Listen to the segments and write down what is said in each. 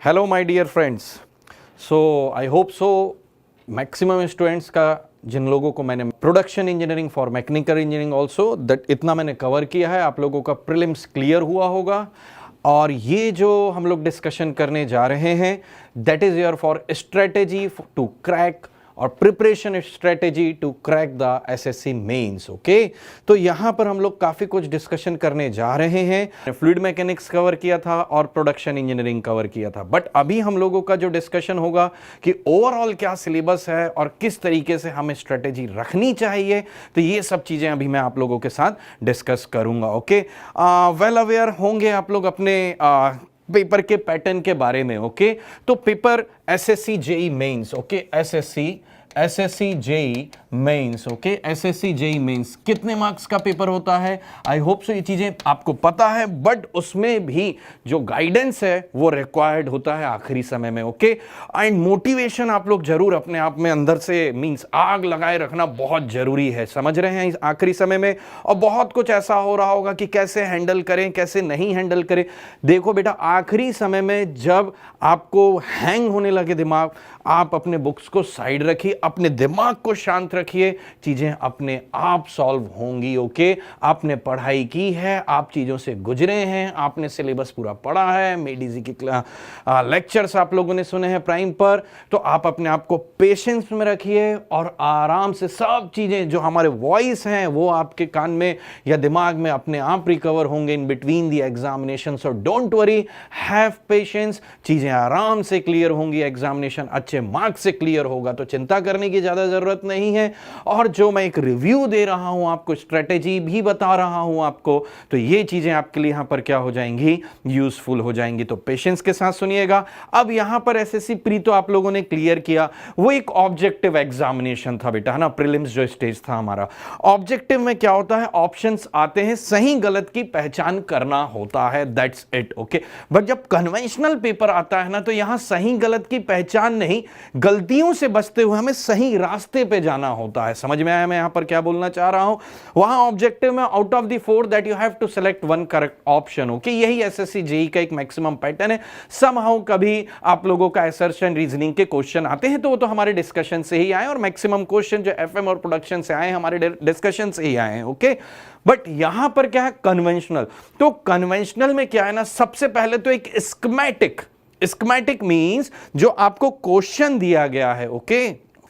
Hello my dear friends. So I hope so maximum students का जिन लोगों को मैंने production engineering for mechanical engineering also that इतना मैंने कवर किया है, आप लोगों का प्रीलिम्स क्लियर हुआ होगा। और ये जो हम लोग डिस्कशन करने जा रहे हैं that is your for strategy to crack और preparation strategy to crack the SSC mains. Okay, तो यहां पर हम लोग काफी कुछ डिस्कशन करने जा रहे हैं। फ्लूइड मैकेनिक्स कवर किया था और प्रोडक्शन इंजीनियरिंग कवर किया था, बट अभी हम लोगों का जो डिस्कशन होगा कि ओवरऑल क्या सिलेबस है और किस तरीके से हमें स्ट्रेटेजी रखनी चाहिए, तो ये सब चीजें अभी मैं आप लोगों के साथ डिस्कस करूंगा। ओके, वेल अवेयर होंगे आप लोग अपने पेपर के पैटर्न के बारे में। ओके, तो paper SSC JE mains, okay, SSC JE mains, okay, SSC JE mains कितने मार्क्स का पेपर होता है? आई होप सो ये चीजें आपको पता है, बट उसमें भी जो गाइडेंस है वो रिक्वायर्ड होता है आखिरी समय में। ओके, एंड मोटिवेशन आप लोग जरूर अपने आप में अंदर से मींस आग लगाए रखना बहुत जरूरी है, समझ रहे हैं, इस आखिरी समय में। और बहुत कुछ ऐसा हो रहा होगा कि कैसे हैंडल करें, कैसे नहीं हैंडल करें। देखो बेटा, आखिरी समय में जब आपको हैंग होने लगे दिमाग, आप अपने बुक्स को साइड रखिए, अपने दिमाग को शांत रखिए, चीजें अपने आप सॉल्व होंगी। ओके, आपने पढ़ाई की है, आप चीजों से गुजरे हैं, आपने सिलेबस पूरा पढ़ा है, मेडीजी की लेक्चर्स आप लोगों ने सुने हैं प्राइम पर, तो आप अपने आप को पेशेंस में रखिए और आराम से सब चीजें जो हमारे वॉइस हैं वो आपके कान में या दिमाग में अपने आप रिकवर होंगे in between the examination. So don't worry, have patience, चीजें आराम से क्लियर होंगी, एग्जामिनेशन अच्छे मार्क्स से क्लियर होगा, तो चिंता करने की ज्यादा जरूरत नहीं है। और जो मैं एक रिव्यू दे रहा हूं आपको, स्ट्रेटेजी भी बता रहा हूं आपको, तो ये चीजें आपके लिए यहां पर क्या हो जाएंगी, यूजफुल हो जाएंगी। तो पेशेंस के साथ सुनिएगा। अब यहां पर एसएससी प्री तो आप लोगों ने क्लियर किया, वो एक ऑब्जेक्टिव एग्जामिनेशन था बेटा, है ना, प्रीलिम्स जो स्टेज था हमारा। ऑब्जेक्टिव में क्या होता है, ऑप्शंस आते हैं, सही गलत की पहचान करना होता है, दैट्स इट। ओके, बट जब कन्वेंशनल पेपर आता है ना, तो यहां सही गलत की पहचान नहीं, गलतियों से बचते हुए हमें सही रास्ते पे जाना होता है। समझ में आया मैं यहां पर क्या बोलना चाह रहा हूं? वहां ऑब्जेक्टिव में out of the 4 that you have to select one correct option. Okay, यही एसएससी जेई का एक मैक्सिमम पैटर्न है। समहाउ कभी आप लोगों का असर्शन रीजनिंग के क्वेश्चन आते हैं, तो वो तो हमारे डिस्कशन से ही आए, और मैक्सिमम क्वेश्चन जो एफएम और प्रोडक्शन से आए हमारे डिस्कशन से ही आए हैं। ओके, बट यहां पर क्या है, कन्वेंशनल। तो कन्वेंशनल में क्या है ना, सबसे पहले तो एक स्कीमेटिक मींस जो आपको क्वेश्चन दिया गया है। ओके,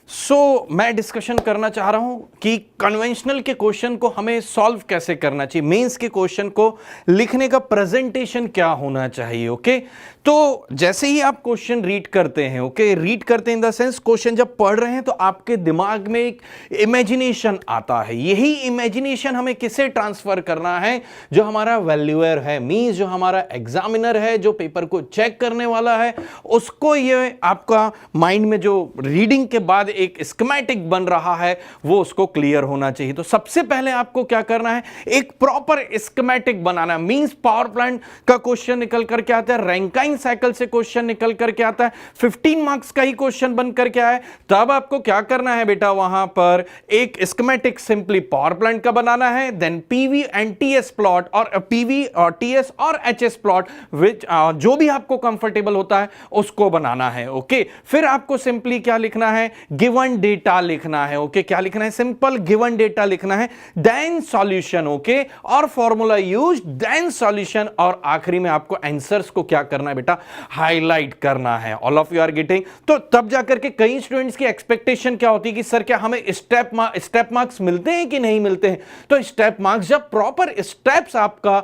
सो मैं डिस्कशन करना चाह रहा हूं कि कन्वेंशनल के क्वेश्चन को हमें सॉल्व कैसे करना चाहिए, मेंस के क्वेश्चन को लिखने का प्रेजेंटेशन क्या होना चाहिए। ओके, तो जैसे ही आप क्वेश्चन रीड करते हैं, ओके, रीड करते हैं इन द सेंस क्वेश्चन जब पढ़ रहे हैं, तो आपके दिमाग में एक इमेजिनेशन आता है। यही इमेजिनेशन हमें किसे ट्रांसफर करना है, जो हमारा वैल्यूअर है, मींस जो हमारा एग्जामिनर है, जो पेपर को चेक करने वाला है, उसको ये आपका माइंड में जो रीडिंग के बाद एक स्कीमेटिक बन रहा है, वो उसको क्लियर होना चाहिए। तो सबसे पहले आपको क्या करना है, एक प्रॉपर स्कीमेटिक बनाना। मींस पावर प्लांट का क्वेश्चन निकल करके आता है, रैंकाइन साइकिल से क्वेश्चन निकल करके आता है, 15 मार्क्स का ही क्वेश्चन बन करके आए, तब आपको क्या करना है बेटा, वहां पर एक स्कीमेटिक सिंपली पावर प्लांट का बनाना है, then PV and TS plot, और पीवी और टीएस और एचएस प्लॉट, विच जो भी आपको कंफर्टेबल होता है उसको बनाना है। ओके, फिर आपको सिंपली क्या लिखना है, गिवन डेटा लिखना है। ओके, क्या लिखना है, सिंपल गिवन डेटा लिखना है, देन सॉल्यूशन। ओके, और फॉर्मूला यूज, देन सॉल्यूशन, और आखिरी में आपको आंसर्स को क्या करना है बेटा, हाईलाइट करना है। All of you are getting? तो तब जाकर के कई स्टूडेंट्स की एक्सपेक्टेशन क्या होती है कि सर क्या हमें स्टेप मार्क्स मिलते हैं कि नहीं मिलते हैं? तो स्टेप मार्क्स, जब प्रॉपर स्टेप्स आपका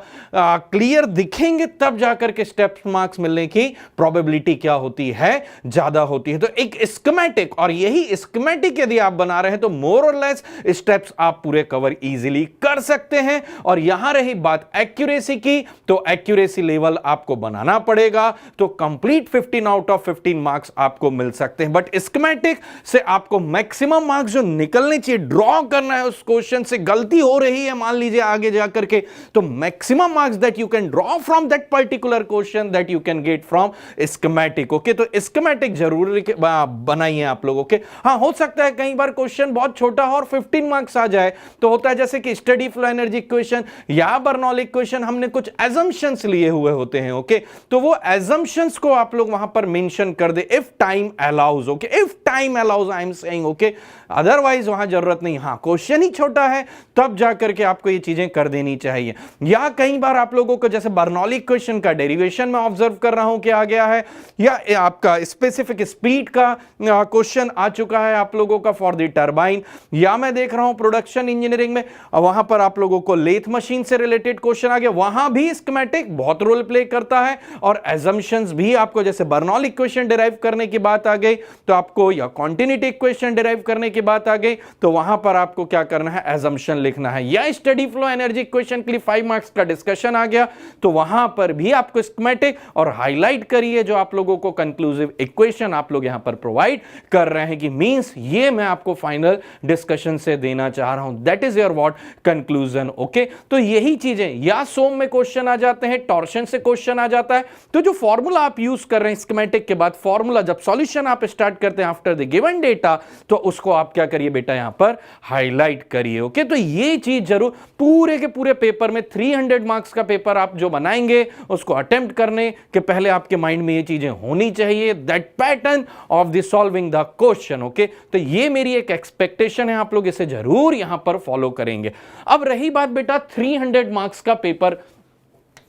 क्लियर दिखेंगे, तब जाकर के स्टेप मार्क्स मिलने की प्रोबेबिलिटी क्या होती है, ज्यादा होती है। तो एक स्कीमेटिक, और यही स्कीमेटिक यदि आप बना रहे हैं, तो मोर और लेस स्टेप्स आप पूरे कवर इजीली कर सकते हैं। और यहां रही बात एक्यूरेसी की, तो एक्यूरेसी लेवल आपको बनाना पड़ेगा, तो कंप्लीट 15 आउट ऑफ 15 मार्क्स आपको मिल सकते हैं। बट स्कीमेटिक से आपको मैक्सिमम मार्क्स जो निकलने चाहिए, ड्रॉ करना है उस क्वेश्चन से, गलती हो रही है मान लीजिए आगे जाकर के, तो maximum marks that you can draw from that particular question that you can get from schematic. Okay, तो स्कीमेटिक जरूर बनाइए आप लोगों के। हाँ, हो सकता है कई बार क्वेश्चन बहुत छोटा हो और 15 मार्क्स आ जाए, तो होता है जैसे कि स्टडी फ्लो एनर्जी इक्वेशन या बर्नौली इक्वेशन, हमने कुछ एजम्पशंस लिए हुए होते हैं। ओके, तो वो एजम्पशंस को आप लोग वहां पर मेंशन कर दे, if time allows. Okay, if time allows I am saying. Okay, otherwise वहां जरूरत नहीं। हाँ, क्वेश्चन ही छोटा है तब जाकर के आपको ये चीजें कर देनी चाहिए। या कई बार आप लोगों को जैसे बर्नौली इक्वेशन का डेरिवेशन में ऑब्जर्व कर रहा हूं कि आ गया है, या आपका स्पेसिफिक स्पीड का क्वेश्चन आ चुका है आप लोगों का फॉर द टरबाइन, या मैं देख रहा हूं प्रोडक्शन इंजीनियरिंग में वहां पर आप लोगों को लेथ मशीन से रिलेटेड क्वेश्चन आ गया, वहां भी स्कीमेटिक बहुत रोल प्ले करता है और एजम्पशंस भी आपको, जैसे बर्नौली इक्वेशन डिराइव करने की बात आ गई तो आपको, या कॉन्टिन्यूटी इक्वेशन डिराइव करने की बात आ गई तो वहां पर आपको क्या करना है, एजम्पशन लिखना है। या स्टडी फ्लो एनर्जी इक्वेशन के लिए 5 मार्क्स का डिस्कशन आ गया तो वहां पर भी आपको स्कीमेटिक और हाईलाइट करिए जो आप लोगों को कंक्लूसिव इक्वेशन आप लोग यहां पर प्रोवाइड कर रहे हैं कि मींस ये मैं आपको फाइनल डिस्कशन से देना चाह रहा हूं, that is your what conclusion. Okay, तो यही चीजें, या सोम में क्वेश्चन आ जाते हैं, टॉर्शन से क्वेश्चन आ जाता है, तो जो फॉर्मूला आप यूज कर रहे हैं स्कीमेटिक के बाद, फॉर्मूला जब सॉल्यूशन आप स्टार्ट करते हैं आफ्टर द गिवन डेटा, तो उसको आप क्या करिए बेटा यहां पर हाईलाइट करिए। ओके, तो ये चीज जरूर पूरे के पूरे पेपर में 300 मार्क्स का पेपर आप जो बनाएंगे उसको अटेम्प्ट करने के पहले आपके माइंड में ये चीजें होनी चाहिए, that pattern of the solving the question. Okay, तो ये मेरी एक एक्सपेक्टेशन है, आप लोग इसे जरूर यहां पर फॉलो करेंगे। अब रही बात बेटा 300 मार्क्स का पेपर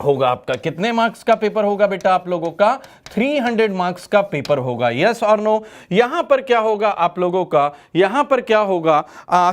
होगा आपका, कितने मार्क्स का पेपर होगा बेटा आप लोगों का, 300 मार्क्स का पेपर होगा, यस और नो। यहां पर क्या होगा आप लोगों का, यहां पर क्या होगा,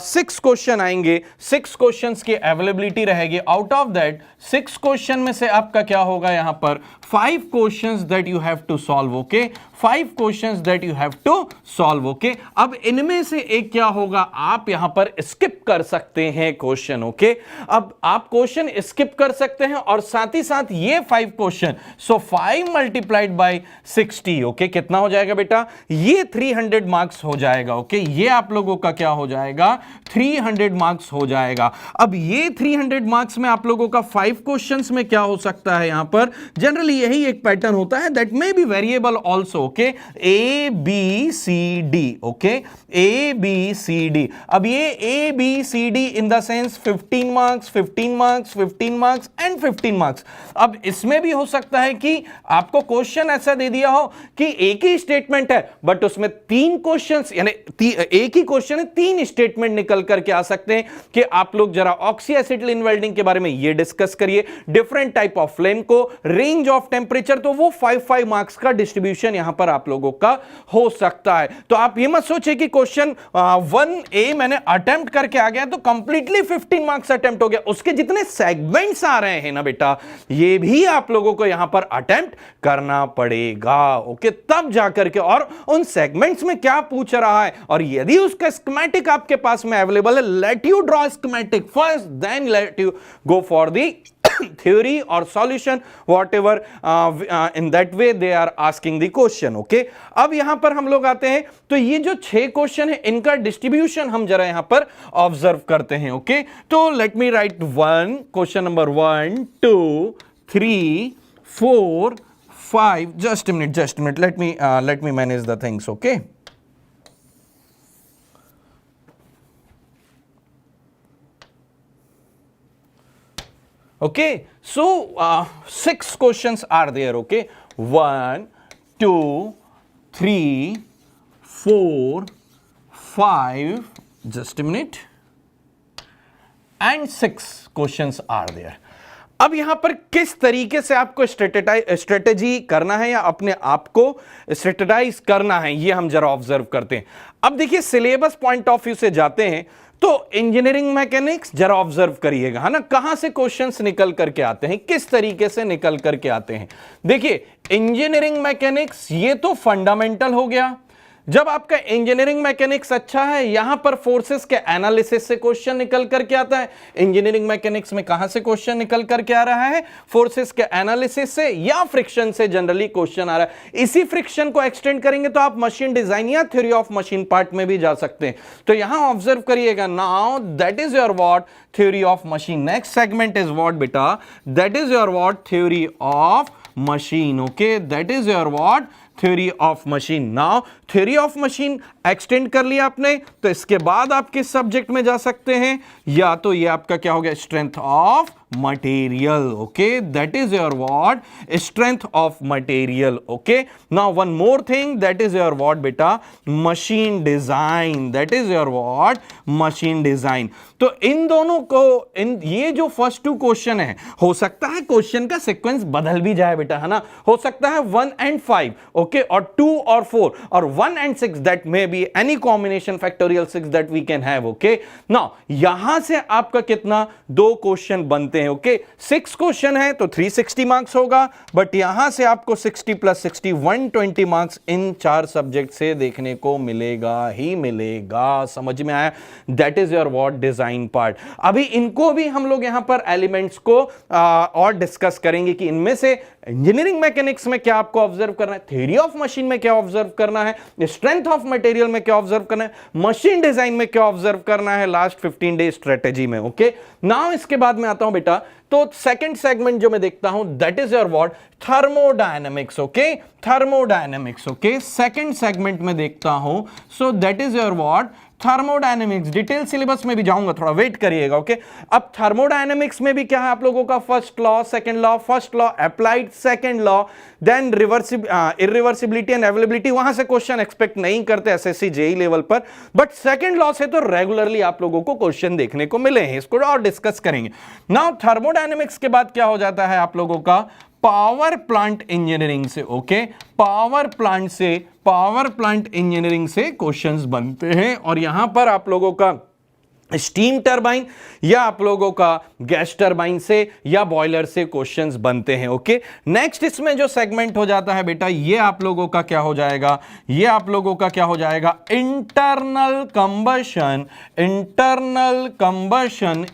6 क्वेश्चन आएंगे, 6 क्वेश्चंस की अवेलेबिलिटी रहेगी। आउट ऑफ दैट 6 क्वेश्चन में से आपका क्या होगा, यहां पर 5 questions that you have to solve. Okay, 5 questions that you have to solve. Okay, अब इनमें से एक क्या होगा, आप यहां पर स्किप कर सकते हैं क्वेश्चन। ओके, अब आप क्वेश्चन स्किप कर सकते हैं और साथ ही साथ ये 5 question, so 5 multiplied by 60। Okay, कितना हो जाएगा बेटा, ये 300 मार्क्स हो जाएगा। ओके, ये आप लोगों का क्या हो जाएगा, 300 मार्क्स हो जाएगा। अब ये 300 मार्क्स में आप लोगों का 5 क्वेश्चंस में क्या हो सकता है, यहां पर जनरली यही एक पैटर्न होता है, that may be variable also. Okay, A B C D. Okay, A B C D. अब ये A B C D in the sense 15 marks, 15 marks, 15 marks and 15 marks. अब इसमें भी हो सकता है कि आपको क्वेश्चन ऐसा दे दिया हो कि एक ही स्टेटमेंट है बट उसमें 3 क्वेश्चंस, यानी एक ही क्वेश्चन है 3 स्टेटमेंट निकल करके आ सकते हैं कि आप लोग जरा ऑक्सी एसिटिलीन वेल्डिंग के बारे में ये डिस्कस करिए, डिफरेंट टाइप ऑफ फ्लेम को, रेंज ऑफ टेम्परेचर, तो वो 5 मार्क्स का डिस्ट्रीब्यूशन यहां पर आप लोगों का हो सकता है। तो आप ये मत सोचिए कि क्वेश्चन 1A मैंने अटेम्प्ट करके आ गया तो कंप्लीटली 15 मार्क्स अटेम्प्ट हो गया, उसके जितने सेगमेंट्स आ रहे हैं ना बेटा, ये भी आप लोगों को यहां पर अटेम्प्ट करना पड़ेगा। ओके, तब जाकर के, और उन सेगमेंट्स में क्या पूछ रहा है, और यदि उसका स्कीमेटिक आपके पास में अवेलेबल है, let you draw schematic first, then let you go for the theory or solution, whatever in that way they are asking the question. Okay, अब यहां पर हम लोग आते हैं, तो ये जो 6 क्वेश्चन है इनका डिस्ट्रीब्यूशन हम जरा यहां पर ऑब्जर्व करते हैं। ओके, तो let me right 1 question number 1 2 3 4 5, just a minute, let me manage the things. Okay, okay, so 6 questions are there. Okay, 1 2 3 4 5, just a minute, and 6 questions are there. अब यहां पर किस तरीके से आपको स्ट्रेटेजी करना है या अपने आप को स्ट्रेटेजाइज करना है, ये हम जरा ऑब्जर्व करते हैं। अब देखिए, सिलेबस पॉइंट ऑफ व्यू से जाते हैं तो इंजीनियरिंग मैकेनिक्स जरा ऑब्जर्व करिएगा, है ना, कहां से क्वेश्चंस निकल करके आते हैं, किस तरीके से निकल करके आते हैं। देखिए, इंजीनियरिंग मैकेनिक्स ये तो फंडामेंटल हो गया। जब आपका इंजीनियरिंग मैकेनिक्स अच्छा है, यहां पर फोर्सेस के एनालिसिस से क्वेश्चन निकल करके आता है। इंजीनियरिंग मैकेनिक्स में कहां से क्वेश्चन निकल करके आ रहा है, फोर्सेस के एनालिसिस से या फ्रिक्शन से जनरली क्वेश्चन आ रहा है। इसी फ्रिक्शन को एक्सटेंड करेंगे तो आप मशीन डिजाइन या थ्योरी ऑफ मशीन पार्ट में भी जा सकते हैं। तो यहां ऑब्जर्व करिएगा, now that is your what, theory of machine. Next segment is what बेटा, that is your what, theory of machine. Okay, that is your what, theory of machine. Now theory of machine extend कर लिया आपने, तो इसके बाद आप किस subject में जा सकते हैं, या तो ये आपका क्या हो गया, strength of material. Okay, that is your what, strength of material. Okay, now one more thing, that is your what beta, machine design. That is your what, machine design. तो इन दोनों को, इन ये जो फर्स्ट टू क्वेश्चन है, हो सकता है question का सीक्वेंस बदल भी जाए बेटा, है ना, हो सकता है 1 and 5, ओके, और 2 और 4 और 1 and 6, that may be any combination factorial 6 that we can have. Okay, now यहां से आपका कितना, 2 क्वेश्चन बनते हैं. ओके, 6 क्वेश्चन है तो 360 मार्क्स होगा, बट यहां से आपको 60 + 60 120 मार्क्स इन 4 सब्जेक्ट से देखने को मिलेगा ही मिलेगा. समझ में आया? That is your what, design part. अभी इनको भी हम लोग यहां पर एलिमेंट्स को और डिस्कस करेंगे कि इनमें से इंजीनियरिंग मैकेनिक्स में क्या आपको ऑब्जर्व करना है, थ्योरी ऑफ मशीन में क्या ऑब्जर्व करना है, स्ट्रेंथ ऑफ मटेरियल में क्या ऑब्जर्व करना है, मशीन डिजाइन में क्या ऑब्जर्व करना है लास्ट 15 डे स्ट्रेटेजी में. ओके, नाउ इसके बाद में आता हूं बेटा, तो सेकंड सेगमेंट जो मैं देखता हूं, that is your what, thermodynamics. Okay, thermodynamics. Okay, second segment में देखता हूं, so that is your what, thermodynamics. Detail syllabus में भी जाऊंगा, थोड़ा वेट करिएगा. ओके, अब थर्मोडायनेमिक्स में भी क्या है आप लोगों का, first law, second law, first law applied, second law, then irreversibility and availability. वहां से क्वेश्चन एक्सपेक्ट नहीं करते एसएससी जेई लेवल पर, बट सेकंड लॉ से तो रेगुलरली आप लोगों को क्वेश्चन देखने को मिले हैं, इसको और डिस्कस करेंगे. नाउ थर्मोडायनेमिक्स के बाद क्या हो जाता है आप लोगों का, पावर प्लांट इंजीनियरिंग से. ओके, पावर प्लांट इंजीनियरिंग से क्वेश्चंस बनते हैं, और यहां पर आप लोगों का स्टीम टरबाइन या आप लोगों का गैस टरबाइन से या बॉयलर से क्वेश्चंस बनते हैं. ओके, नेक्स्ट इसमें जो सेगमेंट हो जाता है बेटा, ये आप लोगों का क्या हो जाएगा, ये आप लोगों का क्या हो जाएगा, internal combustion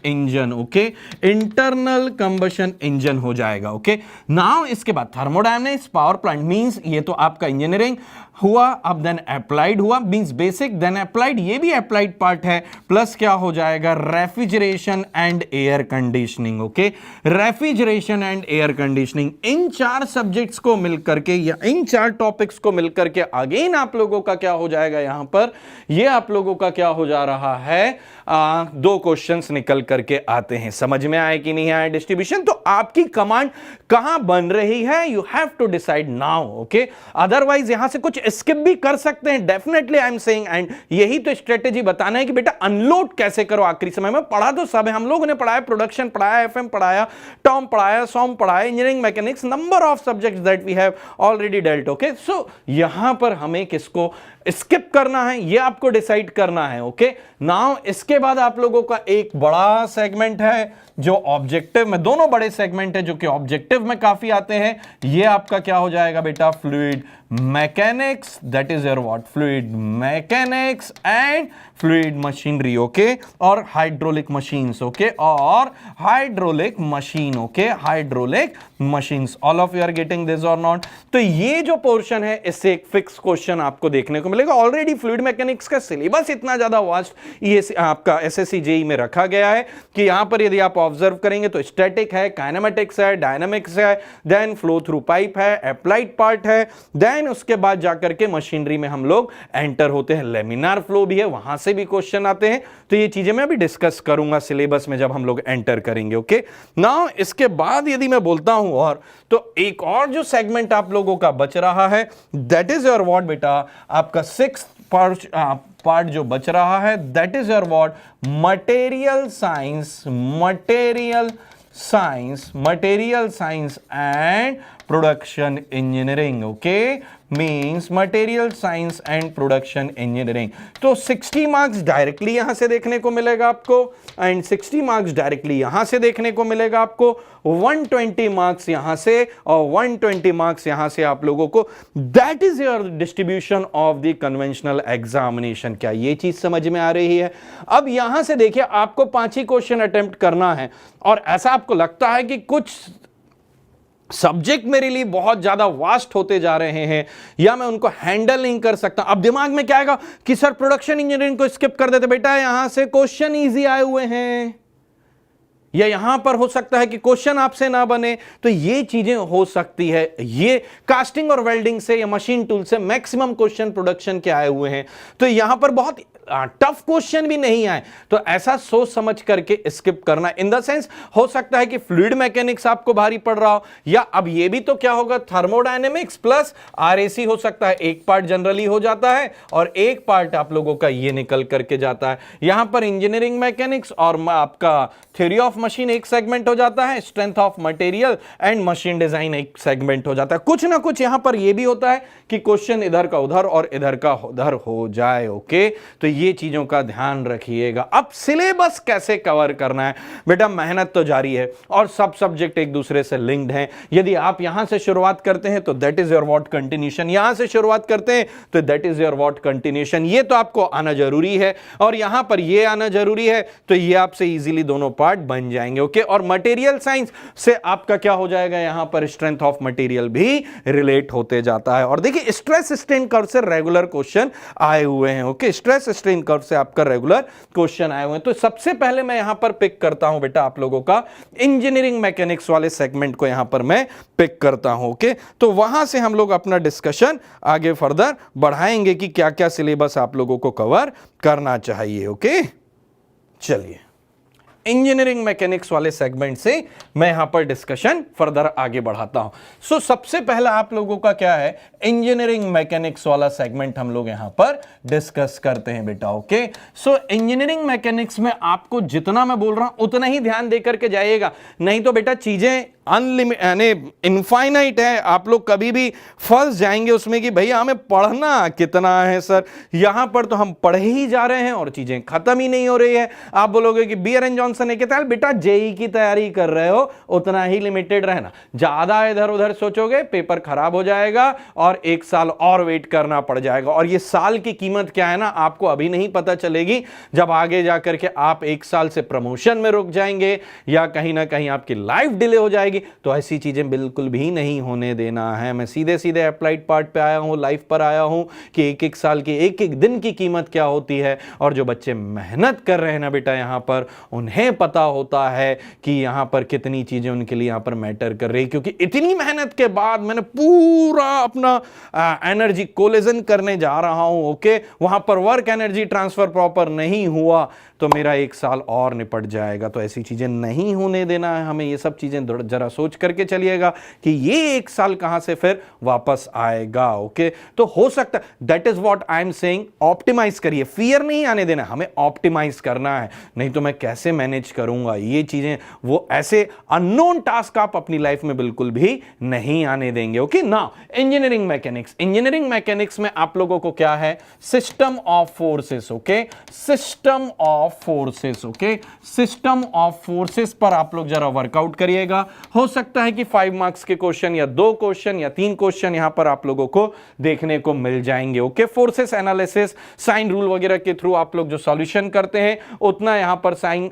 engine. Okay, internal combustion engine हो जाएगा. ओके, नाउ इसके बाद थर्मोडायनेमिक्स, पावर प्लांट मींस ये तो आपका इंजीनियरिंग हुआ, अब देन अप्लाइड हुआ, मींस बेसिक देन अप्लाइड, ये भी अप्लाइड पार्ट है, प्लस क्या हो जाएगा, refrigeration and air conditioning. Okay, refrigeration and air conditioning, in 4 subjects को मिलकर के या इन 4 टॉपिक्स को मिलकर के अगेन आप लोगों का क्या हो जाएगा, यहां पर ये आप लोगों का क्या हो जा रहा है, 2 क्वेश्चंस निकल करके आते हैं. समझ में आए कि नहीं आए डिस्ट्रीब्यूशन? तो आपकी कमांड कहां बन रही है, you have to decide now. Okay, otherwise यहां से कुछ स्किप भी कर सकते हैं, definitely I am saying, and यही तो स्ट्रेटेजी बताना है कि बेटा अनलोड कैसे करो आखिरी समय में. पढ़ा तो सब है, हम लोगों ने पढ़ाया, प्रोडक्शन पढ़ाया, एफएम पढ़ाया, टॉम पढ़ाया, सॉम पढ़ाया, engineering mechanics, number of subjects that we have already dealt. Okay, so यहां पर हमें किसको स्किप करना है ये आपको डिसाइड करना है. ओके, नाउ इसके बाद आप लोगों का एक बड़ा सेगमेंट है जो ऑब्जेक्टिव में, दोनों बड़े सेगमेंट है जो कि ऑब्जेक्टिव में काफी आते हैं. ये आपका क्या हो जाएगा बेटा, fluid mechanics. That is your what, fluid mechanics and fluid machinery. Okay, और हाइड्रोलिक मशीन्स. ओके, और hydraulic machine. Okay, hydraulic machines. All of you are getting this और नॉट? तो ये जो पोर्शन है, इससे एक फिक्स क्वेश्चन आपको देखने को मिलेगा. ऑलरेडी फ्लूइड मैकेनिक्स का सिलेबस इतना ज्यादा वास्ट आपका एसएससी जेई में रखा गया है कि यहां पर यदि आप ऑब्जर्व करेंगे तो स्टैटिक है, काइनेमेटिक्स है, डायनामिक्स है, देन फ्लो थ्रू पाइप है, अप्लाइड पार्ट है, देन उसके बाद जाकर के मशीनरी में हम लोग एंटर होते हैं. लेमिनार फ्लो भी है, वहां से भी क्वेश्चन आते हैं. तो ये चीजें मैं अभी डिस्कस करूंगा सिलेबस में जब हम लोग एंटर करेंगे. ओके, नाउ इसके बाद यदि मैं बोलता हूं और, तो एक और जो सेगमेंट आप लोगों का बच रहा है, दैट इज योर व्हाट बेटा, आपका 6th पार्ट जो बच रहा है, that is your what, material science and production engineering. Okay, means material science and production engineering. तो 60 मार्क्स डायरेक्टली यहां से देखने को मिलेगा आपको, एंड 60 मार्क्स डायरेक्टली यहां से देखने को मिलेगा आपको, 120 मार्क्स यहां से और 120 मार्क्स यहां से आप लोगों को. That is your distribution of the conventional examination. क्या ये चीज समझ में आ रही है? अब यहां से देखिए, आपको 5 ही क्वेश्चन अटेम्प्ट करना है, और ऐसा आपको लगता है कि कुछ सब्जेक्ट मेरे लिए बहुत ज्यादा वास्ट होते जा रहे हैं या मैं उनको हैंडल नहीं कर सकता. अब दिमाग में क्या आएगा कि सर प्रोडक्शन इंजीनियरिंग को स्किप कर देते, बेटा यहां से क्वेश्चन इजी आए हुए हैं, या यहां पर हो सकता है कि क्वेश्चन आपसे ना बने, तो ये चीजें हो सकती है। ये कास्टिंग और वेल्डिंग से या मशीन टूल से मैक्सिमम क्वेश्चन प्रोडक्शन के आए हुए हैं, तो यहां पर बहुत टफ क्वेश्चन भी नहीं आए, तो ऐसा सोच समझ करके स्किप करना। इन द सेंस हो सकता है कि फ्लूइड मैकेनिक्स आपको भारी पड़ रहा हो, या अब ये भी तो क्या होगा, थर्मोडायनेमिक्स प्लस आरएसी हो सकता है। एक पार्ट जनरली हो जाता है और एक पार्ट आप लोगों का ये निकल करके जाता है। यहां पर इंजीनियरिंग मैकेनिक्स और आपका थ्योरी ऑफ मशीन एक सेगमेंट हो जाता है, strength of material and machine design एक सेगमेंट हो जाता है। कुछ ना कुछ यहां पर ये भी होता है कि क्वेश्चन इधर का उधर और इधर का उधर हो जाए। ओके, तो ये चीजों का ध्यान रखिएगा। अब सिलेबस कैसे कवर करना है बेटा, मेहनत तो जारी है और सब सब्जेक्ट एक दूसरे से लिंक्ड हैं। यदि आप यहां से शुरुआत करते हैं तो that is your what continuation, यहां से शुरुआत करते हैं तो that is your what continuation. ये तो आपको आना जरूरी है और यहां पर ये आना जरूरी है, तो ये आपसे इजीली दोनों पार्ट बन जाएंगे। ओके, और मटेरियल साइंस से आपका क्या हो जाएगा, यहां पर स्ट्रेंथ ऑफ मटेरियल भी रिलेट होते जाता है। और देखिए स्ट्रेस स्ट्रेन कर्व से रेगुलर क्वेश्चन आए हुए हैं। ओके, स्ट्रेस स्ट्रेन कर्व से आपका रेगुलर क्वेश्चन आए हुए हैं। तो सबसे पहले मैं यहां पर पिक करता हूं बेटा आप लोगों का इंजीनियरिंग मैकेनिक्स वाले सेगमेंट को यहां पर मैं पिक करता हूं। ओके, तो वहां से हम लोग अपना डिस्कशन आगे फर्दर बढ़ाएंगे कि क्या क्या सिलेबस आप लोगों को कवर करना चाहिए। ओके, चलिए इंजीनियरिंग मैकेनिक्स वाले सेगमेंट से मैं यहां पर डिस्कशन फर्दर आगे बढ़ाता हूं। सो सबसे पहला आप लोगों का क्या है, इंजीनियरिंग मैकेनिक्स वाला सेगमेंट हम लोग यहां पर डिस्कस करते हैं बेटा। ओके, सो इंजीनियरिंग मैकेनिक्स में आपको जितना मैं बोल रहा हूं उतना ही ध्यान देकर के जाइएगा, नहीं तो बेटा चीजें अनलिमिटेड यानी इनफाइनाइट है। आप लोग कभी भी फंस जाएंगे उसमें कि भैया हमें पढ़ना कितना है सर, यहां पर तो हम पढ़ ही जा रहे हैं और चीजें खत्म ही नहीं हो रही है। आप बोलोगे कि बियर एंड जॉनसन एक कहता है बेटा जेई की तैयारी कर रहे हो उतना ही लिमिटेड रहना, ज्यादा इधर उधर सोचोगे पेपर खराब हो जाएगा और एक साल और वेट करना पड़ जाएगा। और ये साल की कीमत क्या है ना, आपको अभी नहीं पता चलेगी, जब आगे जाकर के आप एक साल से प्रमोशन में रुक जाएंगे या कहीं ना कहीं आपकी लाइफ डिले हो जाएगी। तो ऐसी चीजें बिल्कुल भी नहीं होने देना है। मैं सीधे सीधे अप्लाइड पार्ट पे आया हूं, लाइफ पर आया हूं कि एक एक साल की एक एक दिन की कीमत क्या होती है। और जो बच्चे मेहनत कर रहे हैं ना बेटा यहां पर, उन्हें पता होता है कि यहां पर कितनी चीजें उनके लिए यहां पर मैटर कर रही है, क्योंकि इतनी मेहनत के बाद मैंने पूरा अपना एनर्जी कोलिजन करने जा रहा हूं। ओके, वहां पर वर्क एनर्जी ट्रांसफर प्रॉपर नहीं हुआ तो मेरा एक साल और निपट जाएगा। तो ऐसी चीजें नहीं होने देना है हमें। ये सब चीजें जरा सोच करके चलिएगा कि ये एक साल कहां से फिर वापस आएगा। ओके, तो हो सकता है that is what I am saying, optimize करिए, फियर नहीं आने देना, हमें ऑप्टिमाइज करना है। नहीं तो मैं कैसे मैनेज करूंगा ये चीजें, वो ऐसे अननोन टास्क आप अपनी लाइफ में बिल्कुल भी नहीं आने देंगे। Okay, now engineering mechanics, engineering mechanics में आप लोगों को क्या है, system of forces. Okay, system of forces. Okay, system of forces पर आप लोग जरा वर्कआउट करिएगा। हो सकता है कि 5 मार्क्स के क्वेश्चन या 2 क्वेश्चन या 3 क्वेश्चन यहां पर आप लोगों को देखने को मिल जाएंगे। Okay, forces analysis sine rule वगैरह के थ्रू आप लोग जो सॉल्यूशन करते हैं उतना यहां पर साइन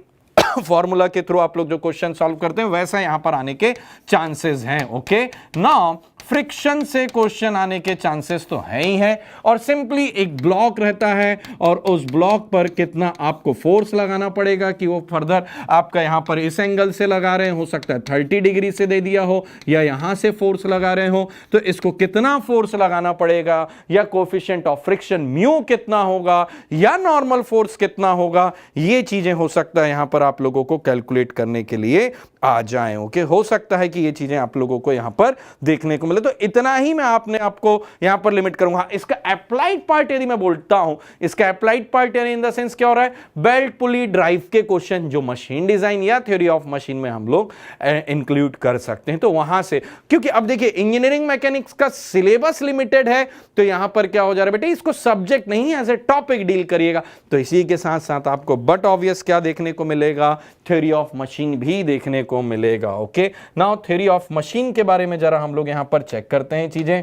फॉर्मूला के थ्रू आप लोग जो क्वेश्चन सॉल्व करते हैं वैसा यहां पर आने के चांसेस हैं। ओके, नाउ फ्रिक्शन से क्वेश्चन आने के चांसेस तो है ही है, और सिंपली एक ब्लॉक रहता है और उस ब्लॉक पर कितना आपको फोर्स लगाना पड़ेगा कि वो फर्दर आपका यहां पर इस एंगल से लगा रहे हैं, हो सकता है 30 डिग्री से दे दिया हो या यहां से फोर्स लगा रहे हो, तो इसको कितना फोर्स लगाना पड़ेगा, या कोफिशिएंट ऑफ फ्रिक्शन म्यू कितना होगा, या नॉर्मल फोर्स कितना होगा, ये चीजें हो सकता है यहां पर आप लोगों को कैलकुलेट करने के लिए आ जाएं। ओके, हो सकता है कि ये चीजें आप लोगों को यहां पर देखने को मिले। तो इतना ही मैं आपको यहां पर लिमिट करूंगा। इसका अप्लाइड पार्ट यदि मैं बोलता हूं, इसका अप्लाइड पार्ट यानी इन द सेंस क्या हो रहा है, बेल्ट पुली ड्राइव के क्वेश्चन जो मशीन डिजाइन या थ्योरी ऑफ मशीन में हम लोग इंक्लूड कर सकते हैं। तो वहां से, क्योंकि अब देखिए इंजीनियरिंग मैकेनिक्स का सिलेबस लिमिटेड है, तो यहां पर क्या हो जा रहा है बेटे, इसको सब्जेक्ट नहीं एज ए टॉपिक डील करिएगा। तो इसी के साथ साथ आपको बट ऑब्वियस क्या देखने को मिलेगा, थ्योरी ऑफ मशीन भी देखने को मिलेगा। Okay, now theory of machine के बारे में जरा हम लोग यहां पर चेक करते हैं चीजें।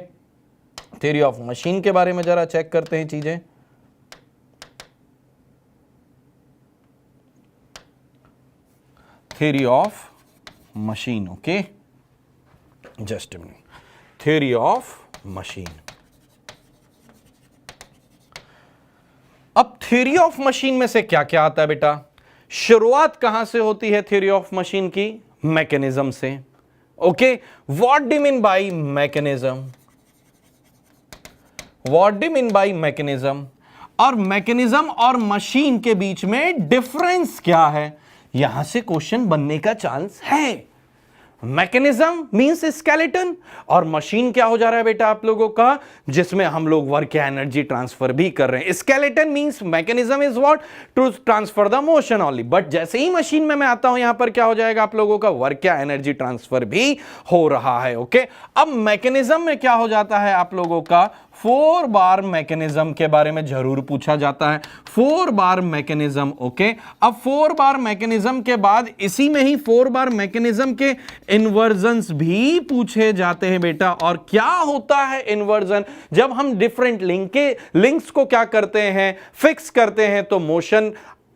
थ्योरी ऑफ मशीन के बारे में जरा चेक करते हैं चीजें। Theory of machine, okay, just a minute, theory of machine. अब थ्योरी ऑफ मशीन में से क्या क्या आता है बेटा, शुरुआत कहां से होती है थ्योरी ऑफ मशीन की? मैकेनिज्म से। Okay, what do mean by mechanism? What do mean by mechanism? और मैकेनिज्म और मशीन के बीच में डिफरेंस क्या है, यहां से क्वेश्चन बनने का चांस है। मैकेनिज्म मींस स्केलेटन, और मशीन क्या हो जा रहा है बेटा आप लोगों का, जिसमें हम लोग वर्क या एनर्जी ट्रांसफर भी कर रहे हैं। Skeleton means mechanism is what, to transfer the motion only. But जैसे ही मशीन में मैं आता हूं, यहां पर क्या हो जाएगा आप लोगों का, वर्क या एनर्जी ट्रांसफर भी हो रहा है। ओके, अब मैकेनिज्म में क्या हो जाता है आप लोगों का, 4 बार मैकेनिज्म के बारे में जरूर पूछा जाता है। 4 बार मैकेनिज्म। ओके, अब 4 बार मैकेनिज्म के बाद इसी में ही 4 बार मैकेनिज्म के इन्वर्जन्स भी पूछे जाते हैं बेटा। और क्या होता है इन्वर्जन? जब हम डिफरेंट लिंक्स को क्या करते हैं, फिक्स करते हैं, तो मोशन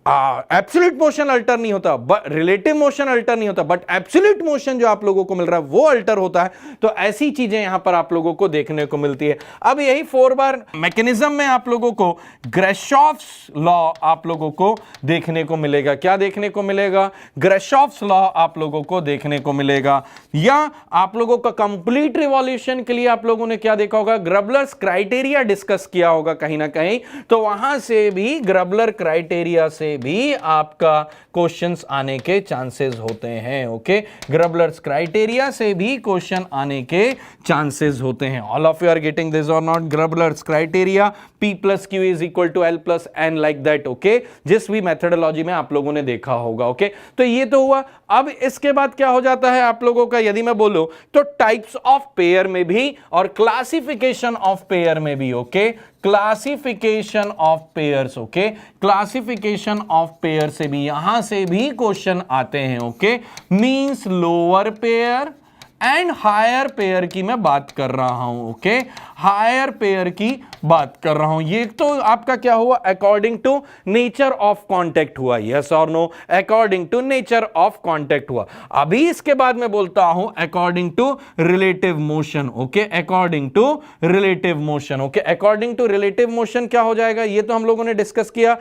एब्सोल्यूट मोशन अल्टर नहीं होता, रिलेटिव मोशन अल्टर नहीं होता, बट एब्सोल्यूट मोशन जो आप लोगों को मिल रहा है वो अल्टर होता है। तो ऐसी चीजें यहां पर आप लोगों को देखने को मिलती है। अब यही 4 बार मैकेनिज्म में आप लोगों को ग्राशॉफ्स लॉ आप लोगों को देखने को मिलेगा। क्या देखने को मिलेगा? ग्राशॉफ्स लॉ आप लोगों को देखने को मिलेगा। या आप लोगों का कंप्लीट रिवॉल्यूशन के लिए आप लोगों ने क्या देखा होगा, ग्रबलर्स क्राइटेरिया डिस्कस किया होगा कहीं ना कहीं। तो वहां से भी ग्रबलर क्राइटेरिया से भी आपका क्वेश्चंस आने के चांसेस होते हैं। ओके, ग्रबलर्स क्राइटेरिया से भी क्वेश्चन आने के चांसेस होते हैं। All of you are getting this और not? Grubler's criteria, P plus Q is equal to L plus N like that। Okay, जिस भी मेथोडोलॉजी में आप लोगों ने देखा होगा। ओके, तो ये तो हुआ। अब इसके बाद क्या हो जाता है आप लोगों का, यदि मैं बोलूं तो टाइप्स ऑफ पेयर में भी और क्लासिफिकेशन ऑफ पेयर में भी। Okay, classification of pairs. Okay, classification of pair से भी, यहां से भी क्वेश्चन आते हैं। Okay, means lower pair and higher pair की मैं बात कर रहा हूं। ओके, हायर पेयर की बात कर रहा हूं। ये तो आपका क्या हुआ, according to nature of contact हुआ। यस और no? According to nature of contact हुआ। अभी इसके बाद मैं बोलता हूं according to relative motion. Okay, according to relative motion. Okay, according to relative motion क्या हो जाएगा, ये तो हम लोगों ने डिस्कस किया।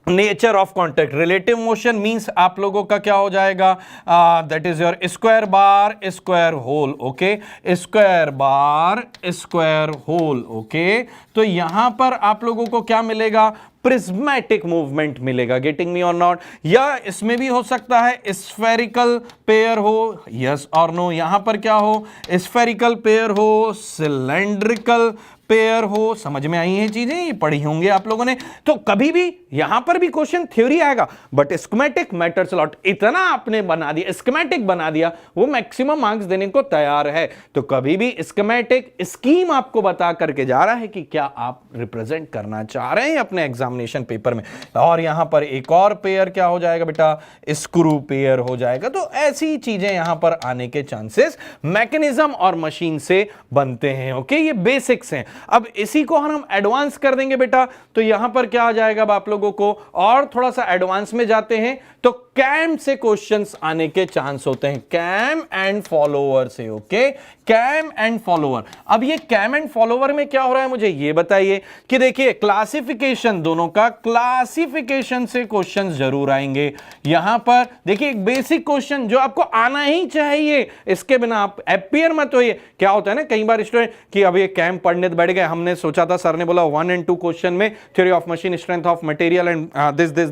Nature of contact, relative motion means आप लोगों का क्या हो जाएगा, that is your square bar square hole. Okay, square bar square hole. Okay, तो यहां पर आप लोगों को क्या मिलेगा, प्रिज्मेटिक मूवमेंट मिलेगा। गेटिंग मी और नॉट? या इसमें भी हो सकता है स्फेरिकल पेयर हो। यस और नो? यहां पर क्या हो, स्फेरिकल पेयर हो, सिलेंड्रिकल पेयर हो। समझ में आई है चीजें, ये पढ़ी होंगे आप लोगों ने। तो कभी भी यहां पर भी क्वेश्चन थ्योरी आएगा, बट स्कीमेटिक मैटर्स लॉट। इतना आपने बना दिया, स्कीमेटिक बना दिया, वो मैक्सिमम मार्क्स देने को तैयार है। तो कभी भी स्कीमेटिक स्कीम आपको बता करके जा रहा है कि क्या आप रिप्रेजेंट करना चाह रहे हैं अपने एग्जामिनेशन पेपर में। और यहां पर एक और पेयर क्या हो जाएगा बेटा, स्क्रू पेयर हो जाएगा। तो ऐसी चीजें यहां पर आने के चांसेस मैकेनिज्म और मशीन से बनते हैं। ओके, ये बेसिक्स हैं। अब इसी को हम एडवांस कर देंगे बेटा, तो यहां पर क्या आ जाएगा अब आप लोगों को, और थोड़ा सा एडवांस में जाते हैं तो कैम से क्वेश्चंस आने के चांस होते हैं, कैम एंड फॉलोअर से। Okay, cam and follower. अब ये कैम एंड फॉलोअर में क्या हो रहा है मुझे ये बताइए कि देखिए क्लासिफिकेशन, दोनों का क्लासिफिकेशन से क्वेश्चन जरूर आएंगे। यहां पर देखिए एक बेसिक क्वेश्चन जो आपको आना ही चाहिए, इसके बिना आप अपियर मत होइए। क्या होता है ना कई बार स्टूडेंट कि अब ये कैम पढ़ने बैठ गए, हमने सोचा था, सर ने बोला 1 and 2 क्वेश्चन में theory of machine, strength of material and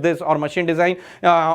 this और मशीन डिजाइन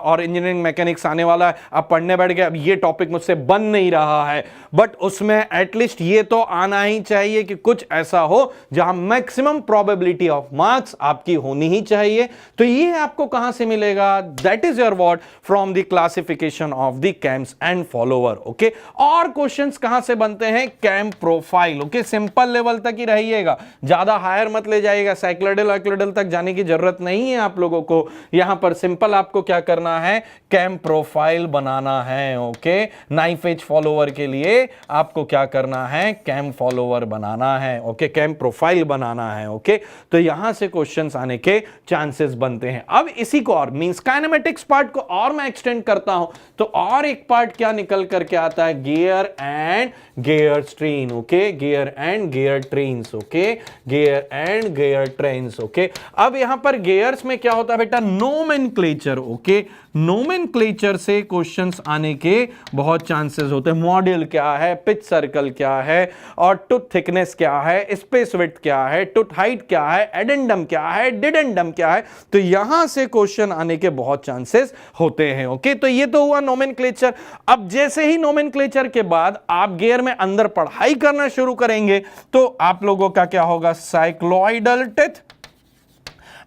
और इंजीनियरिंग मैकेनिक्स आने वाला है। अब पढ़ने बैठ गए, अब ये टॉपिक मुझसे बन नहीं रहा है, बट उसमें एटलीस्ट ये तो आना ही चाहिए कि कुछ ऐसा हो जहां मैक्सिमम प्रोबेबिलिटी ऑफ मार्क्स आपकी होनी ही चाहिए। तो ये आपको कहां से मिलेगा, that is your what, from the classification of the cams and follower. Okay, और क्वेश्चंस कहां से बनते हैं, cam profile. Okay, simple level तक ही रहिएगा, ज्यादा हायर मत ले जाइएगा, साइक्लोइडल तक जाने की जरूरत नहीं है आप लोगों को। यहां पर सिंपल आपको क्या करना है, कैम प्रोफाइल बनाना है। ओके, नाइफ एज फॉलोवर के लिए आपको क्या करना है, कैम फॉलोवर बनाना है। ओके, कैम प्रोफाइल बनाना है। ओके, तो यहां से क्वेश्चंस आने के चांसेस बनते हैं। अब इसी को और मींस काइनेमेटिक्स पार्ट को और मैं एक्सटेंड करता हूं तो और एक पार्ट क्या निकल करके आता है, gear and gear train. Okay, gear and gear trains. Okay, gear and gear trains. Okay, अब यहां पर गियर्स में क्या होता है बेटा, नोमेनक्लेचर। ओके, नोमेनक्लेचर से क्वेश्चंस आने के बहुत चांसेस होते हैं। मॉड्यूल क्या है, पिच सर्कल क्या है, और टूथ थिकनेस क्या है, स्पेस विड्थ क्या है, टूथ हाइट क्या है, एडेंडम क्या है, डिडेंडम क्या है, तो यहां से क्वेश्चन आने के बहुत चांसेस होते हैं। ओके, तो ये तो हुआ नोमेनक्लेचर। अब जैसे ही नोमेनक्लेचर के बाद आप गियर में अंदर पढ़ाई करना शुरू करेंगे तो आप लोगों का क्या होगा, cycloidal teeth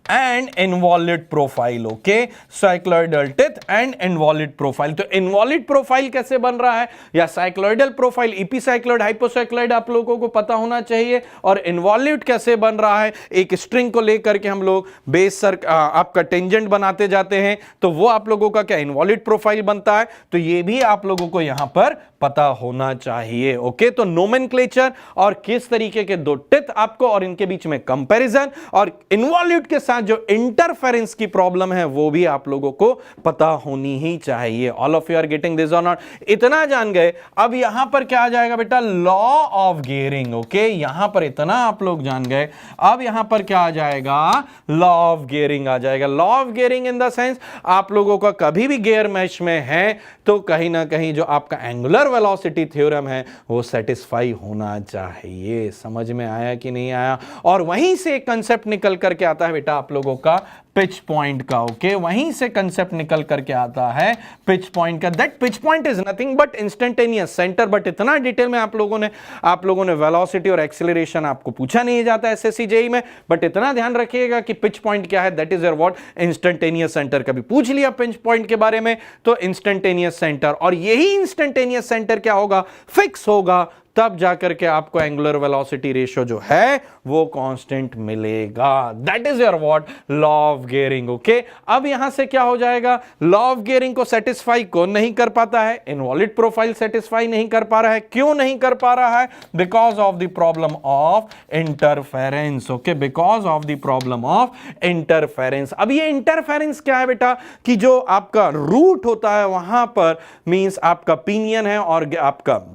and involute profile. Okay, cycloidal teeth and involute profile. तो इनवॉल्यूट प्रोफाइल कैसे बन रहा है, या साइक्लॉइडल प्रोफाइल, इपीसाइक्लॉइड, हाइपोसाइक्लॉइड आप लोगों को पता होना चाहिए। और इनवॉल्यूट कैसे बन रहा है, एक स्ट्रिंग को लेकर के हम लोग बेस आपका टेंजेंट बनाते जाते हैं, तो वो आप लोगों का क्या इनवॉल्यूट प्रोफाइल बनता है। तो ये भी आप लोगों को यहां पर पता होना चाहिए। ओके, तो नोमेनक्लेचर और किस तरीके के दो टिथ आपको, और इनके बीच में कंपैरिजन, और इनवॉल्यूट के साथ जो इंटरफेरेंस की प्रॉब्लम है वो भी आप लोगों को पता होनी ही चाहिए। All of you are getting this और नॉट, इतना जान गए। अब यहां पर क्या आ जाएगा बेटा, लॉ ऑफ गियरिंग। ओके, यहां पर इतना आप लोग जान गए। अब यहां पर क्या आ जाएगा, लॉ ऑफ गियरिंग आ जाएगा। Law of gearing in the sense आप लोगों का कभी भी गियर मैश में है तो कहीं ना कहीं जो आपका एंगुलर वेलोसिटी थ्योरम है वो सेटिस्फाई होना चाहिए। समझ में आया कि नहीं आया। और वहीं से एक कंसेप्ट निकल करके आता है बेटा आप लोगों का पिच पॉइंट का। ओके, वहीं से कंसेप्ट निकल करके आता है पिच पॉइंट का। That pitch point is nothing but instantaneous centre. But इतना डिटेल में आप लोगों ने वेलोसिटी और एक्सेलरेशन आपको पूछा नहीं जाता एसएससी जेईई में, बट इतना ध्यान रखिएगा कि पिच पॉइंट क्या है, that is your what, instantaneous centre. कभी पूछ लिया पिच पॉइंट के बारे में तो इंस्टेंटेनियस सेंटर, और यही इंस्टेंटेनियस सेंटर क्या होगा, फिक्स होगा, तब जाकर के आपको एंगुलर वेलोसिटी रेशियो जो है वो कांस्टेंट मिलेगा। That is your what, law of gearing. Okay, अब यहां से क्या हो जाएगा, लॉ ऑफ गियरिंग को सेटिस्फाई कौन नहीं कर पाता है, इनवॉल्यूट प्रोफाइल सेटिस्फाई नहीं कर पा रहा है। क्यों नहीं कर पा रहा है, because of the problem of interference. Okay, because of the problem of interference. अब ये इंटरफेरेंस क्या है बेटा, कि जो आपका रूट होता है वहां पर मींस आपका पिनियन है और आपका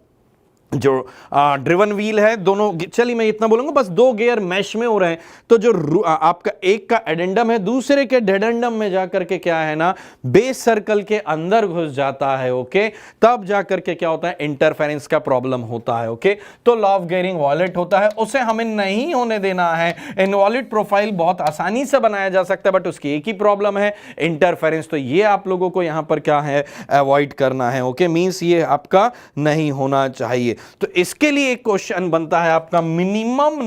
जो ड्रिवन व्हील है, दोनों, चलिए मैं इतना बोलूंगा, बस दो गियर मैश में हो रहे हैं, तो जो आपका एक का एडेंडम है दूसरे के डेडेंडम में जाकर के क्या है ना, बेस सर्कल के अंदर घुस जाता है। ओके, तब जाकर के क्या होता है, इंटरफेरेंस का प्रॉब्लम होता है। ओके, तो लॉ ऑफ गियरिंग वायलेट होता है, उसे हमें नहीं होने देना है। इनवॉल्यूट प्रोफाइल बहुत आसानी से बनाया जा सकता है, बट उसकी एक ही प्रॉब्लम है, इंटरफेरेंस। तो ये आप लोगों को यहां पर क्या है, अवॉइड करना है। ओके, मींस ये आपका नहीं होना चाहिए। तो इसके लिए एक क्वेश्चन बनता है आपका, मिनिमम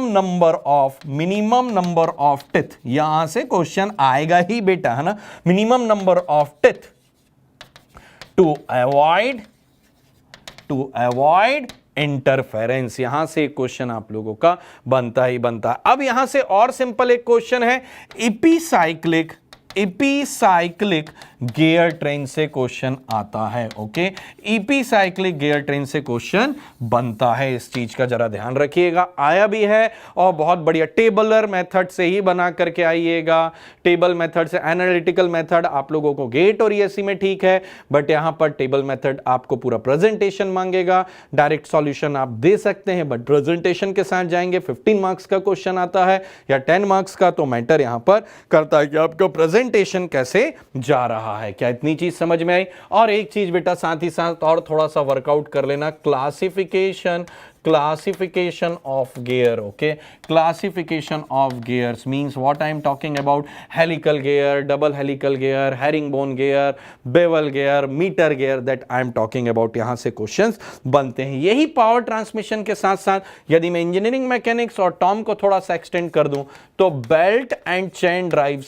नंबर ऑफ टिथ। यहां से क्वेश्चन आएगा ही बेटा, है ना, minimum number of teeth to avoid interference. यहां से एक क्वेश्चन आप लोगों का बनता ही बनता है। अब यहां से और सिंपल एक क्वेश्चन है, इपीसाइक्लिक गियर ट्रेन से क्वेश्चन आता है। ओके, इपीसाइक्लिक गियर ट्रेन से क्वेश्चन बनता है। इस चीज का जरा ध्यान रखिएगा, आया भी है और बहुत बढ़िया टेबलर मेथड से ही बना करके आइएगा। टेबल मेथड से, एनालिटिकल मेथड आप लोगों को गेट और ईएससी में ठीक है, बट यहां पर टेबल मेथड आपको पूरा प्रेजेंटेशन मांगेगा। डायरेक्ट सॉल्यूशन आप दे सकते हैं, बट प्रेजेंटेशन के साथ जाएंगे। 15 मार्क्स का क्वेश्चन आता है या 10 मार्क्स का, तो मैटर यहां पर करता है कि आपका प्रेजेंटेशन कैसे जा रहा है। क्या इतनी चीज समझ में आई। और एक चीज बेटा साथ ही साथ और थोड़ा सा वर्कआउट कर लेना, classification of gear. Okay, classification of gears means what I am talking about, helical gear, double helical gear, herringbone gear, bevel gear, meter gear, that I am talking about। यहां से क्वेश्चंस बनते हैं। यही power transmission के साथ साथ यदि मैं इंजीनियरिंग मैकेनिक्स और टॉम को थोड़ा सा एक्सटेंड कर दूं तो बेल्ट एंड चेन ड्राइव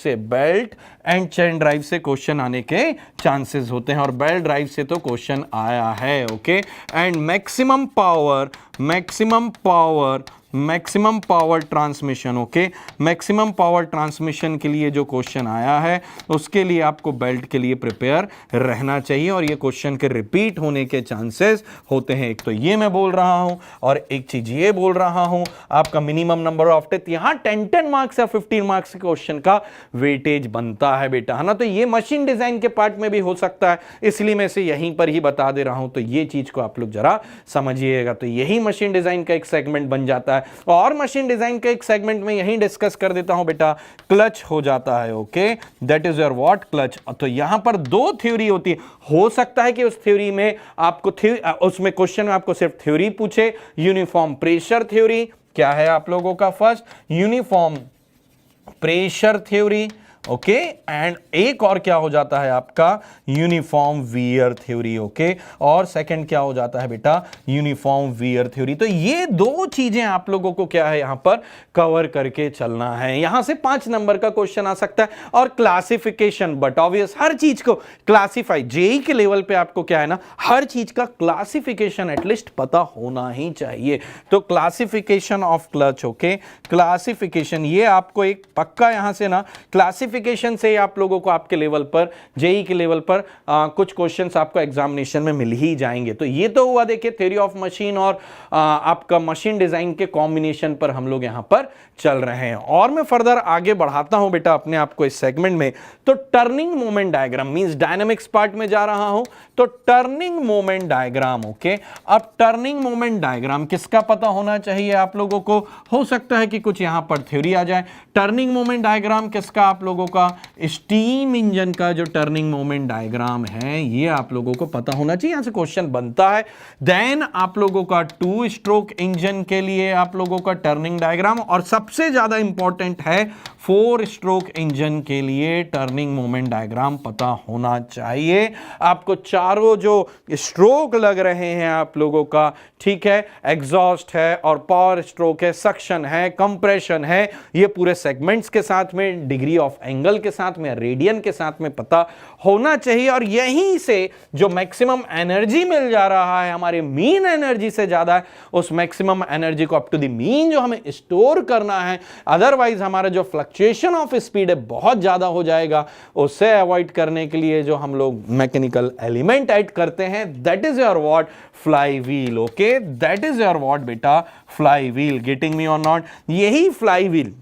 से क्वेश्चन आने के चांसेस होते हैं, और बेल्ट ड्राइव से तो क्वेश्चन आया है। Okay, and maximum power maximum power transmission. Okay, maximum power transmission के लिए जो क्वेश्चन आया है उसके लिए आपको बेल्ट के लिए प्रिपेयर रहना चाहिए, और ये क्वेश्चन के रिपीट होने के चांसेस होते हैं। एक तो ये मैं बोल रहा हूं और एक चीज ये बोल रहा हूं, आपका मिनिमम नंबर ऑफ डेथ यहां 10 मार्क्स या 15 मार्क्स के क्वेश्चन का वेटेज बनता है बेटा, है ना। तो ये मशीन डिजाइन के पार्ट में भी हो सकता है, इसलिए मैं इसे यहीं पर ही बता दे रहा हूं। तो ये चीज को आप लोग जरा समझिएगा। तो यही मशीन डिजाइन का एक सेगमेंट बन जाता है, और मशीन डिजाइन के एक सेगमेंट में यहीं डिस्कस कर देता हूं बेटा, क्लच हो जाता है। Okay, that is your what, clutch. तो यहां पर दो थ्योरी होती है, हो सकता है कि उस थ्योरी में आपको उसमें क्वेश्चन में आपको सिर्फ थ्योरी पूछे। यूनिफॉर्म प्रेशर थ्योरी क्या है आप लोगों का? First uniform pressure theory. Okay, and एक और क्या हो जाता है आपका? Uniform wear theory. ओके, और सेकंड क्या हो जाता है बेटा? Uniform wear theory. तो ये दो चीजें आप लोगों को क्या है यहां पर कवर करके चलना है। यहां से 5 नंबर का क्वेश्चन आ सकता है, और क्लासिफिकेशन, बट ऑब्वियस हर चीज को क्लासिफाई, जेई के लेवल पे आपको क्या है ना, हर चीज का क्लासिफिकेशन एटलीस्ट पता होना ही चाहिए। तो classification of clutch. Okay, classification ये आपको एक पक्का यहां से ना क्लासिफिकेशन से आप लोगों को आपके लेवल पर, जेई के लेवल पर कुछ क्वेश्चंस आपको एग्जामिनेशन में मिल ही जाएंगे। तो ये तो हुआ देखिए थ्योरी ऑफ मशीन और आपका मशीन डिजाइन के कॉम्बिनेशन पर हम लोग यहां पर चल रहे हैं। और मैं फर्दर आगे बढ़ाता हूं बेटा अपने आप को इस सेगमेंट में। तो turning moment diagram means dynamics part में जा रहा हूं। तो टर्निंग मोमेंट डायग्राम। ओके, अब टर्निंग मोमेंट डायग्राम किसका पता होना चाहिए आप लोगों को? हो सकता है कि कुछ यहां पर थ्योरी आ जाए। टर्निंग मोमेंट डायग्राम किसका? आप लोगों का स्टीम इंजन का जो टर्निंग मोमेंट डायग्राम है, ये आप लोगों को पता होना चाहिए, यहां से क्वेश्चन बनता है। देन आप लोगों का 2 स्ट्रोक इंजन के लिए आप लोगों का टर्निंग डायग्राम, और सबसे ज्यादा इंपॉर्टेंट है 4 स्ट्रोक इंजन के लिए टर्निंग मोमेंट डायग्राम पता होना चाहिए। आपको चारों जो स्ट्रोक लग रहे हैं आप लोगों का, ठीक है, एग्जॉस्ट है और पावर स्ट्रोक है, सक्शन है, कंप्रेशन है, ये पूरे सेगमेंट्स के साथ में, डिग्री ऑफ एंगल के साथ में, रेडियन के साथ में पता होना चाहिए। और यहीं से जो मैक्सिमम एनर्जी मिल जा रहा है, हमारे मीन एनर्जी से ज्यादा है, उस मैक्सिमम एनर्जी को अप टू द मीन जो हमें स्टोर करना है, अदरवाइज हमारा जो फ्लक्चुएशन ऑफ स्पीड है बहुत ज्यादा हो जाएगा। उससे अवॉइड करने के लिए जो हम लोग मैकेनिकल एलिमेंट ऐड करते हैं, that is your what, fly wheel. Okay, that is your what बेटा, फ्लाई व्हील। गेटिंग मी और नॉट? यही फ्लाई व्हील,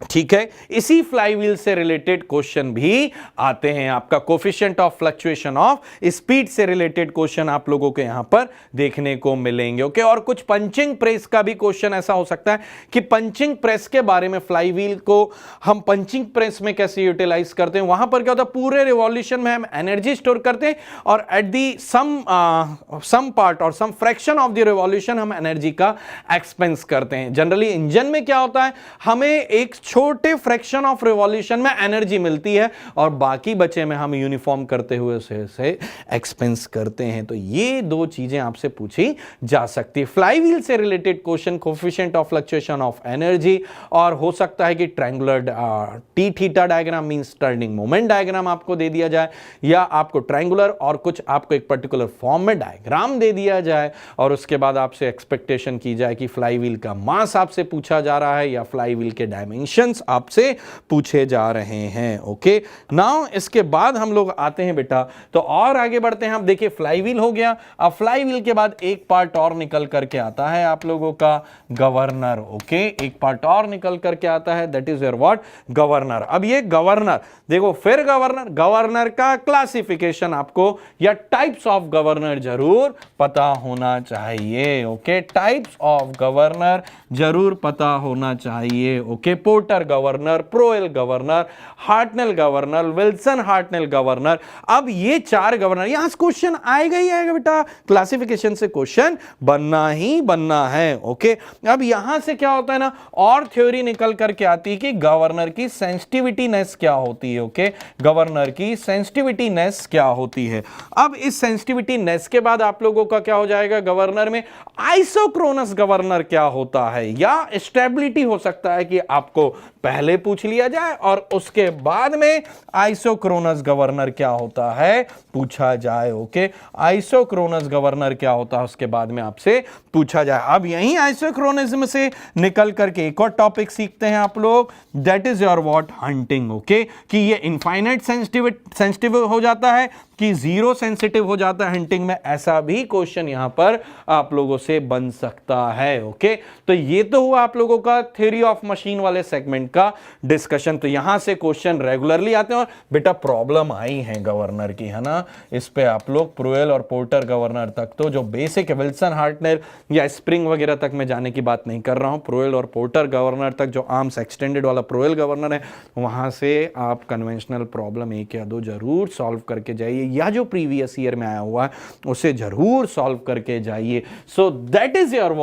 ठीक है, इसी फ्लाईव्हील से रिलेटेड क्वेश्चन भी आते हैं। आपका coefficient of fluctuation of speed से रिलेटेड क्वेश्चन आप लोगों के यहां पर देखने को मिलेंगे। ओके, और कुछ पंचिंग प्रेस का भी क्वेश्चन ऐसा हो सकता है कि पंचिंग प्रेस के बारे में, फ्लाईव्हील को हम पंचिंग प्रेस में कैसे यूटिलाइज करते हैं, वहां पर क्या होता है, पूरे रिवॉल्यूशन में हम एनर्जी स्टोर करते हैं, और एट दी सम पार्ट और sum fraction of the revolution हम एनर्जी का एक्सपेंस करते हैं। जनरली इंजन में क्या होता है, हमें एक छोटे फ्रैक्शन ऑफ रिवॉल्यूशन में एनर्जी मिलती है, और बाकी बचे में हम यूनिफॉर्म करते हुए उसे एक्सपेंस करते हैं। तो ये दो चीजें आपसे पूछी जा सकती है। फ्लाईव्हील से related question, coefficient of fluctuation of energy, और हो सकता है कि triangular T theta diagram means turning moment diagram आपको दे दिया जाए, या आपको ट्रायंगुलर और कुछ आपको एक पर्टिकुलर फॉर्म में डायग्राम दे दिया जाए, और उसके बाद आपसे एक्सपेक्टेशन की जाए कि फ्लाईव्हील का मास आपसे पूछा जा रहा है या फ्लाईव्हील के डायमेंशन आपसे पूछे जा रहे हैं। ओके, नाउ इसके बाद हम लोग आते हैं बेटा, तो और आगे बढ़ते हैं। आप देखिए फ्लाईव्हील हो गया, अब फ्लाईव्हील के बाद एक पार्ट और निकल करके आता है आप लोगों का गवर्नर। ओके, एक पार्ट और निकल करके आता है, that is your what, governor. अब ये गवर्नर देखो, फिर गवर्नर का क्लासिफिकेशन आपको या टाइप्स ऑफ गवर्नर जरूर पता होना चाहिए। ओके, टाइप्स ऑफ गवर्नर जरूर पता होना चाहिए। Okay, Porter governor, Proell governor, Hartnell governor, Wilson Hartnell governor. अब ये 4 गवर्नर, यहां से क्वेश्चन आएगा ही आएगा बेटा, क्लासिफिकेशन से क्वेश्चन बनना ही बनना है। ओके, अब यहां से क्या होता है ना, और थ्योरी निकल करके आती है कि गवर्नर की सेंसिटिविटीनेस क्या होती है। ओके, गवर्नर की सेंसिटिविटीनेस क्या होती है। अब इस सेंसिटिविटीनेस के बाद आप लोगों का क्या हो जाएगा, गवर्नर में आइसोक्रोनस गवर्नर क्या होता है, या स्टेबिलिटी हो सकता है कि आपको पहले पूछ लिया जाए और उसके बाद में आइसोक्रोनस गवर्नर क्या होता है पूछा जाए। ओके, आइसोक्रोनस गवर्नर क्या होता है उसके बाद में आपसे पूछा जाए। अब यही आइसोक्रोनिज्म से निकल करके एक और टॉपिक सीखते हैं आप लोग, that is your what, hunting. Okay, कि ये इनफाइनाइट सेंसिटिव हो जाता है कि जीरो सेंसिटिव हो जाता है हंटिंग में, ऐसा भी क्वेश्चन यहां पर आप लोगों से बन सकता है। ओके, तो ये तो हुआ आप लोगों का थ्योरी ऑफ मशीन वाले सेगमेंट का डिस्कशन। तो यहां से क्वेश्चन रेगुलरली आते हैं और बेटा प्रॉब्लम आई है गवर्नर की, है ना, इस पे आप लोग प्रुएल और पोर्टर गवर्नर तक तो जो बेसिक विल्सन हार्टनर या स्प्रिंग वगैरह तक मैं जाने की बात नहीं कर रहा हूं, प्रुएल और पोर्टर गवर्नर तक जो आर्म्स एक्सटेंडेड वाला प्रुएल गवर्नर है वहां से आप कन्वेंशनल प्रॉब्लम एक या दो जरूर सॉल्व करके जाइए, या जो प्रीवियस ईयर में आया हुआ है उसे जरूर सॉल्व करके जाइए। So that is your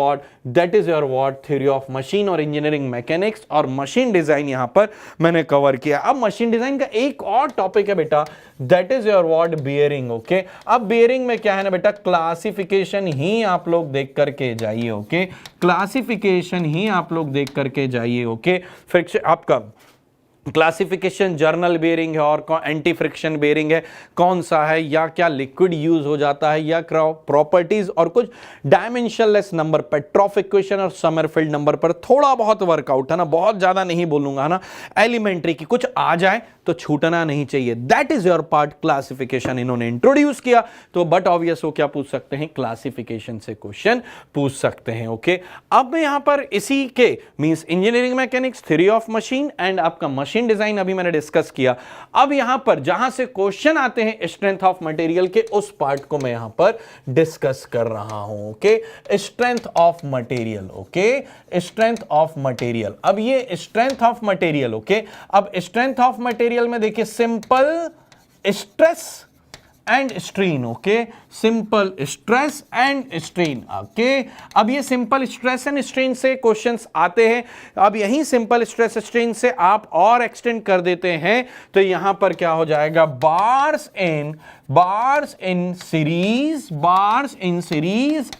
what theory of machine और इंजीनियरिंग मैकेनिक्स और मशीन डिजाइन यहां पर मैंने कवर किया। अब मशीन डिजाइन का एक और टॉपिक है बेटा, that is your what, bearing. Okay, अब बियरिंग में क्या है ना बेटा, क्लासिफिकेशन ही आप लोग देख करके जाइए। ओके, क्लासिफिकेशन ही आप लोग देख करके जाइए। ओके, फ्रिक्शन आपका क्लासिफिकेशन जर्नल बेयरिंग है और एंटी फ्रिक्शन बेयरिंग है, कौन सा है, या क्या लिक्विड यूज हो जाता है, या प्रॉपर्टीज और कुछ डायमेंशनलेस नंबर, पेट्रोफ इक्वेशन और समरफील्ड नंबर पर थोड़ा बहुत वर्कआउट है ना, बहुत ज्यादा नहीं बोलूंगा ना, एलिमेंट्री की कुछ आ जाए तो छूटना नहीं चाहिए। That is your part, classification इन्होंने इंट्रोड्यूस किया तो बट ऑब्वियस वो क्या पूछ सकते हैं, क्लासिफिकेशन से क्वेश्चन पूछ सकते हैं। ओके, अब मैं यहां पर इसी के means engineering mechanics, theory of machine and आपका मशीन डिजाइन अभी मैंने डिस्कस किया। अब यहां पर जहां से क्वेश्चन आते हैं स्ट्रेंथ ऑफ मटेरियल के, उस पार्ट को मैं यहां पर डिस्कस कर रहा हूं। Okay, strength of material. Okay, strength of material. अब ये स्ट्रेंथ ऑफ मटेरियल, ओके, अब स्ट्रेंथ ऑफ मटेरियल में देखिए simple stress and strain. Okay, simple stress and strain. Okay, अब ये सिंपल स्ट्रेस एंड स्ट्रेन से क्वेश्चंस आते हैं। अब यही सिंपल स्ट्रेस स्ट्रेन से आप और एक्सटेंड कर देते हैं तो यहां पर क्या हो जाएगा, bars in series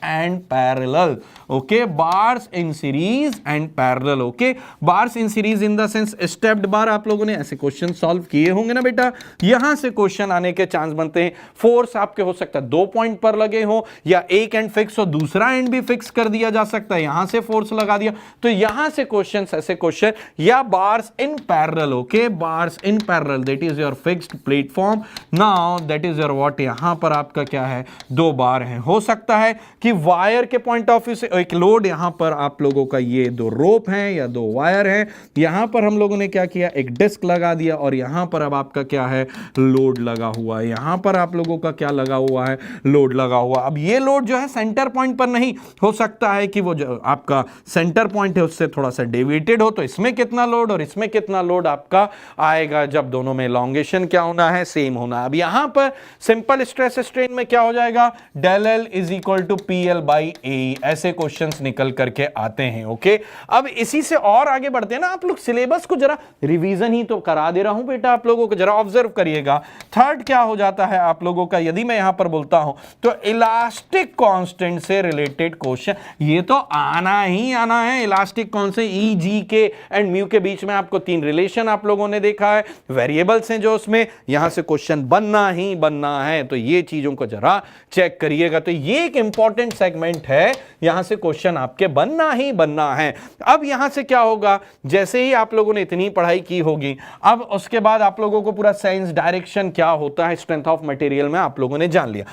and parallel. Okay, bars in series and parallel. Okay, bars in series in the sense stepped bar, आप लोगों ने ऐसे क्वेश्चन सॉल्व किए होंगे ना बेटा, यहां से क्वेश्चन आने के चांस बनते हैं। फोर्स आपके हो सकता है 2 पॉइंट पर लगे हो, या एक एंड फिक्स हो, दूसरा एंड भी फिक्स कर दिया जा सकता है, यहां से फोर्स लगा दिया तो यहां से क्वेश्चन, ऐसे क्वेश्चन, या bars in parallel. Okay, bars in parallel, that is your fixed platform. Now that is your what, यहां पर आपका क्या है, 2 बार है। हो सकता है कि वायर के पॉइंट ऑफ व्यू से एक लोड, यहां पर आप लोगों का ये 2 रोप है या 2 वायर है, यहां पर हम लोगों ने क्या किया, एक डिस्क लगा दिया और यहां पर अब आपका क्या है, लोड लगा हुआ है, यहां पर आप लोगों का क्या लगा हुआ है, लोड लगा हुआ। अब ये लोड जो है सेंटर पॉइंट पर नहीं, हो सकता है कि वो जो आपका सेंटर पॉइंट है उससे थोड़ा सा डेविएटेड हो, तो इसमें कितना लोड और इसमें कितना लोड आपका आएगा, जब दोनों में एलोंगेशन क्या होना है, सेम होना। अब यहां पर सिंपल स्ट्रेस स्ट्रेन में क्या हो जाएगा, del L is equal to PL by A, ऐसे क्वेश्चंस निकल करके आते हैं। ओके, अब इसी से और आगे बढ़ते हैं ना, आप लोग सिलेबस को जरा रिवीजन ही तो करा दे रहा हूं बेटा, आप लोगों को जरा ऑब्जर्व करिएगा। थर्ड क्या हो जाता है आप लोगों का, यदि मैं यहां पर बोलता हूं तो इलास्टिक कांस्टेंट से रिलेटेड क्वेश्चन, ये तो आना ही आना है। इलास्टिक कांस्टेंट E, G के एंड म्यू के बीच में आपको 3 रिलेशन आप लोगों ने देखा है, वेरिएबल्स हैं जो उसमें, यहां से क्वेश्चन बनना ही बनना है, तो ये चीजों को जरा चेक करिएगा। तो ये एक इंपॉर्टेंट सेगमेंट है, यहां से क्वेश्चन आपके बनना ही बनना है। अब यहां से क्या होगा, जैसे ही आप लोगों ने इतनी पढ़ाई की होगी, अब उसके बाद आप लोगों को पूरा साइंस डायरेक्शन क्या होता है स्ट्रेंथ ऑफ मटेरियल में आप लोगों ने जान लिया।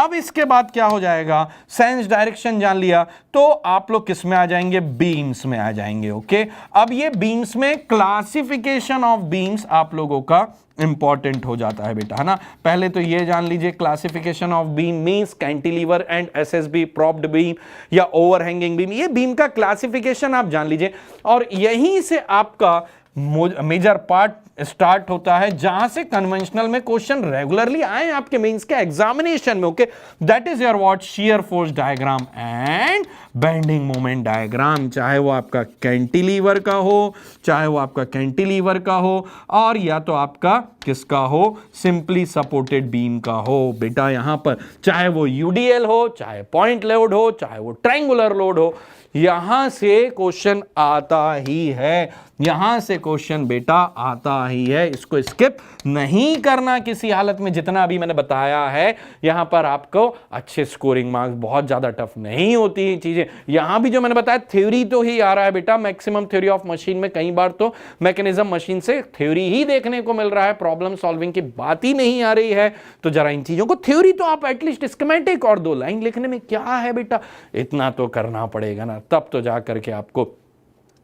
अब इसके बाद क्या हो जाएगा, साइंस डायरेक्शन जान लिया तो आप लोग किस में आ जाएंगे, बीम्स में आ जाएंगे। ओके, अब ये बीम्स में क्लासिफिकेशन ऑफ बीम्स आप लोगों का इंपॉर्टेंट हो जाता है बेटा, है ना। पहले तो ये जान लीजिए, classification of beam means cantilever and SSB, propped beam या ओवरहैंगिंग बीम, ये बीम का क्लासिफिकेशन आप जान लीजिए। और यहीं से आपका मेजर पार्ट स्टार्ट होता है जहां से कन्वेंशनल में क्वेश्चन रेगुलरली आए आपके मेंस के एग्जामिनेशन में, okay, that is your what shear force diagram and bending moment diagram, चाहे वो आपका कैंटिलीवर का हो, चाहे वो आपका कैंटिलीवर का हो, और या तो आपका किसका हो, सिंपली सपोर्टेड बीम का हो। बेटा यहां पर चाहे वो यूडीएल हो, चाहे पॉइंट लोड हो, चाहे वो ट्रायंगुलर लोड हो, यहां से क्वेश्चन आता ही है, यहां से क्वेश्चन बेटा आता ही है। इसको स्किप नहीं करना किसी हालत में। जितना अभी मैंने बताया है यहां पर आपको अच्छे स्कोरिंग मार्क्स, बहुत ज्यादा टफ नहीं होती है चीजें। यहां भी जो मैंने बताया थ्योरी तो ही आ रहा है बेटा, मैक्सिमम थ्योरी ऑफ मशीन में कई बार तो मैकेनिज्म मशीन से थ्योरी ही देखने को मिल रहा है, प्रॉब्लम सॉल्विंग की बात ही नहीं आ रही है। तो जरा इन चीजों को थ्योरी तो आप एटलीस्ट स्कीमेटिक और 2 लाइन लिखने में क्या है बेटा, इतना तो करना पड़ेगा ना, तब तो जाकर के आपको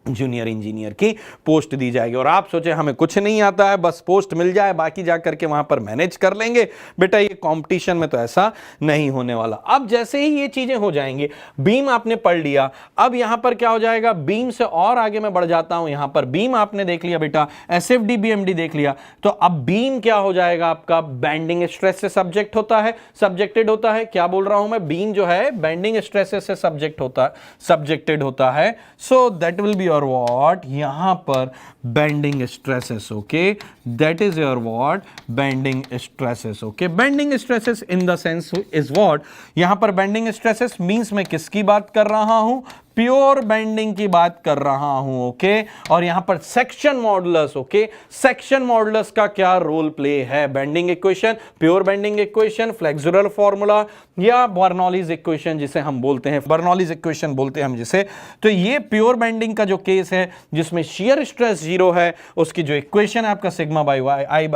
जूनियर इंजीनियर की पोस्ट दी जाएगी। और आप सोचे हमें कुछ नहीं आता है, बस पोस्ट मिल जाए बाकी जाकर के वहां पर मैनेज कर लेंगे, बेटा ये कंपटीशन में तो ऐसा नहीं होने वाला। अब जैसे ही ये चीजें हो जाएंगी, बीम आपने पढ़ लिया, अब यहां पर क्या हो जाएगा, बीम से और आगे मैं बढ़ जाता हूं। यहां पर बीम आपने देख लिया बेटा, एसएफडी बीएमडी देख लिया, तो अब बीम क्या हो जाएगा आपका, बेंडिंग स्ट्रेस से सब्जेक्ट होता है, सब्जेक्टेड होता है। क्या बोल रहा हूं मैं, बीम जो है बेंडिंग स्ट्रेसेस से सब्जेक्ट होता है, सब्जेक्टेड होता है। So that will be your what, यहां पर bending stresses, okay, that is your what, bending stresses, okay. Bending stresses in the sense is what, यहां पर बेंडिंग स्ट्रेसेस मींस मैं किसकी बात कर रहा हूं, प्योर बेंडिंग की बात कर रहा हूं, ओके। और यहां पर section modulus, okay, section modulus का क्या रोल प्ले है, bending equation, pure bending equation, flexural formula या बर्नौलीज इक्वेशन जिसे हम बोलते हैं, बर्नौलीज इक्वेशन बोलते हैं हम जिसे। तो ये प्योर बेंडिंग का जो केस है जिसमें शियर स्ट्रेस 0 है, उसकी जो इक्वेशन है आपका सिग्मा बाई वाई आई,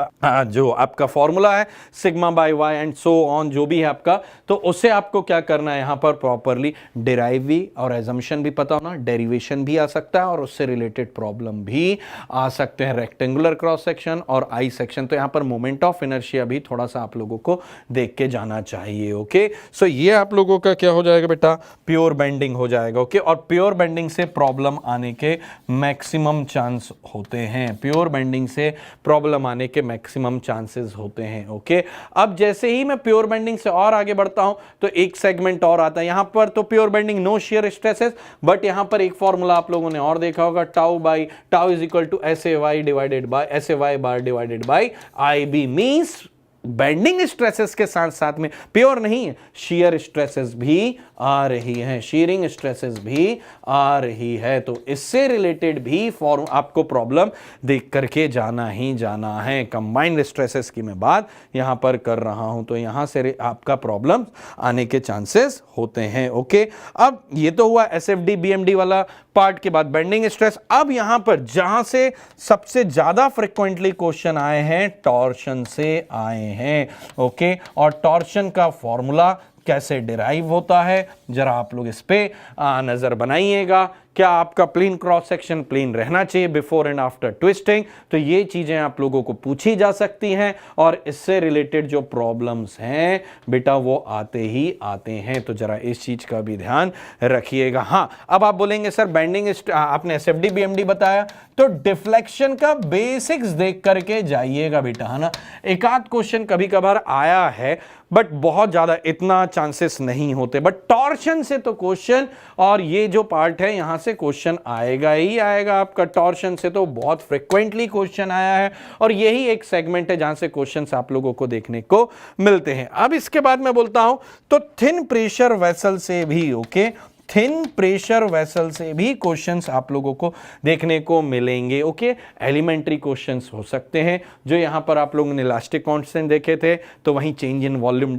जो आपका फॉर्मूला है sigma by y and so on, जो भी है आपका, तो उससे आपको क्या करना है, यहां पर प्रॉपरली डिराइव भी और एजम्पशन भी पता होना, डेरिवेशन भी आ सकता है और उससे रिलेटेड प्रॉब्लम भी आ सकते हैं, रेक्टेंगुलर क्रॉस सेक्शन और आई सेक्शन। तो यहां पर मोमेंट ऑफ इनर्शिया भी थोड़ा सा आप लोगों को देख के जाना चाहिए, ओके। सो ये आप लोगों का क्या हो जाएगा बेटा, प्योर बेंडिंग हो जाएगा, ओके। और प्योर बेंडिंग से प्रॉब्लम आने के मैक्सिमम चांस होते हैं, प्योर बेंडिंग से प्रॉब्लम आने के मैक्सिमम चांसेस होते हैं, ओके। अब जैसे ही मैं प्योर बेंडिंग से और आगे बढ़ता हूं तो एक सेगमेंट और आता है यहां पर, तो pure bending no shear stresses, but यहां पर एक फॉर्मूला आप लोगों ने और देखा होगा, tau is equal to SAY divided by SAY bar divided by IB, means bending stresses के साथ साथ में प्योर नहीं है, शियर स्ट्रेसेस भी आ रही हैं, शीयरिंग स्ट्रेसेस भी आ रही है। तो इससे रिलेटेड भी फॉर्म आपको प्रॉब्लम देख करके जाना ही जाना है। कंबाइंड स्ट्रेसेस की मैं बात यहां पर कर रहा हूं, तो यहां से आपका प्रॉब्लम आने के चांसेस होते हैं, ओके। अब ये तो हुआ SFD BMD वाला पार्ट के बाद बेंडिंग स्ट्रेस। अब यहां पर जहां से सबसे ज्यादा फ्रिक्वेंटली क्वेश्चन आए हैं, टॉर्शन से आए हैं, ओके। और टॉर्शन का फॉर्मूला कैसे डिराइव होता है, जरा आप लोग इस पे नजर बनाइएगा। क्या आपका प्लेन क्रॉस सेक्शन प्लेन रहना चाहिए बिफोर एंड आफ्टर ट्विस्टिंग, तो ये चीजें आप लोगों को पूछी जा सकती हैं और इससे रिलेटेड जो प्रॉब्लम्स हैं बेटा वो आते ही आते हैं, तो जरा इस चीज का भी ध्यान रखिएगा। हाँ, अब आप बोलेंगे सर बेंडिंग आपने SFD BMD बताया, तो डिफ्लेक्शन का बेसिक्स देख करके जाइएगा बेटा, है ना। एक आध क्वेश्चन कभी कभार आया है बट बहुत ज्यादा इतना चांसेस नहीं होते, बट टॉर्शन से तो क्वेश्चन, और ये जो पार्ट है यहां से क्वेश्चन आएगा ही आएगा आपका, टॉर्शन से तो बहुत फ्रिक्वेंटली क्वेश्चन आया है और यही एक सेगमेंट है जहां से क्वेश्चंस आप लोगों को देखने को मिलते हैं। अब इसके बाद मैं बोलता हूं तो थिन प्रेशर वेसल से भी, ओके, थिन प्रेशर वेसल से भी क्वेश्चंस आप लोगों को देखने को मिलेंगे, ओके। एलिमेंट्री क्वेश्चंस हो सकते हैं, जो यहां पर आप लोगों ने इलास्टिक कांस्टेंट देखे थे, तो वहीं change in volume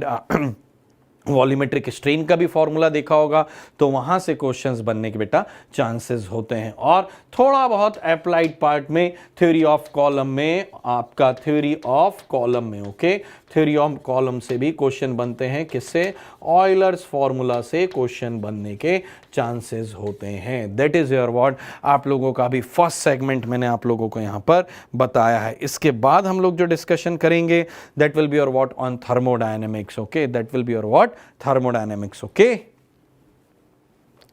volumetric strain का भी फॉर्मूला देखा होगा, तो वहां से क्वेश्चंस बनने के बेटा चांसेस होते हैं। और थोड़ा बहुत अप्लाइड पार्ट में थ्योरी ऑफ कॉलम में, आपका थ्योरी ऑफ कॉलम में, ओके, थ्योरी ऑफ कॉलम से भी क्वेश्चन बनते हैं, किससे, ऑयलर्स फॉर्मूला से क्वेश्चन बनने के चांसेस होते हैं। दैट इज योर व्हाट, आप लोगों का भी फर्स्ट सेगमेंट मैंने आप लोगों को यहां पर बताया है। इसके बाद हम लोग जो डिस्कशन करेंगे that will be your what on thermodynamics, okay, that will be your what thermodynamics, okay.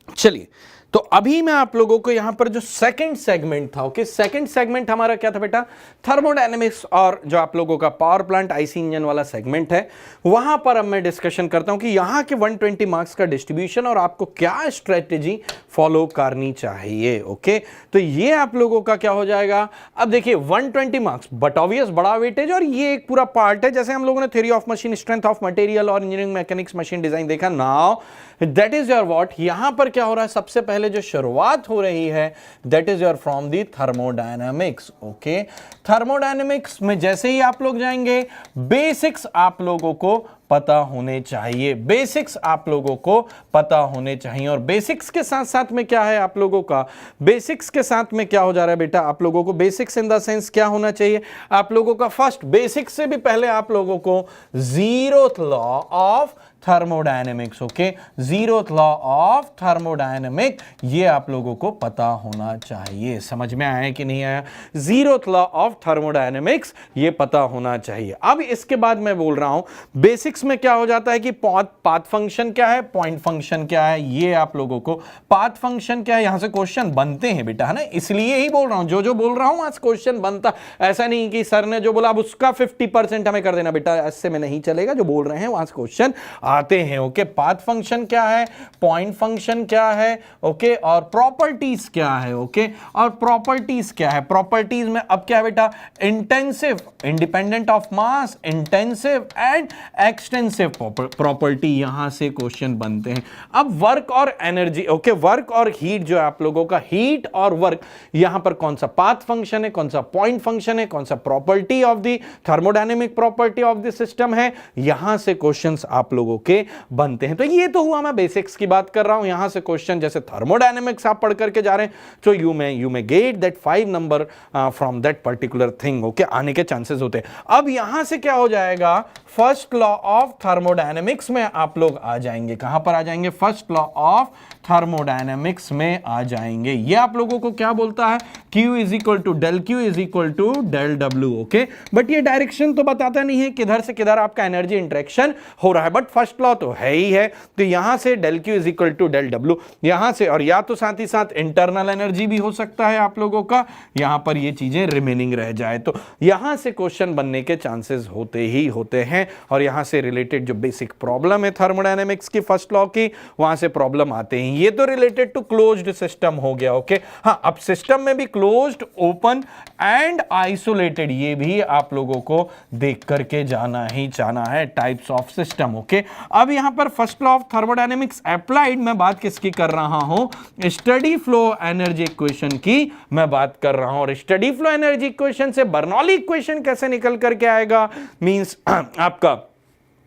चलिए तो अभी मैं आप लोगों को यहां पर जो सेकंड सेगमेंट था, ओके, सेकंड सेगमेंट हमारा क्या था बेटा, थर्मोडायनेमिक्स, और जो आप लोगों का पावर प्लांट आईसी इंजन वाला सेगमेंट है, वहां पर अब मैं डिस्कशन करता हूं कि यहां के 120 मार्क्स का डिस्ट्रीब्यूशन और आपको क्या स्ट्रेटेजी फॉलो करनी चाहिए। ओके, तो ये आप लोगों का क्या हो जाएगा। अब देखिए 120 मार्क्स, बट ऑब्वियस बड़ा वेटेज, और ये एक पूरा पार्ट है, जैसे हम लोगों ने theory of machine, strength of material और इंजीनियरिंग मैकेनिक्स मशीन डिजाइन देखा। Now that is your what, यहां पर क्या हो रहा है, सबसे पहले जो शुरुआत हो रही है that is your from the thermodynamics. Okay, thermodynamics में जैसे ही आप लोग जाएंगे, बेसिक्स आप लोगों को पता होने चाहिए, बेसिक्स आप लोगों को पता होने चाहिए। और बेसिक्स के साथ साथ में क्या है आप लोगों का, बेसिक्स के साथ में क्या हो जा रहा है बेटा, आप लोगों को बेसिक्स इन द सेंस क्या होना चाहिए, आप लोगों का फर्स्ट बेसिक्स से भी पहले आप लोगों को zeroth law of thermodynamics, okay, zeroth law of thermodynamic, ये आप लोगों को पता होना चाहिए। समझ में आया कि नहीं आया, जीरोथ लॉ ऑफ थर्मोडायनेमिक्स ये पता होना चाहिए। अब इसके बाद मैं बोल रहा हूं बेसिक्स में क्या हो जाता है कि पाथ फंक्शन क्या है, पॉइंट फंक्शन क्या है, ये आप लोगों को, पाथ फंक्शन क्या है, यहां से क्वेश्चन बनते हैं बेटा, है ना, इसलिए ही बोल रहा हूं, जो बोल रहा हूं आज क्वेश्चन बनता, ऐसा नहीं कि सर ने जो बोला अब उसका 50% हमें कर देना बेटा, ऐसे में नहीं चलेगा, जो बोल रहे हैं वहां से क्वेश्चन आते हैं। ओके, पाथ फंक्शन क्या है, पॉइंट फंक्शन क्या है, ओके, और प्रॉपर्टीज क्या है, ओके, और प्रॉपर्टीज क्या है, प्रॉपर्टीज में अब क्या है बेटा, intensive, independent of mass, intensive and extensive property, यहां से क्वेश्चन बनते हैं। अब वर्क और एनर्जी, ओके, वर्क और हीट, जो आप लोगों का हीट और वर्क, यहां पर कौन सा पाथ फंक्शन है, कौन सा पॉइंट फंक्शन है, कौन सा property of the thermodynamic property of the system है, यहां से क्वेश्चंस आप लोगों के बनते हैं। तो ये तो हुआ, मैं बेसिक्स की बात कर रहा हूं, यहां से क्वेश्चन जैसे थर्मोडायनेमिक्स आप पढ़ करके जा रहे हैं, तो you may get that 5 number from that particular thing, okay, आने के चांसेस होते हैं। अब यहां से क्या हो जाएगा, फर्स्ट लॉ ऑफ थर्मोडायनेमिक्स में आप लोग आ जाएंगे, कहां पर आ जाएंगे, फर्स्ट लॉ ऑफ थर्मोडायनेमिक्स में आ जाएंगे। ये आप लोगों को क्या बोलता है, Q is equal to del Q is equal to del W, okay, but ये डायरेक्शन तो बताता नहीं है किधर से किधर आपका एनर्जी इंटरेक्शन हो रहा है, बट फर्स्ट लॉ तो है ही है। तो यहां से del Q is equal to del W, यहां से, और या तो साथ ही साथ इंटरनल एनर्जी भी हो सकता है आप लोगों का, यहां पर ये चीजें रिमेनिंग रह जाए, तो यहां से क्वेश्चन बनने के चांसेस होते ही होते हैं। और यहां से रिलेटेड जो बेसिक प्रॉब्लम है थर्मोडायनेमिक्स की फर्स्ट लॉ की, वहां से प्रॉब्लम आते हैं। ये तो रिलेटेड टू क्लोज्ड सिस्टम हो गया, ओके। हाँ, अब सिस्टम में भी क्लोज्ड, ओपन एंड आइसोलेटेड, ये भी आप लोगों को देख करके जाना ही जाना है, टाइप्स ऑफ सिस्टम, ओके। अब यहां पर first law of thermodynamics applied, मैं बात किसकी कर रहा हूं, स्टडी फ्लो एनर्जी इक्वेशन की मैं बात कर रहा हूं। और स्टडी फ्लो एनर्जी इक्वेशन से बर्नौली इक्वेशन कैसे निकल करके आएगा, मींस आपका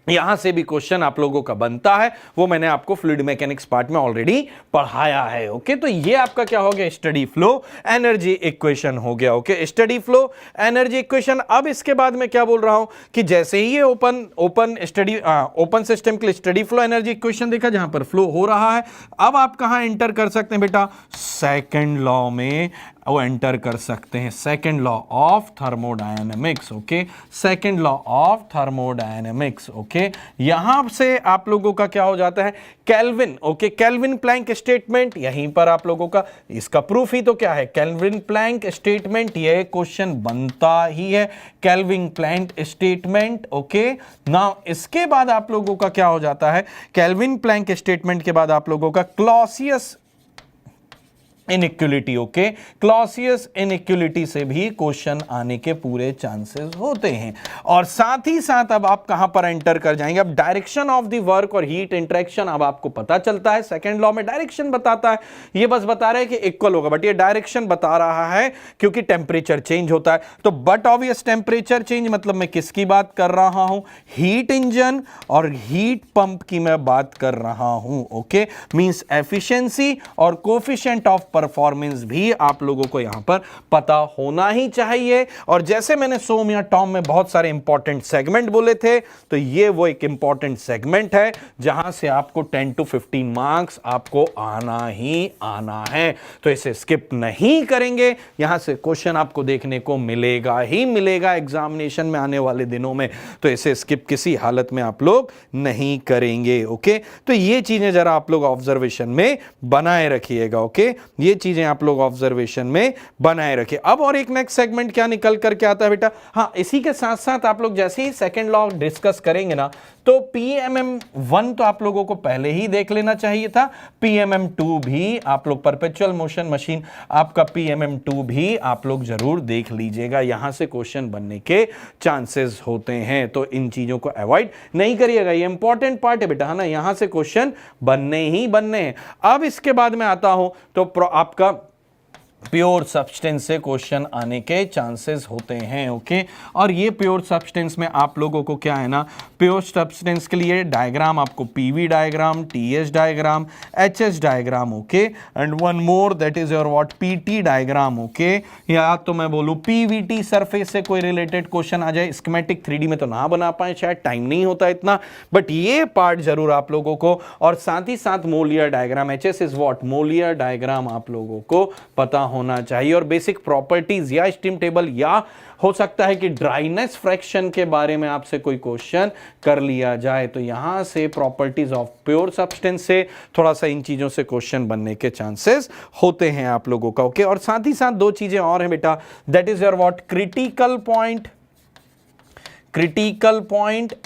यहां से भी क्वेश्चन आप लोगों का बनता है, वो मैंने आपको फ्लूइड मैकेनिक्स पार्ट में ऑलरेडी पढ़ाया है, ओके। तो ये आपका क्या हो गया, स्टडी फ्लो एनर्जी इक्वेशन हो गया, okay, steady flow energy equation. अब इसके बाद मैं क्या बोल रहा हूं कि जैसे ही ये ओपन सिस्टम के लिए स्टडी फ्लो एनर्जी इक्वेशन देखा, जहां पर फ्लो हो रहा है, अब आप कहां एंटर कर सकते हैं बेटा, सेकंड लॉ में वो एंटर कर सकते हैं, second law of thermodynamics, okay, second law of thermodynamics, okay. यहां से आप लोगों का क्या हो जाता है, Kelvin, okay, Kelvin Planck statement, यहीं पर आप लोगों का इसका प्रूफ ही तो क्या है, केल्विन प्लैंक स्टेटमेंट, ये क्वेश्चन बनता ही है, Kelvin Planck statement, okay. Now इसके बाद आप लोगों का क्या हो जाता है, केल्विन प्लैंक स्टेटमेंट के बाद आप लोगों का Clausius inequality, okay, Clausius inequality से भी क्वेश्चन आने के पूरे चांसेस होते हैं। और साथ ही साथ अब आप कहां पर एंटर कर जाएंगे, अब डायरेक्शन ऑफ द वर्क और हीट इंटरेक्शन अब आपको पता चलता है, सेकंड लॉ में डायरेक्शन बताता है, ये बस बता रहे हैं कि इक्वल होगा, बट ये डायरेक्शन बता रहा है क्योंकि टेम्परेचर चेंज होता है। तो बट ऑब्वियस टेम्परेचर चेंज मतलब मैं किसकी बात कर रहा हूं, हीट इंजन और हीट पंप की मैं बात कर रहा हूं, ओके, मींस एफिशिएंसी और कोफिशिएंट ऑफ परफॉर्मेंस भी आप लोगों को यहां पर पता होना ही चाहिए। और जैसे मैंने सोम या टॉम में बहुत सारे इंपॉर्टेंट सेगमेंट बोले थे, तो ये वो एक इंपॉर्टेंट सेगमेंट है जहां से आपको 10 to 15 मार्क्स आपको आना ही आना है, तो इसे स्किप नहीं करेंगे। यहां से क्वेश्चन आपको देखने को मिलेगा ही मिलेगा एग्जामिनेशन में आने वाले दिनों में, तो इसे स्किप किसी हालत में आप लोग नहीं करेंगे। ओके, तो ये चीजें जरा आप लोग ऑब्जर्वेशन में बनाए रखिएगा। ओके, ये चीजें आप लोग ऑब्जर्वेशन में बनाए रखिए। अब और एक नेक्स्ट सेगमेंट क्या निकल करके आता है बेटा, हाँ, इसी के साथ साथ आप लोग जैसे ही सेकंड लॉ डिस्कस करेंगे ना, तो PMM1 तो आप लोगों को पहले ही देख लेना चाहिए था, PMM2 भी आप लोग, परपेचुअल मोशन मशीन आपका PMM2 भी आप लोग जरूर देख लीजिएगा, यहां से क्वेश्चन बनने के चांसेस होते हैं, तो इन चीजों को अवॉइड नहीं करिएगा, ये इंपॉर्टेंट पार्ट है बेटा, है ना, यहां से क्वेश्चन बनने ही बनने हैं। अब इसके बाद में आता हूं तो आपका प्योर सब्सटेंस से क्वेश्चन आने के चांसेस होते हैं। ओके, और ये प्योर सब्सटेंस में आप लोगों को क्या है ना, प्योर सब्सटेंस के लिए डायग्राम आपको PV diagram, TS diagram, HS diagram, okay, and one more that is your what PT diagram. Okay, या तो मैं बोलूं PVT सरफेस से कोई रिलेटेड क्वेश्चन आ जाए, स्कीमेटिक 3D में तो ना बना पाए, शायद टाइम नहीं होता इतना, बट ये पार्ट जरूर आप लोगों को, और साथ ही साथ Molière diagram, HS is what, Molière diagram आप लोगों को पता होना चाहिए, और बेसिक प्रॉपर्टीज या स्टीम टेबल, या हो सकता है कि ड्राइनेस फ्रैक्शन के बारे में आपसे कोई क्वेश्चन कर लिया जाए, तो यहां से प्रॉपर्टीज ऑफ प्योर सब्सटेंस से थोड़ा सा इन चीजों से क्वेश्चन बनने के चांसेस होते हैं आप लोगों का। ओके, और साथ ही साथ दो चीजें और हैं बेटा, that is your what, critical point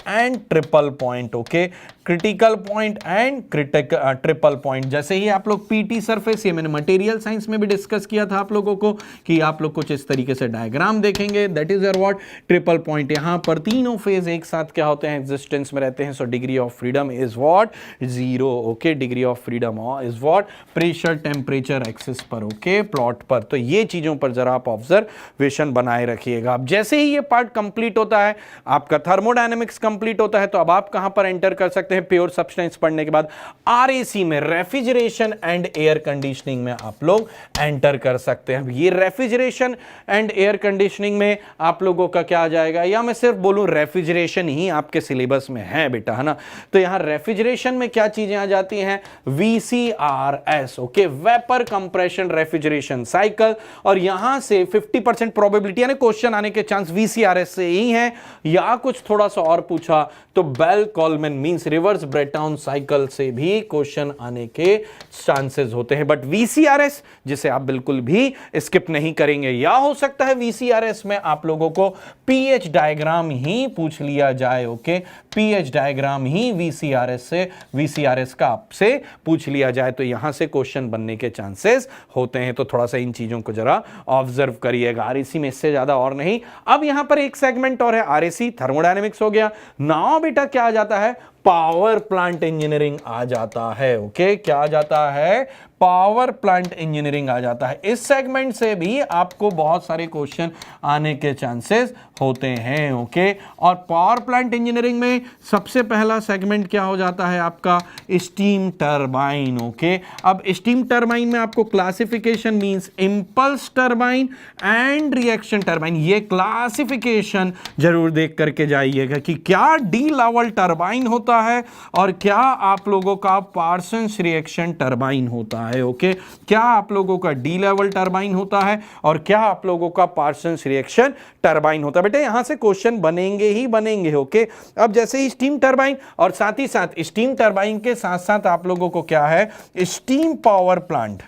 and triple point. Okay, critical point and triple point, जैसे ही आप लोग पीटी सरफेस, ये मैंने मटेरियल साइंस में भी डिस्कस किया था आप लोगों को, कि आप लोग कुछ इस तरीके से डायग्राम देखेंगे, that is your what, triple point. यहां पर तीनों फेज एक साथ क्या होते हैं, एग्जिस्टेंस में रहते हैं, so degree of freedom is what, 0। Okay, degree of freedom is what, pressure temperature axis पर, ओके, प्लॉट पर, तो ये चीजों पर जरा आप ऑब्जर्वेशन बनाए रखिएगा। अब जैसे ही ये पार्ट कंप्लीट होता है, आपका थर्मोडायनेमिक्स कंप्लीट होता है, तो अब आप कहां पर एंटर कर सकते हैं, प्योर सब्सटेंस पढ़ने के बाद RAC में, रेफ्रिजरेशन एंड एयर कंडीशनिंग में आप लोग एंटर कर सकते हैं। ये रेफ्रिजरेशन एंड एयर कंडीशनिंग में आप लोगों का क्या आ जाएगा, या मैं सिर्फ बोलूं रेफ्रिजरेशन ही आपके सिलेबस में है बेटा, है ना, तो यहां रेफ्रिजरेशन में क्या चीजें आ जाती हैं, VCRS, okay, vapour compression refrigeration cycle, और यहां से 50% प्रोबेबिलिटी यानी क्वेश्चन आने के चांस VCRS से ही है, या कुछ थोड़ा सा और पूछा तो Bell Coleman means reverse Brayton cycle से भी क्वेश्चन आने के चांसेस होते हैं, बट VCRS जिसे आप बिल्कुल भी स्किप नहीं करेंगे, या हो सकता है VCRS में आप लोगों को PH डायग्राम ही पूछ लिया जाए। ओके, PH डायग्राम ही VCRS का आपसे पूछ लिया जाए, तो यहां से क्वेश्चन बनने के चांसेस होते हैं, तो थोड़ा सा इन चीजों को जरा ऑब्जर्व करिएगा। RAC में इससे ज्यादा और नहीं। अब यहां पर एक सेगमेंट और है, RAC थर्मोडायनेमिक्स हो गया, नाउ बेटा क्या आ जाता है, पावर प्लांट इंजीनियरिंग आ जाता है। ओके, क्या आ जाता है, पावर प्लांट इंजीनियरिंग आ जाता है। इस सेगमेंट से भी आपको बहुत सारे क्वेश्चन आने के चांसेस होते हैं। ओके, और पावर प्लांट इंजीनियरिंग में सबसे पहला सेगमेंट क्या हो जाता है आपका, स्टीम टरबाइन। ओके, अब स्टीम टरबाइन में आपको classification means impulse turbine and reaction turbine, ये क्लासिफिकेशन जरूर देख करके जाइएगा कि क्या डी लेवल टरबाइन होता है और क्या आप लोगों का पार्सन्स रिएक्शन टरबाइन होता है। ओके, क्या आप लोगों का डी लेवल टरबाइन होता है और क्या आप लोगों का पार्सन्स रिएक्शन टरबाइन होता है। बेटे यहां से क्वेश्चन बनेंगे ही बनेंगे। ओके, अब जैसे ही स्टीम टरबाइन और साथ ही साथ स्टीम टरबाइन के साथ साथ आप लोगों को क्या है, स्टीम पावर प्लांट,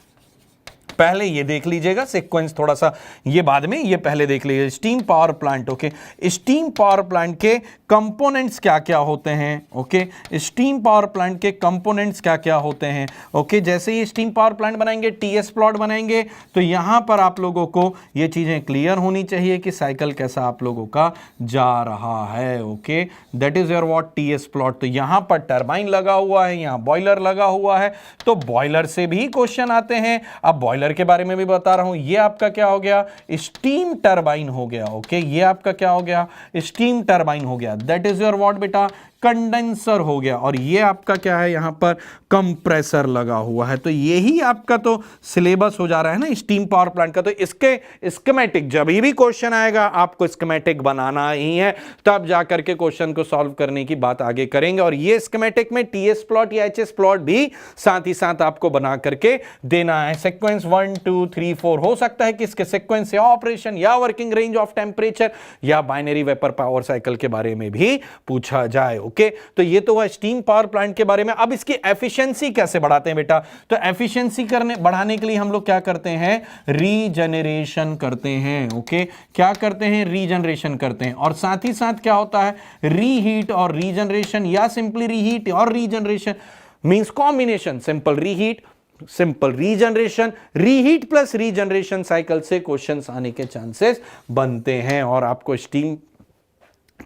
पहले ये देख लीजिएगा सीक्वेंस, थोड़ा सा ये बाद में, ये पहले देख लीजिए steam power plant. Okay, steam power plant के कंपोनेंट्स क्या क्या होते हैं। ओके, स्टीम पावर प्लांट के कंपोनेंट्स क्या क्या होते हैं। ओके, जैसे ही स्टीम पावर प्लांट बनाएंगे, TS प्लॉट बनाएंगे, तो यहां पर आप लोगों को ये चीजें क्लियर होनी चाहिए कि साइकिल कैसा आप लोगों का जा रहा है। Okay, that is your what, TS plot. तो यहां पर टरबाइन लगा हुआ है, यहां बॉयलर लगा हुआ है, तो बॉयलर से भी क्वेश्चन आते हैं। अब बॉयलर के बारे में भी बता रहा हूं, ये आपका क्या हो गया, स्टीम टरबाइन हो गया। ओके, ये आपका क्या हो गया, स्टीम टरबाइन हो गया। दैट इज योर व्हाट बेटा, कंडेंसर हो गया, और ये आपका क्या है यहाँ पर कंप्रेसर लगा हुआ है। तो यही आपका तो सिलेबस हो जा रहा है ना स्टीम पावर प्लांट का। तो इसके स्कीमेटिक जब भी क्वेश्चन आएगा आपको स्कीमेटिक बनाना ही है, तब जाकर के क्वेश्चन को सॉल्व करने की बात आगे करेंगे। और ये स्कीमेटिक में टीएस प्लॉट या एचएस प्लॉट भी साथ ही साथ आपको बना करके देना है। सीक्वेंस 1 2 3 4 हो सकता है कि इसके सीक्वेंस या ऑपरेशन या वर्किंग रेंज ऑफ टेंपरेचर या बाइनरी वेपर पावर साइकिल के बारे में भी पूछा जाए। ओके, तो ये तो हुआ स्टीम पावर प्लांट के बारे में। अब इसकी एफिशिएंसी कैसे बढ़ाते हैं बेटा? तो एफिशिएंसी बढ़ाने के लिए हम लोग क्या करते हैं? रीजनरेशन करते हैं। ओके, क्या करते हैं? रीजनरेशन करते हैं। और साथ ही साथ क्या होता है? रीहीट और रीजनरेशन, या सिंपली रीहीट और regeneration means combination, simple reheat simple regeneration, reheat plus regeneration cycle से क्वेश्चंस आने के चांसेस बनते हैं। और आपको स्टीम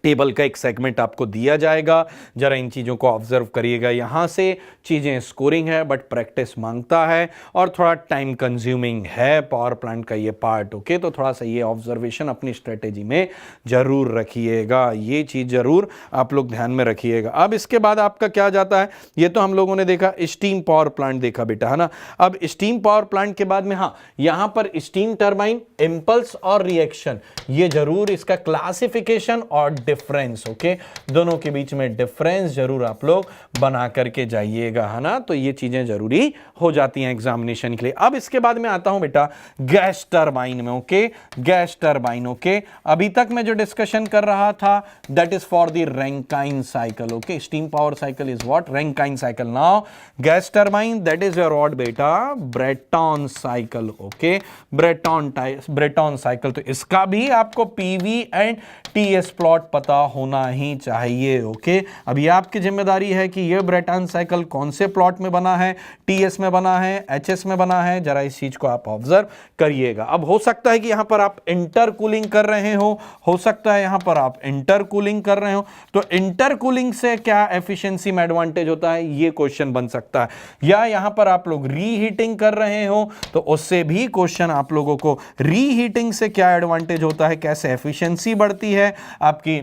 टेबल का एक सेगमेंट आपको दिया जाएगा, जरा इन चीज़ों को ऑब्जर्व करिएगा। यहाँ से चीज़ें स्कोरिंग है बट प्रैक्टिस मांगता है और थोड़ा टाइम कंज्यूमिंग है पावर प्लांट का ये पार्ट। ओके, तो थोड़ा सा ये ऑब्जर्वेशन अपनी स्ट्रेटेजी में जरूर रखिएगा, ये चीज़ जरूर आप लोग ध्यान में रखिएगा। अब इसके बाद आपका क्या जाता है? ये तो हम लोगों ने देखा स्टीम पावर प्लांट देखा बेटा, है ना। अब स्टीम पावर प्लांट के बाद में हाँ, यहाँ पर स्टीम टरबाइन, इंपल्स और रिएक्शन, ये जरूर इसका क्लासिफिकेशन और डिफरेंस, ओके, दोनों के बीच में डिफरेंस जरूर आप लोग बना करके जाइएगा, है ना। तो ये चीजें जरूरी हो जाती हैं एग्जामिनेशन के लिए। अब इसके बाद में आता हूं बेटा गैस टरबाइन में। Okay, gas turbine. ओके, अभी तक मैं जो डिस्कशन कर रहा था that is for the Rankine cycle. Okay, steam power cycle is what? Rankine cycle. Now gas turbine that is your what बेटा? Brayton cycle. Okay, Brayton cycle. तो इसका भी आपको पीवी एंड टीएस प्लॉट पता होना ही चाहिए। ओके, अब ये आपकी जिम्मेदारी है कि ये ब्रेटॉन साइकिल कौन से प्लॉट में बना है, टीएस में बना है, एचएस में बना है, जरा इस चीज को आप ऑब्जर्व करिएगा। अब हो सकता है कि यहां पर आप इंटरकूलिंग कर रहे हो सकता है यहां पर आप इंटरकूलिंग कर रहे हो। तो इंटरकूलिंग से क्या एफिशिएंसी में एडवांटेज होता है, ये क्वेश्चन बन सकता है। या यहां पर आप लोग रीहीटिंग कर रहे हो तो उससे भी क्वेश्चन आप लोगों को रीहीटिंग से क्या एडवांटेज होता है, कैसे एफिशिएंसी बढ़ती है आपकी,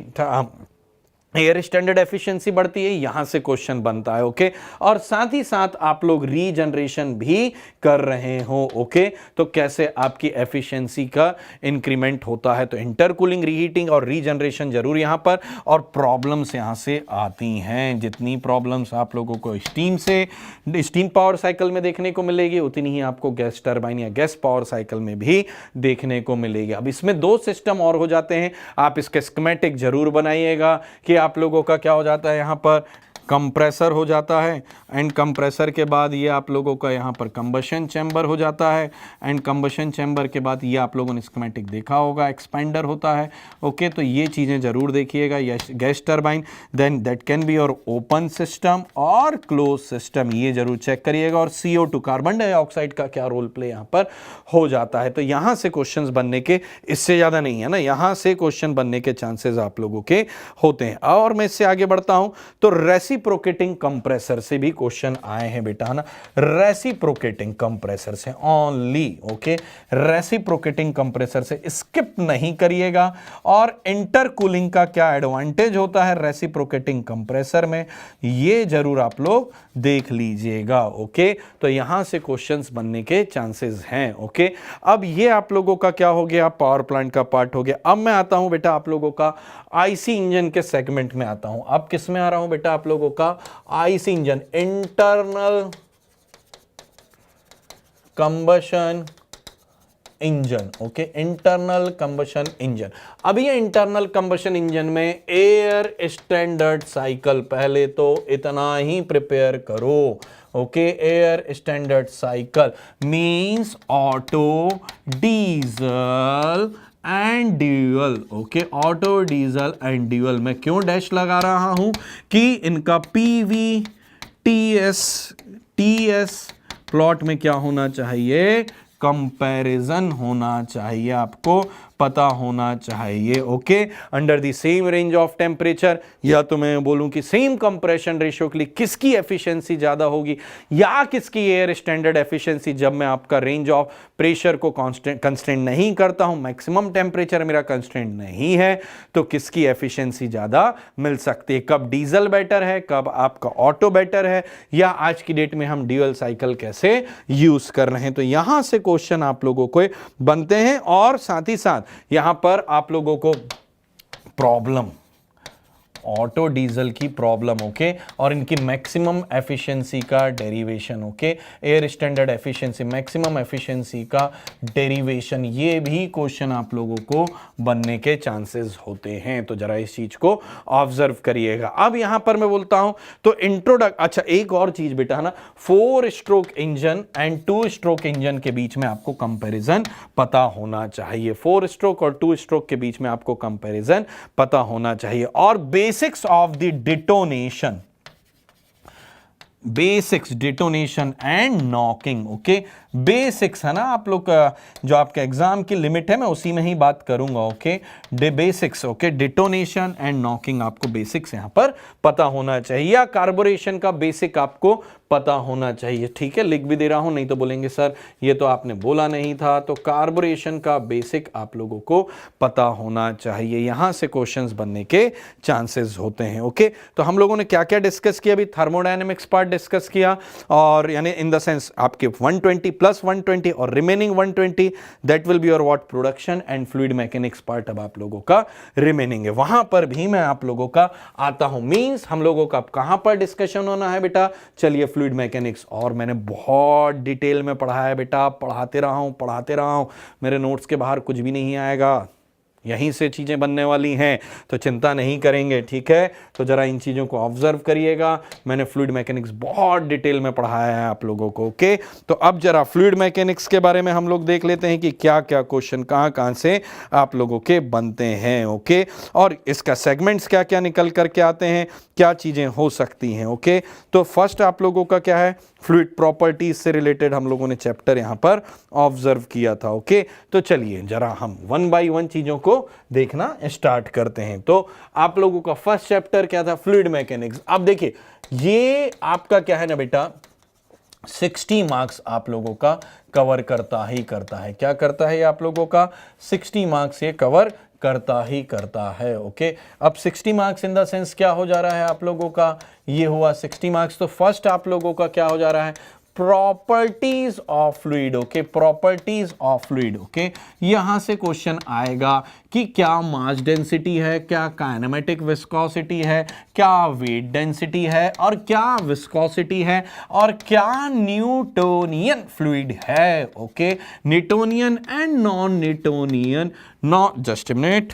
एयर स्टैंडर्ड एफिशिएंसी बढ़ती है, यहां से क्वेश्चन बनता है। ओके, और साथ ही साथ आप लोग रीजनरेशन भी कर रहे हो। ओके, तो कैसे आपकी एफिशिएंसी का इंक्रीमेंट होता है। तो इंटरकूलिंग, रीहीटिंग और रीजनरेशन जरूर यहां पर, और प्रॉब्लम्स यहां से आती हैं। जितनी प्रॉब्लम्स आप लोगों को स्टीम पावर साइकिल में देखने को मिलेगी, उतनी ही आपको गैस टरबाइन या गैस पावर साइकिल में भी देखने को मिलेगी। अब इसमें दो सिस्टम और हो जाते हैं, आप इसके स्कीमेटिक जरूर बनाइएगा कि आप लोगों का क्या हो जाता है, यहां पर कंप्रेसर हो जाता है, एंड कंप्रेसर के बाद ये आप लोगों का यहाँ पर कंबशन चैम्बर हो जाता है, एंड कंबशन चैम्बर के बाद ये आप लोगों ने स्कीमेटिक देखा होगा, एक्सपेंडर होता है। ओके, तो ये चीज़ें ज़रूर देखिएगा। Gas turbine, then that can be your open system और क्लोज सिस्टम, ये जरूर चेक करिएगा। और CO2 कार्बन डाइऑक्साइड का क्या रोल प्ले यहाँ पर हो जाता है। तो यहाँ से क्वेश्चन बनने के, इससे ज़्यादा नहीं है ना, यहाँ से क्वेश्चन बनने के चांसेस आप लोगों के होते हैं। और मैं इससे आगे बढ़ता हूँ तो रेसिप्रोकेटिंग कंप्रेसर से भी क्वेश्चन आए हैं बेटा, है ना। रेसिप्रोकेटिंग कंप्रेसर से ओनली। ओके, रेसिप्रोकेटिंग कंप्रेसर से स्किप नहीं करिएगा। और इंटरकूलिंग का क्या एडवांटेज होता है रेसिप्रोकेटिंग कंप्रेसर में, ये जरूर आप लोग देख लीजिएगा। ओके, तो यहां से क्वेश्चंस बनने के चांसेस हैं। ओके, अब ये आप लोगों का क्या हो गया, पावर प्लांट का पार्ट हो गया। अब मैं आता हूं बेटा आप लोगों का आईसी इंजन के सेगमेंट में आता हूं। अब किस में आ रहा हूं बेटा आप लोगों का? IC engine, internal combustion engine. Okay, internal combustion engine. अब ये इंटरनल कंबशन इंजन में एयर स्टैंडर्ड साइकिल, पहले तो इतना ही प्रिपेयर करो। Okay, air standard cycle means auto, diesel and dual. Okay, auto, diesel and dual. मैं क्यों डैश लगा रहा हूं कि इनका पीवी, टीएस प्लॉट में क्या होना चाहिए, कंपैरिजन होना चाहिए। आपको पता होना चाहिए। Okay, under the same range of temperature, या तो मैं बोलूं कि सेम कंप्रेशन रेशियो के लिए किसकी एफिशिएंसी ज्यादा होगी या किसकी एयर स्टैंडर्ड एफिशिएंसी, जब मैं आपका रेंज ऑफ प्रेशर को कंस्ट्रेंट नहीं करता हूं, मैक्सिमम टेम्परेचर मेरा कंस्ट्रेंट नहीं है, तो किसकी एफिशिएंसी ज्यादा मिल सकती है। कब डीजल बेटर है, कब आपका ऑटो बेटर है, या आज की डेट में हम ड्यूअल साइकिल कैसे यूज कर रहे हैं। तो यहां से क्वेश्चन आप लोगों को बनते हैं, और साथ ही साथ यहां पर आप लोगों को प्रॉब्लम, ऑटो डीजल की प्रॉब्लम, ओके, और इनकी मैक्सिमम एफिशिएंसी का derivation, okay, air standard efficiency, maximum efficiency का डेरिवेशन, ये भी क्वेश्चन आप लोगों को बनने के चांसेस होते हैं। तो जरा इस चीज को ऑब्जर्व करिएगा। अब यहां पर मैं बोलता हूं तो अच्छा एक और चीज बेटा है ना, 4 stroke engine and 2 stroke engine के बीच में आपको कंपैरिजन पता होना चाहिए। 4 स्ट्रोक और 2 स्ट्रोक के बीच में आपको कंपैरिजन पता होना चाहिए। और basics of the detonation, basics detonation and knocking, okay, basics है ना, आप लोग जो आपके एग्जाम की लिमिट है मैं उसी में ही बात करूंगा। Okay, basics, okay, detonation and knocking आपको बेसिक्स यहां पर पता होना चाहिए, या कार्बोरेशन का बेसिक आपको पता होना चाहिए। ठीक है, लिख भी दे रहा हूं, नहीं तो बोलेंगे सर ये तो आपने बोला नहीं था। तो कार्बोरेशन का बेसिक आप लोगों को पता होना चाहिए, यहां से क्वेश्चंस बनने के चांसेस होते हैं। ओके, तो हम लोगों ने क्या क्या डिस्कस किया अभी, थर्मोडायनेमिक्स पार्ट डिस्कस किया, और यानी इन द सेंस आपके 120 प्लस 120 और remaining 120, that will be your what, production and fluid mechanics part अब आप लोगों का रिमेनिंग है। वहां पर भी मैं आप लोगों का आता हूं, मींस हम लोगों का कहां पर डिस्कशन होना है बेटा, चलिए फ्लूइड मैकेनिक्स, और मैंने बहुत डिटेल में पढ़ाया है बेटा, पढ़ाते रहा हूं, मेरे नोट्स के बाहर कुछ भी नहीं आएगा, यहीं से चीजें बनने वाली हैं, तो चिंता नहीं करेंगे। ठीक है, तो जरा इन चीजों को ऑब्जर्व करिएगा, मैंने फ्लूइड मैकेनिक्स बहुत डिटेल में पढ़ाया है आप लोगों को। ओके, तो अब जरा फ्लूइड मैकेनिक्स के बारे में हम लोग देख लेते हैं कि क्या क्या क्वेश्चन कहां से आप लोगों के बनते हैं। ओके, और इसका सेगमेंट्स क्या क्या निकल करके आते हैं, क्या चीजें हो सकती हैं। ओके, तो फर्स्ट आप लोगों का क्या है, फ्लूइड प्रॉपर्टीज से रिलेटेड हम लोगों ने चैप्टर यहां पर ऑब्जर्व किया था। ओके, तो चलिए जरा हम 1 बाय 1 चीजों को देखना स्टार्ट करते हैं। तो आप लोगों का फर्स्ट चैप्टर क्या था, फ्लूइड मैकेनिक्स। अब देखिए ये आपका क्या है ना बेटा, 60 मार्क्स आप लोगों का कवर करता ही करता है। क्या करता है आप लोगों का, 60 मार्क्स ये कवर करता ही करता है। ओके, अब 60 मार्क्स इन द सेंस क्या हो जा रहा है आप लोगों का, ये हुआ 60 मार्क्स। तो फर्स्ट आप लोगों का क्या हो जा रहा है, properties of fluid. Okay, properties of fluid. Okay, यहां से क्वेश्चन आएगा कि क्या मास डेंसिटी है, क्या काइनेमेटिक विस्कोसिटी है, क्या वेट डेंसिटी है, और क्या विस्कोसिटी है, और क्या न्यूटोनियन फ्लूइड है। Okay, Newtonian and non Newtonian, just a minute,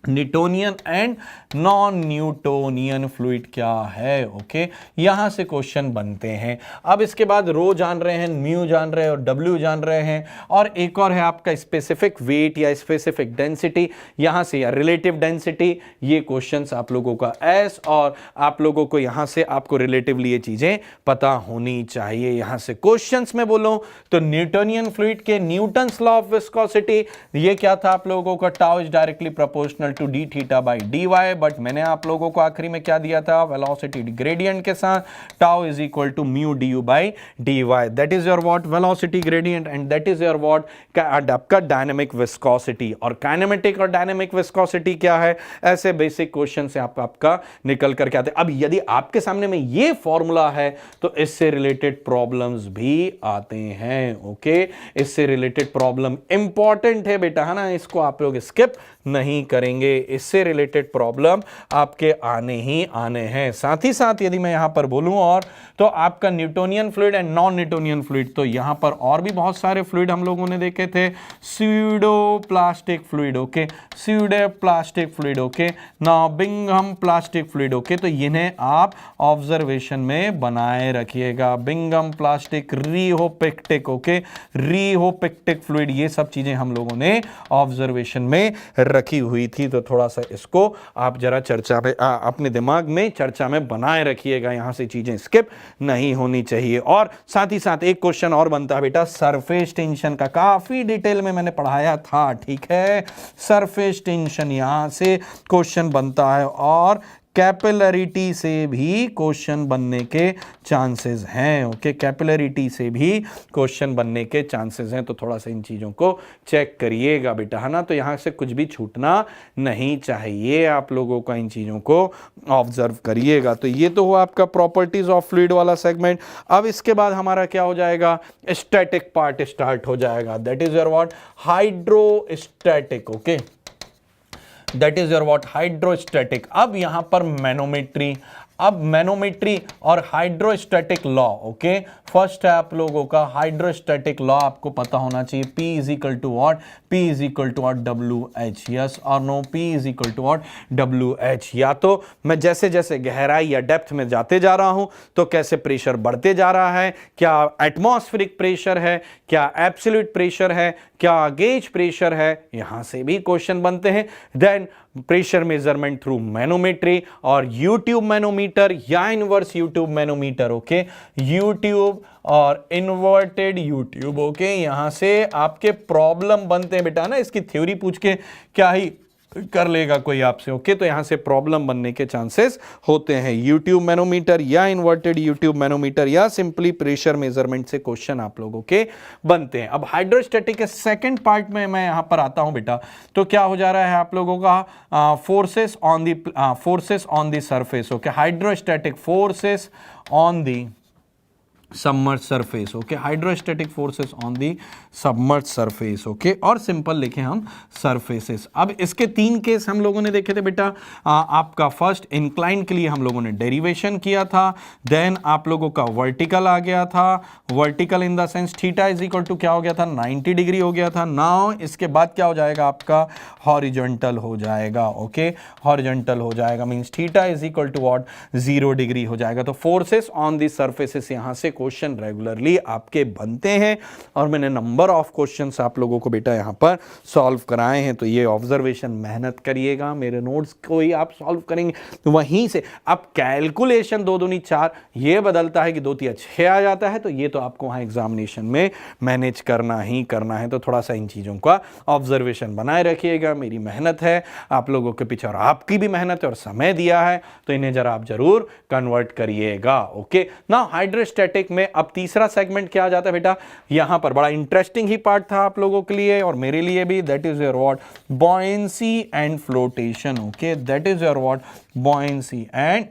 Newtonian and non Newtonian fluid क्या है। ओके, यहां से क्वेश्चन बनते हैं। अब इसके बाद रो जान रहे हैं, म्यू जान रहे हैं और डब्ल्यू जान रहे हैं, और एक और है आपका स्पेसिफिक वेट या स्पेसिफिक डेंसिटी, यहां से या रिलेटिव डेंसिटी। ये क्वेश्चंस आप लोगों का एस, और आप लोगों को यहां से आपको रिलेटिवली ये चीजें पता होनी चाहिए। यहां से क्वेश्चंस में बोलूं तो न्यूटोनियन फ्लूइड के न्यूटन्स लॉ ऑफ विस्कोसिटी, ये क्या था आप लोगों का, tau is directly proportional to d theta by d y, but मैंने आप लोगों को आखिरी में क्या दिया था, वेलोसिटी ग्रेडियंट के साथ tau is equal to mu d u by d y, that is your what, velocity gradient, and that is your what, आपका डायनेमिक विस्कोसिटी। और काइनेमेटिक और डायनेमिक विस्कोसिटी क्या है, ऐसे बेसिक क्वेश्चन से आपका निकल करके आते हैं। अब यदि आपके सामने में ये फॉर्मूला है तो इससे रिलेटेड प्रॉब्लम्स भी आते हैं। ओके, इससे रिलेटेड प्रॉब्लम इंपॉर्टेंट है बेटा, है ना, इसको आप लोग स्किप नहीं करेंगे, इससे रिलेटेड प्रॉब्लम आपके आने ही आने हैं। साथ ही साथ यदि मैं यहां पर बोलूं और तो आपका Newtonian fluid and non Newtonian fluid, तो यहां पर और भी बहुत सारे फ्लूइड हम लोगों ने देखे थे, pseudo plastic fluid. Okay, pseudo plastic fluid. Okay, now Bingham plastic fluid. Okay, तो इन्हें आप ऑब्जर्वेशन में बनाए रखिएगा, बिंघम प्लास्टिक, रिहोपेक्टिक। ओके, रिहोपेक्टिक फ्लूइड, ये सब चीजें हम लोगों ने ऑब्जर्वेशन में रखी हुई थी। जाएगी, तो थोड़ा सा इसको आप जरा चर्चा में अपने दिमाग में चर्चा में बनाए रखिएगा, यहाँ से चीजें स्किप नहीं होनी चाहिए। और साथ ही साथ एक क्वेश्चन और बनता है बेटा सरफेस टेंशन का, काफी डिटेल में मैंने पढ़ाया था, ठीक है। सरफेस टेंशन यहां से क्वेश्चन बनता है, और कैपिलरिटी से भी क्वेश्चन बनने के चांसेस हैं, ओके। कैपिलरिटी से भी क्वेश्चन बनने के चांसेस हैं, तो थोड़ा सा इन चीज़ों को चेक करिएगा बेटा, है ना। तो यहाँ से कुछ भी छूटना नहीं चाहिए, आप लोगों का इन चीज़ों को ऑब्जर्व करिएगा। तो ये तो हुआ आपका प्रॉपर्टीज ऑफ फ्लूइड वाला सेगमेंट। अब इसके बाद हमारा क्या हो जाएगा, स्टैटिक पार्ट स्टार्ट हो जाएगा, that is your what, hydrostatic, okay, that is your what, hydrostatic. अब यहां पर मैनोमेट्री, अब मैनोमेट्री और हाइड्रोस्टैटिक लॉ, ओके। फर्स्ट है आप लोगों का हाइड्रोस्टैटिक लॉ, आपको पता होना चाहिए, P is equal to what, P is equal to what, WH, yes और no, P is equal to what, WH। या तो मैं जैसे जैसे गहराई या डेप्थ में जाते जा रहा हूं तो कैसे प्रेशर बढ़ते जा रहा है, क्या एटमॉस्फेरिक प्रेशर है, क्या एब्सोल्यूट प्रेशर है, क्या गेज प्रेशर है, यहां से भी क्वेश्चन बनते हैं। Then pressure measurement through manometry और यूट्यूब मैनोमीटर या inverse U tube manometer, okay, U tube और इन्वर्टेड यूट्यूब, ओके। यहां से आपके प्रॉब्लम बनते हैं बेटा, ना इसकी थ्योरी पूछ के क्या ही कर लेगा कोई आपसे, ओके। तो यहां से प्रॉब्लम बनने के चांसेस होते हैं, यूट्यूब मैनोमीटर या इन्वर्टेड यूट्यूब मैनोमीटर या सिंपली प्रेशर मेजरमेंट से क्वेश्चन आप लोगों के बनते हैं। अब हाइड्रोस्टैटिक के सेकंड पार्ट में मैं यहां पर आता हूं बेटा, तो क्या हो जा रहा है आप लोगों का, forces on the surface, okay, hydrostatic forces on the submerge surface, okay, hydrostatic forces on the submerge surface, okay, और सिंपल लिखे हम सरफेसेस। अब इसके तीन केस हम लोगों ने देखे थे बेटा, आपका फर्स्ट इंक्लाइन के लिए हम लोगों ने डेरिवेशन किया था, देन आप लोगों का वर्टिकल आ गया था, vertical in the sense theta is equal to क्या हो गया था, 90 डिग्री हो गया था। नाउ इसके बाद क्या हो जाएगा आपका, हॉरिजॉन्टल हो जाएगा, ओके, हॉरिजॉन्टल हो जाएगा, means theta is equal to what, 0 degree हो जाएगा। तो फोर्सेस ऑन दी सरफेसेस यहां से क्वेश्चन रेगुलरली आपके बनते हैं, और मैंने नंबर ऑफ क्वेश्चंस आप लोगों को बेटा यहां पर सॉल्व कराए हैं। तो ये ऑब्जर्वेशन मेहनत करिएगा, मेरे नोट्स को ही आप सॉल्व करेंगे, तो वहीं से अब कैलकुलेशन 2 दूनी 4 ये बदलता है कि 2 3 6 आ जाता है, तो ये तो आपको वहां एग्जामिनेशन में मैनेज करना ही करना है। तो थोड़ा सा इन चीजों का ऑब्जर्वेशन बनाए रखिएगा, मेरी मेहनत है आप लोगों के पीछे और आपकी भी मेहनत है और समय दिया है, तो इन्हें जरा आप जरूर कन्वर्ट करिएगा, ओके। नाउ हाइड्रोस्टैटिक में अब तीसरा सेगमेंट क्या आ जाता है बेटा, यहां पर बड़ा इंटरेस्टिंग ही पार्ट था आप लोगों के लिए और मेरे लिए भी, that is your what, buoyancy and flotation, okay, that is your what, buoyancy and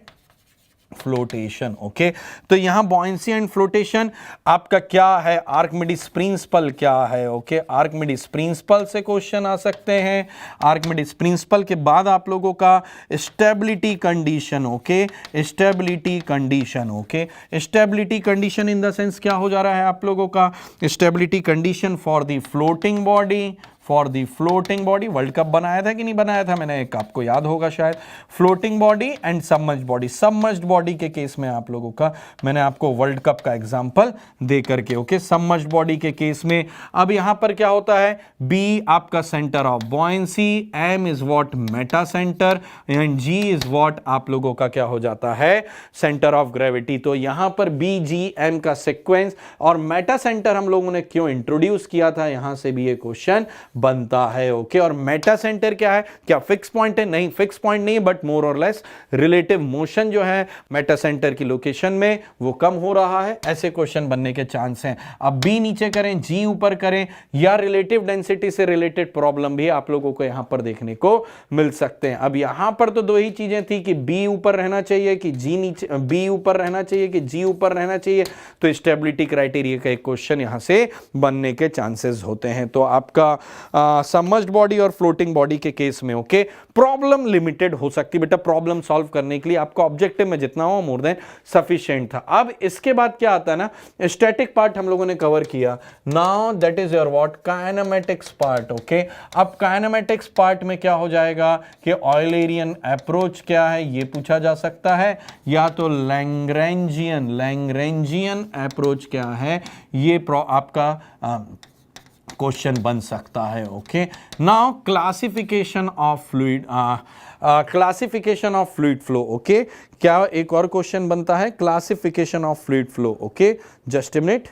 flotation, okay. तो यहां बॉयंसी एंड फ्लोटेशन आपका क्या है, आर्किमिडीज प्रिंसिपल क्या है, ओके, आर्किमिडीज प्रिंसिपल से क्वेश्चन आ सकते हैं। आर्किमिडीज प्रिंसिपल के बाद आप लोगों का stability condition, okay, stability condition, okay, stability condition in the sense क्या हो जा रहा है आप लोगों का, stability condition for the floating body, for the floating body, world cup बनाया था कि नहीं बनाया था मैंने, एक आपको याद होगा शायद, floating body and submerged body. Submerged body के केस में आप लोगों का मैंने आपको वर्ल्ड कप का एग्जांपल दे करके, ओके, सबमर्ज्ड बॉडी के केस में। अब यहां पर क्या होता है, बी आपका centre of buoyancy, M is what, meta centre, and G is what आप लोगों का क्या हो जाता है, सेंटर ऑफ ग्रेविटी। तो यहां पर बी जी एम का सीक्वेंस और मेटा सेंटर हम लोगों ने क्यों इंट्रोड्यूस किया था, यहां से भी ये क्वेश्चन बनता है, ओके। और मेटा सेंटर क्या है, क्या फिक्स पॉइंट है, नहीं फिक्स पॉइंट नहीं, बट मोर और लेस रिलेटिव मोशन जो है मेटा सेंटर की लोकेशन में वो कम हो रहा है, ऐसे क्वेश्चन बनने के चांस हैं। अब बी नीचे करें, जी ऊपर करें, या रिलेटिव डेंसिटी से रिलेटेड प्रॉब्लम भी आप लोगों को यहां पर देखने को मिल सकते हैं। अब यहां पर तो 2 ही चीजें थी कि बी ऊपर रहना चाहिए कि जी नीचे, बी ऊपर रहना चाहिए कि जी ऊपर रहना चाहिए, तो स्टेबिलिटी क्राइटेरिया का एक क्वेश्चन यहां से बनने के चांसेस होते हैं। तो आपका सबमर्ज्ड बॉडी और फ्लोटिंग बॉडी के केस में, ओके, प्रॉब्लम लिमिटेड हो सकती है बेटा, प्रॉब्लम सॉल्व करने के लिए आपका ऑब्जेक्टिव में जितना हो मोर देन सफिशिएंट था। अब इसके बाद क्या आता है ना, स्टैटिक पार्ट हम लोगों ने कवर किया, now that is your what, kinematics part, okay. अब काइनेमेटिक्स पार्ट में क्या हो जाएगा कि ऑयलेरियन अप्रोच क्या है ये पूछा जा सकता है, या तो लैग्रैंजियन अप्रोच क्या है, ये आपका क्वेश्चन बन सकता है। Okay, now classification of fluid, classification of fluid flow. Okay, क्या एक और क्वेश्चन बनता है, classification of fluid flow. Okay, just a minute,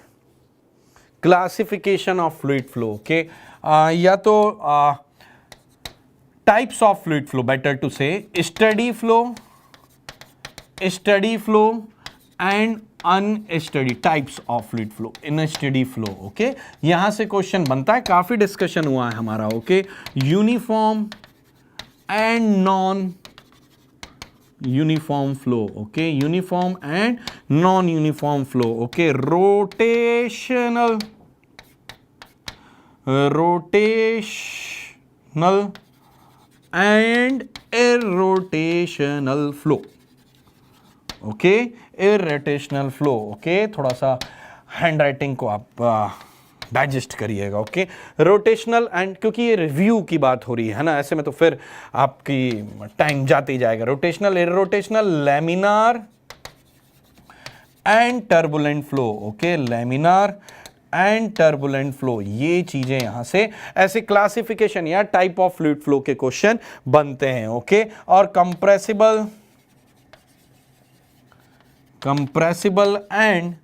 classification of fluid flow. Okay, या तो types of fluid flow, better to say steady flow and unsteady types of fluid flow in steady flow. Okay, यहां से question बनता है, काफी discussion हुआ है हमारा। Okay, uniform and non uniform flow. Okay, uniform and non uniform flow. Okay, rotational and irrotational flow. Okay, irrotational flow. Okay, थोड़ा सा हैंड राइटिंग को आप डाइजेस्ट करिएगा। ओके, रोटेशनल एंड, क्योंकि ये रिव्यू की बात हो रही है ना, ऐसे में तो फिर आपकी टाइम जाते ही जाएगा। Rotational, irrotational, laminar and turbulent flow. Okay, laminar and turbulent flow, ये चीजें यहां से ऐसे क्लासिफिकेशन या टाइप ऑफ फ्लूइड फ्लो के क्वेश्चन बनते हैं। ओके, और compressible and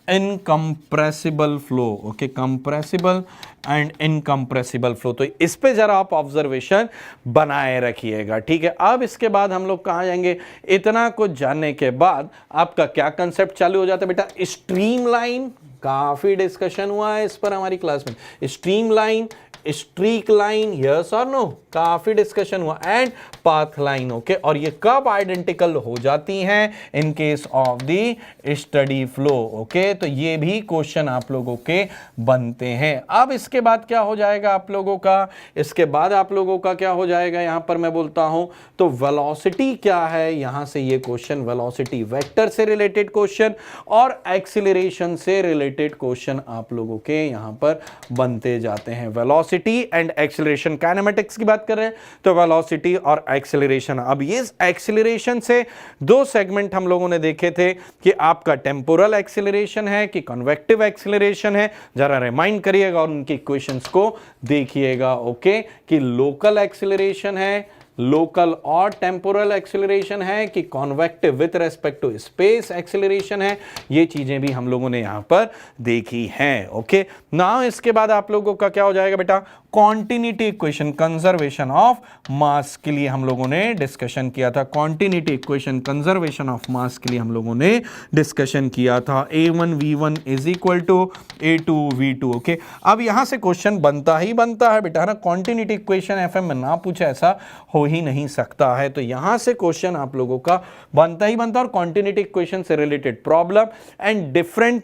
incompressible flow. Okay, compressible and incompressible flow, तो इस पे जरा आप ऑब्जर्वेशन बनाए रखिएगा। ठीक है, अब इसके बाद हम लोग कहां जाएंगे, इतना कुछ जानने के बाद आपका क्या कंसेप्ट चालू हो जाता है बेटा, स्ट्रीमलाइन। काफी डिस्कशन हुआ है इस पर हमारी क्लास में, स्ट्रीमलाइन, स्ट्रीक लाइन, यस और नो, काफी डिस्कशन हुआ, एंड पाथ लाइन। ओके, और ये कब आइडेंटिकल हो जाती हैं, इन case of the study flow. Okay, तो ये भी क्वेश्चन आप लोगों के बनते हैं। अब इसके बाद क्या हो जाएगा आप लोगों का, इसके बाद आप लोगों का क्या हो जाएगा, यहां पर मैं बोलता हूं तो वेलोसिटी क्या है, यहां से ये क्वेश्चन वेलोसिटी वेक्टर से रिलेटेड क्वेश्चन और एक्सीलरेशन से रिलेटेड क्वेश्चन आप लोगों के यहां पर बनते जाते हैं। वेलोसिटी एंड एक्सीलरेशन, काइनेमेटिक्स की बात कर रहे हैं तो वेलोसिटी और एक्सीलरेशन। अब ये एक्सीलरेशन से दो सेगमेंट हम लोगों ने देखे थे कि आपका टेम्पोरल एक्सीलरेशन है कि कन्वेक्टिव एक्सीलरेशन है, जरा रिमाइंड करिएगा और उनके इक्वेशंस को देखिएगा। ओके, कि लोकल एक्सीलरेशन है, लोकल और टेम्पोरल एक्सीलरेशन है कि convective with respect to space acceleration है, ये चीजें भी हम लोगों ने यहां पर देखी हैं। ओके, नाउ इसके बाद आप लोगों का क्या हो जाएगा बेटा, continuity equation, conservation of mass के लिए हम लोगों ने डिस्कशन किया था। Continuity equation, conservation of mass के लिए हम लोगों ने डिस्कशन किया था। a1v1 is equal to a2v2। Okay, अब यहां से क्वेश्चन बनता ही बनता है बेटा, है ना। कॉन्टिन्यूटी इक्वेशन एफएम में ना पूछे ऐसा हो ही नहीं सकता है, तो यहां से क्वेश्चन आप लोगों का बनता ही बनता है। और कॉन्टिन्यूटी इक्वेशन से रिलेटेड प्रॉब्लम एंड डिफरेंट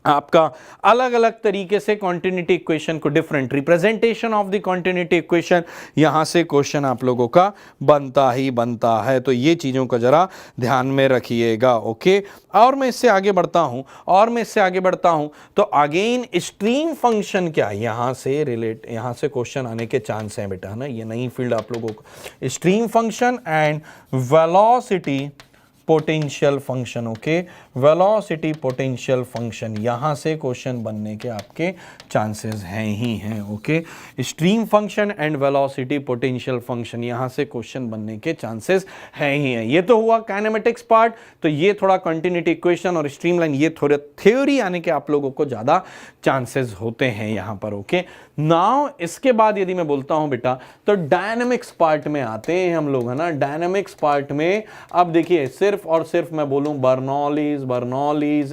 आपका अलग अलग तरीके से कॉन्टिन्यूटी इक्वेशन को, different representation of the continuity equation, यहां से क्वेश्चन आप लोगों का बनता ही बनता है, तो ये चीजों का जरा ध्यान में रखिएगा। ओके, और मैं इससे आगे बढ़ता हूं तो अगेन स्ट्रीम फंक्शन क्या, यहां से क्वेश्चन आने के चांस हैं बेटा, है ना, ये नई फील्ड आप लोगों को, stream function and velocity potential function. Okay, velocity potential function, यहां से क्वेश्चन बनने के आपके चांसेस हैं ही हैं। Okay, stream function and velocity potential function, यहां से क्वेश्चन बनने के चांसेस हैं ही हैं। ये तो हुआ काइनेमेटिक्स पार्ट, तो ये थोड़ा कंटिन्यूटी इक्वेशन और स्ट्रीमलाइन, ये थोड़े थ्योरी आने के आप लोगों को ज्यादा चांसेस होते हैं यहां पर। ओके, नाउ इसके बाद यदि मैं बोलता हूं बेटा तो डायनामिक्स पार्ट में आते हैं हम लोग, है ना। डायनामिक्स पार्ट में अब देखिए सिर्फ और सिर्फ मैं बोलूं बर्नौलीज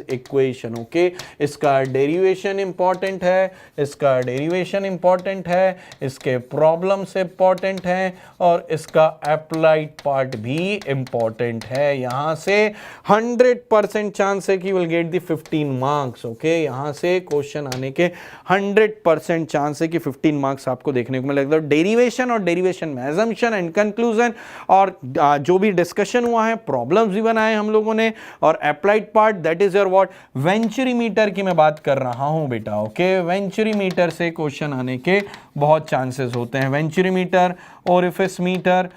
इक्वेशन। ओके, इसका डेरिवेशन इंपॉर्टेंट है, इसके प्रॉब्लम्स इंपॉर्टेंट है और इसका अप्लाइड पार्ट भी इंपॉर्टेंट है। यहां से 100% चांस है कि will get the 15 marks. Okay, यहां से क्वेश्चन आने के 100% चांस है कि 15 मार्क्स आपको देखने को मिलेगा। डेरिवेशन और डेरिवेशन में असम्पशन एंड कंक्लूजन और जो भी डिस्कशन हुआ है, प्रॉब्लम्स भी बनाए हम लोगों ने, और applied part that is your what, venturimeter की मैं बात कर रहा हूं बेटा। ओके, वेंचुरीमीटर से क्वेश्चन आने के बहुत चांसेस होते हैं। Venturimeter, orifice meter,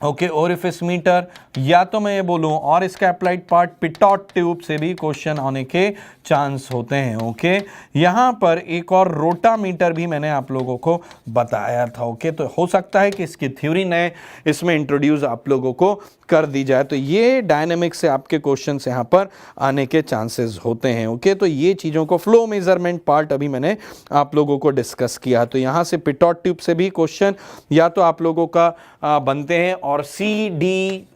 okay, orifice meter, या तो मैं ये बोलूं और इसका अप्लाइड पार्ट पिटॉट ट्यूब से भी क्वेश्चन आने के चांस होते हैं। ओके, यहां पर एक और रोटामीटर भी मैंने आप लोगों को बताया था। ओके, तो हो सकता है कि इसकी थ्योरी नए इसमें इंट्रोड्यूस आप लोगों को कर दी जाए, तो ये डायनेमिक्स से आपके क्वेश्चन यहां पर आने के चांसेस होते हैं। ओके, तो ये चीज़ों को फ्लो मेजरमेंट पार्ट अभी मैंने आप लोगों को डिस्कस किया, तो यहां से पिटॉट ट्यूब से भी क्वेश्चन या तो आप लोगों का बनते हैं, और C D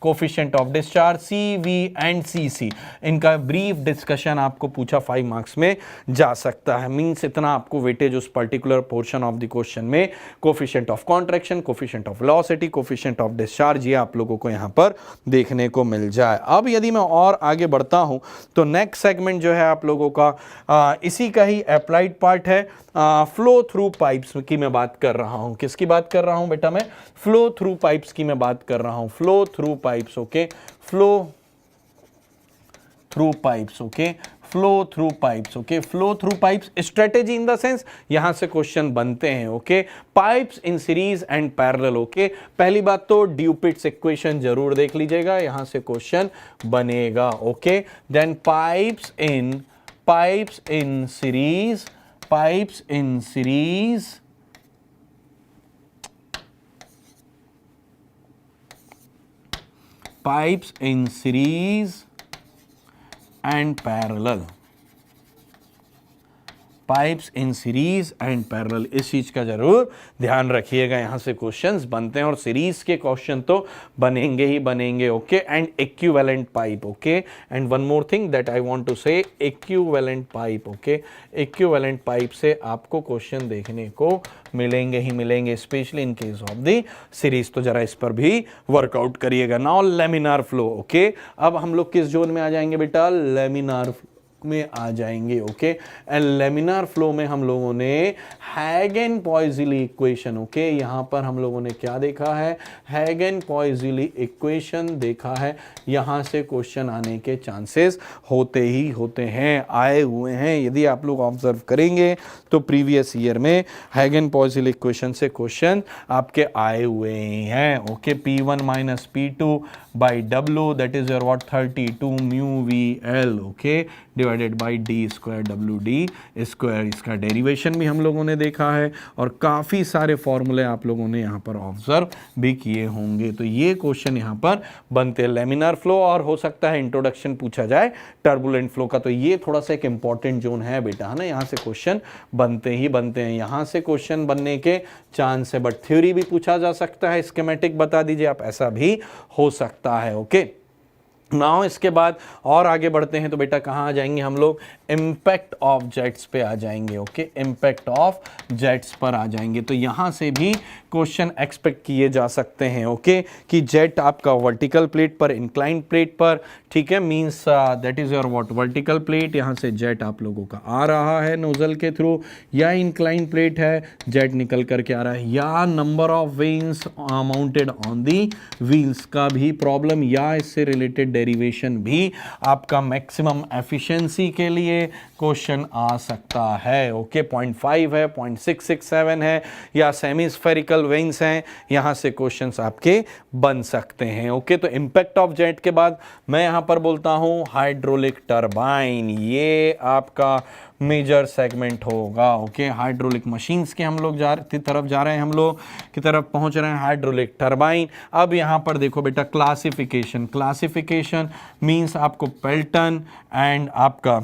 coefficient of discharge, C V and C C, इनका ब्रीफ डिस्कशन आपको पूछा 5 मार्क्स में जा सकता है। मींस इतना आपको वेटेज उस particular portion of the question में, coefficient of contraction, coefficient of velocity, coefficient of discharge, ये आप लोगों को यहां पर देखने को मिल जाए। अब यदि मैं और आगे बढ़ता हूं तो नेक्स्ट सेगमेंट जो है आप लोगों का इसी का ही अप्लाइड पार्ट है। फ्लो थ्रू पाइप्स की मैं बात कर रहा हूं। किसकी बात कर रहा हूं बेटा? मैं फ्लो थ्रू पाइप्स की मैं बात कर रहा हूं। Flow through pipes, okay, flow through pipes, okay, flow through pipes, okay, flow through pipes, strategy in the sense यहां से क्वेश्चन बनते हैं। Okay, pipes in series and parallel. Okay, पहली बात तो ड्यूपिट्स इक्वेशन जरूर देख लीजिएगा, यहां से क्वेश्चन बनेगा। Okay, then pipes in series, pipes in series, pipes in series and parallel, pipes in series and parallel, इस चीज का जरूर ध्यान रखिएगा, यहां से क्वेश्चंस बनते हैं और सीरीज के क्वेश्चन तो बनेंगे ही बनेंगे। Okay, and equivalent pipe. Okay, and one more thing that I want to say, equivalent pipe. Okay, equivalent pipe से आपको क्वेश्चन देखने को मिलेंगे ही मिलेंगे, specially in case of the series, तो जरा इस पर भी वर्कआउट करिएगा। Now laminar flow. ओके, अब हम लोग किस जोन में आ जाएंगे बेटा? लेमिनार में आ जाएंगे। ओके, एंड लेमिनार फ्लो में हम लोगों ने हैगेन-पॉइज़िली इक्वेशन, ओके, यहां पर हम लोगों ने क्या देखा है? हैगेन-पॉइज़िली इक्वेशन देखा है। यहां से क्वेश्चन आने के चांसेस होते ही होते हैं, आए हुए हैं। यदि आप लोग ऑब्जर्व करेंगे तो प्रीवियस ईयर में हैगेन-पॉइज़िली इक्वेशन से क्वेश्चन आपके आए हुए हैं। Okay, P1 minus P2 by W, that is your what 32 mu VL, okay, divided by D square W D square. इसका डेरिवेशन भी हम लोगों ने देखा है और काफ़ी सारे फॉर्मूले आप लोगों ने यहाँ पर ऑब्जर्व भी किए होंगे। तो ये क्वेश्चन यहाँ पर बनते हैं लेमिनार फ्लो, और हो सकता है इंट्रोडक्शन पूछा जाए टर्बुलेंट फ्लो का, तो ये थोड़ा सा एक इंपॉर्टेंट जोन है बेटा, है ना, यहाँ से क्वेश्चन बनते ही बनते हैं, यहाँ से क्वेश्चन बनने के चांस है। बट थ्योरी भी पूछा जा सकता है, स्कीमेटिक बता दीजिए आप, ऐसा भी हो सकता है। ओके, नाउ इसके बाद और आगे बढ़ते हैं तो बेटा कहाँ आ जाएंगे हम लोग? इम्पैक्ट ऑफ जेट्स पे आ जाएंगे। ओके, इम्पैक्ट ऑफ जेट्स पर आ जाएंगे, तो यहाँ से भी क्वेश्चन एक्सपेक्ट किए जा सकते हैं। ओके, कि जेट आपका वर्टिकल प्लेट पर, इंक्लाइंड प्लेट पर, ठीक है, means that is your what vertical plate, यहाँ से जेट आप लोगों का आ रहा है नोजल के थ्रू, या इंक्लाइंड प्लेट है, जेट निकल करके आ रहा है, या number of veins mounted on the wheels का भी प्रॉब्लम, या इससे रिलेटेड डेरिवेशन भी आपका मैक्सिमम एफिशिएंसी के लिए क्वेश्चन आ सकता है। ओके, 0.5 है, 0.667 है, या सेमी स्फेरिकल वेन्स हैं, यहां से क्वेश्चंस आपके बन सकते हैं। ओके, तो इंपैक्ट ऑफ जेट के बाद मैं यहां पर बोलता हूं हाइड्रोलिक टरबाइन, ये आपका मेजर सेगमेंट होगा। ओके, हाइड्रोलिक मशीन्स के हम लोग तरफ जा रहे हैं, हम लोग की तरफ पहुंच रहे हैं हाइड्रोलिक टरबाइन। अब यहां पर देखो बेटा क्लासिफिकेशन मींस आपको पेल्टन एंड आपका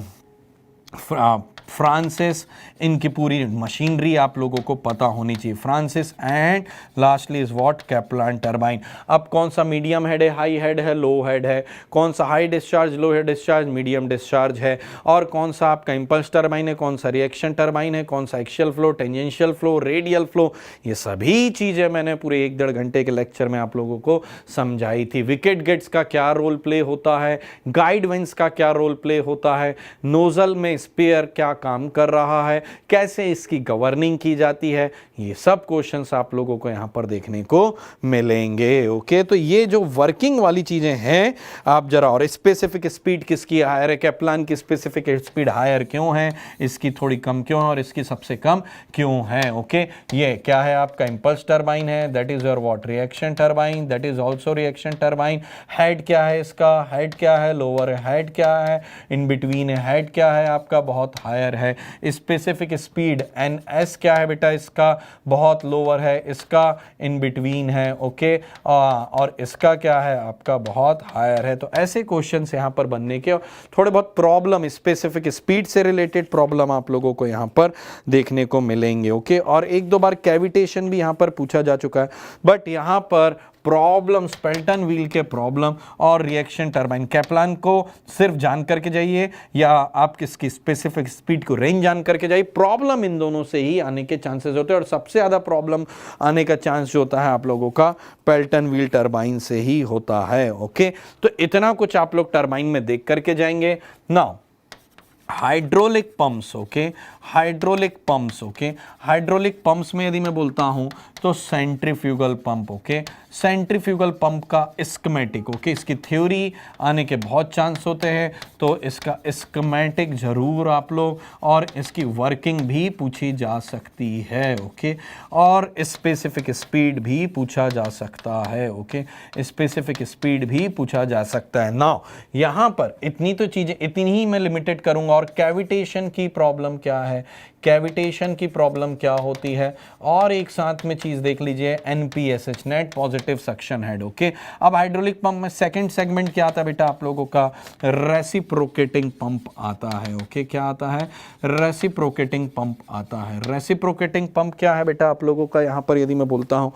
फ्रांसिस, इनकी पूरी मशीनरी आप लोगों को पता होनी चाहिए। Francis and lastly is what Kaplan turbine. अब कौन सा मीडियम हेड है, हाई हेड है, लो हेड है, कौन सा हाई डिस्चार्ज, लो हेड डिस्चार्ज, मीडियम डिस्चार्ज है, और कौन सा आपका इंपल्स टरबाइन है, कौन सा रिएक्शन टरबाइन है, कौन सा axial flow, tangential flow, radial flow, ये सभी चीज़ें मैंने पूरे 1-1.5 घंटे के लेक्चर में आप लोगों को समझाई थी। विकेट गेट्स का क्या रोल प्ले होता है, गाइड वेंस का क्या रोल प्ले होता है, नोजल में स्पेयर क्या काम कर रहा है, कैसे इसकी गवर्निंग की जाती है, ये सब क्वेश्चंस आप लोगों को यहाँ पर देखने को मिलेंगे। ओके, तो ये जो वर्किंग वाली चीजें हैं आप जरा, और स्पेसिफिक स्पीड किसकी हायर है, कैप्लान की स्पेसिफिक स्पीड हायर क्यों है, इसकी थोड़ी कम क्यों है और इसकी सबसे कम क्यों है। ओके, ये क्या है आपका इंपल्स टरबाइन है, that is your what reaction turbine, that is also reaction turbine. Head क्या है इसका, हेड क्या है, लोअर हेड क्या है, इन बिटवीन हेड क्या है आपका, बहुत हायर है। स्पेसिफिक स्पीड NS क्या है बेटा, इसका बहुत लोअर है, इसका इन बिटवीन है। ओके, और इसका क्या है आपका बहुत हायर है। तो ऐसे क्वेश्चंस यहां पर बनने के, थोड़े बहुत प्रॉब्लम स्पेसिफिक स्पीड से रिलेटेड प्रॉब्लम आप लोगों को यहां पर देखने को मिलेंगे। ओके, और एक दो बार कैविटेशन भी यहां पर पूछा जा चुका है, बट यहां पर प्रॉब्लम्स पेल्टन व्हील के प्रॉब्लम और रिएक्शन टरबाइन, कैप्लान को सिर्फ जान करके जाइए या आप किसकी स्पेसिफिक स्पीड को रेंज जान करके जाइए, प्रॉब्लम इन दोनों से ही आने के चांसेस होते हैं। और सबसे ज़्यादा प्रॉब्लम आने का चांस जो होता है आप लोगों का पेल्टन व्हील टरबाइन से ही होता है। ओके, तो इतना कुछ आप लोग टरबाइन में देख करके जाएंगे। Now hydraulic pumps, okay, hydraulic pumps, okay, hydraulic pumps में यदि मैं बोलता हूं तो centrifugal pump, okay, centrifugal pump का स्कीमेटिक, ओके, इसकी थ्योरी आने के बहुत चांस होते हैं, तो इसका स्कीमेटिक जरूर आप लोग, और इसकी वर्किंग भी पूछी जा सकती है। ओके, और स्पेसिफिक स्पीड भी पूछा जा सकता है। ओके, स्पेसिफिक स्पीड भी पूछा जा सकता है। नाउ यहां पर इतनी तो चीजें, इतनी ही मैं लिमिटेड करूंगा। और कैविटेशन की प्रॉब्लम क्या है, कैविटेशन की प्रॉब्लम क्या होती है, और एक साथ में चीज देख लीजिए NPSH, net positive suction head. Okay, अब हाइड्रोलिक पंप में सेकंड सेगमेंट क्या आता है बेटा आप लोगों का, रेसिप्रोकेटिंग पंप आता है। ओके, क्या आता है, रेसिप्रोकेटिंग पंप आता है। रेसिप्रोकेटिंग पंप क्या है बेटा आप लोगों का, यहां पर यदि मैं बोलता हूं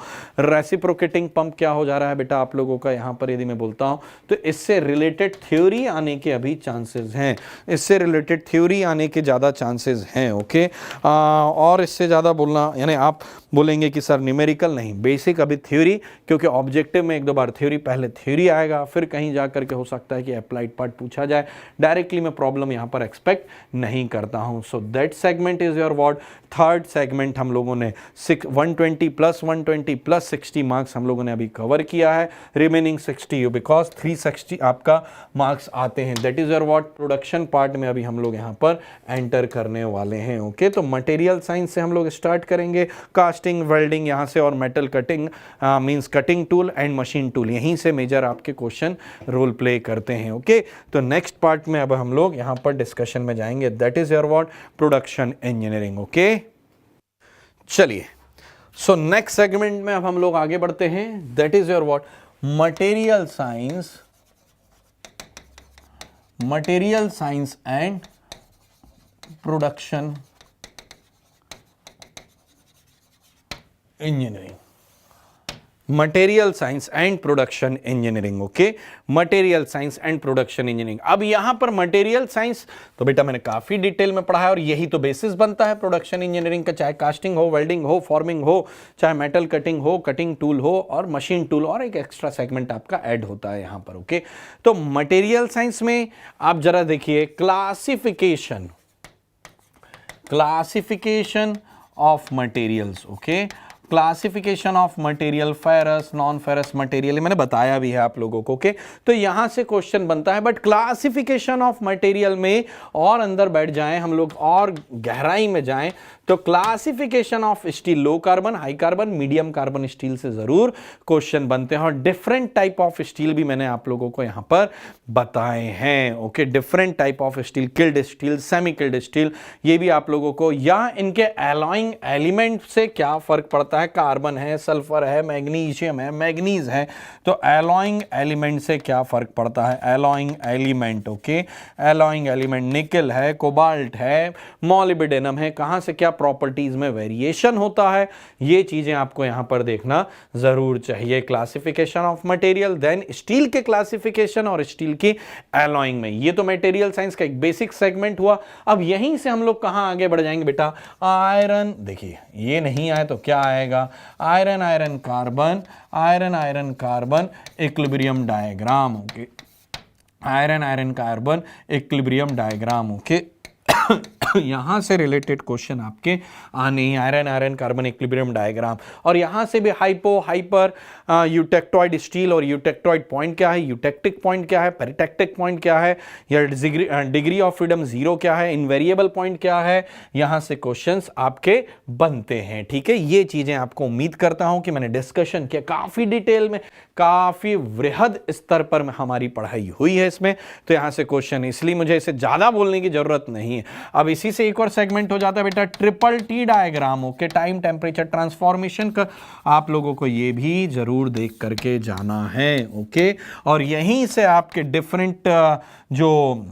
रेसिप्रोकेटिंग पंप क्या हो जा रहा है बेटा आप लोगों का, यहां पर यदि मैं बोलता हूं तो इससे रिलेटेड थ्योरी आने के अभी चांसेस हैं, इससे रिलेटेड थ्योरी आने के ज्यादा चांसेस हैं। ओके, और इससे ज़्यादा बोलना, यानी आप बोलेंगे कि सर न्यूमेरिकल नहीं, बेसिक अभी थ्योरी, क्योंकि ऑब्जेक्टिव में एक दो बार थ्योरी, पहले थ्योरी आएगा, फिर कहीं जा करके हो सकता है कि अप्लाइड पार्ट पूछा जाए। डायरेक्टली मैं प्रॉब्लम यहाँ पर एक्सपेक्ट नहीं करता हूँ। So that segment is your what, third segment हम लोगों ने 120 प्लस 120 प्लस 60 मार्क्स हम लोगों ने अभी कवर किया है। रिमेनिंग 60 बिकॉज 360 आपका मार्क्स आते हैं। That is your what, production part में अभी हम लोग यहाँ पर एंटर करने वाले हैं। ओके, तो मटेरियल साइंस से हम लोग स्टार्ट करेंगे, कास्टिंग, वेल्डिंग यहाँ से, और metal cutting means cutting tool and machine tool, यहीं से मेजर आपके क्वेश्चन रोल प्ले करते हैं। ओके, तो नेक्स्ट पार्ट में अब हम लोग यहाँ पर डिस्कशन में जाएंगे, that is your what, production engineering. Okay, चलिए, सो नेक्स्ट सेगमेंट में अब हम लोग आगे बढ़ते हैं, that is your what, material science, material science and production engineering, material science and production engineering. Okay, material science and production engineering. अब यहां पर मटेरियल साइंस तो बेटा मैंने काफी डिटेल में पढ़ा है, और यही तो बेसिस बनता है प्रोडक्शन इंजीनियरिंग का, चाहे कास्टिंग हो, वेल्डिंग हो, फॉर्मिंग हो, चाहे मेटल कटिंग हो, कटिंग टूल हो, और मशीन टूल, और एक एक्स्ट्रा सेगमेंट आपका ऐड होता है यहां पर। ओके, तो मटेरियल साइंस में आप जरा देखिए, classification, classification of materials. Okay, classification of material, ferrous, non ferrous material, मैंने बताया भी है आप लोगों को। ओके, तो यहां से क्वेश्चन बनता है, बट क्लासिफिकेशन ऑफ मटेरियल में और अंदर बैठ जाएं हम लोग, और गहराई में जाएं, तो classification of steel, low carbon, high carbon, medium carbon steel से जरूर क्वेश्चन बनते हैं, और डिफरेंट टाइप ऑफ स्टील भी मैंने आप लोगों को यहां पर बताए हैं। Okay, different type of steel, killed steel, semi killed steel, ये भी आप लोगों को, या इनके एलॉइंग एलिमेंट से क्या फर्क पड़ता है, कार्बन है, सल्फर है, मैग्नीशियम है, मैग्नीज है, तो एलॉइंग एलिमेंट से क्या फर्क पड़ता है, alloying element. Okay, alloying element, निकल है, कोबाल्ट है, मॉलिब्डेनम है, कहां से क्या प्रॉपर्टीज में वेरिएशन होता है, ये चीजें आपको यहां पर देखना जरूर चाहिए। Classification of material, then steel के क्लासिफिकेशन और स्टील की एलॉइंग में, ये तो मटेरियल साइंस का एक बेसिक सेगमेंट हुआ। अब यहीं से हम लोग कहां आगे बढ़ जाएंगे बेटा, आयरन, देखिए ये नहीं आए तो क्या आएगा, iron, iron carbon, iron iron carbon equilibrium diagram. Okay, iron iron carbon equilibrium diagram. Okay, यहाँ से रिलेटेड क्वेश्चन आपके आने, iron iron carbon equilibrium diagram, और यहाँ से भी हाइपो हाइपर यूटेक्टॉइड स्टील, और यूटेक्टॉइड पॉइंट क्या है, यूटेक्टिक पॉइंट क्या है, पेरिटेक्टिक पॉइंट क्या है, या डिग्री ऑफ फ्रीडम जीरो क्या है, इनवेरिएबल पॉइंट क्या है, यहाँ से क्वेश्चंस आपके बनते हैं। ठीक है, ये चीजें आपको उम्मीद करता हूं कि मैंने डिस्कशन किया काफी डिटेल में, काफी वृहद स्तर पर हमारी पढ़ाई हुई है इसमें, तो यहां से क्वेश्चन, इसलिए मुझे इसे ज्यादा बोलने की जरूरत नहीं है। अब इसी से एक और सेगमेंट हो जाता है बेटा triple T diagram. Okay, time temperature transformation का आप लोगों को ये भी जरूर देख करके जाना है। ओके, और यहीं से आपके डिफरेंट जो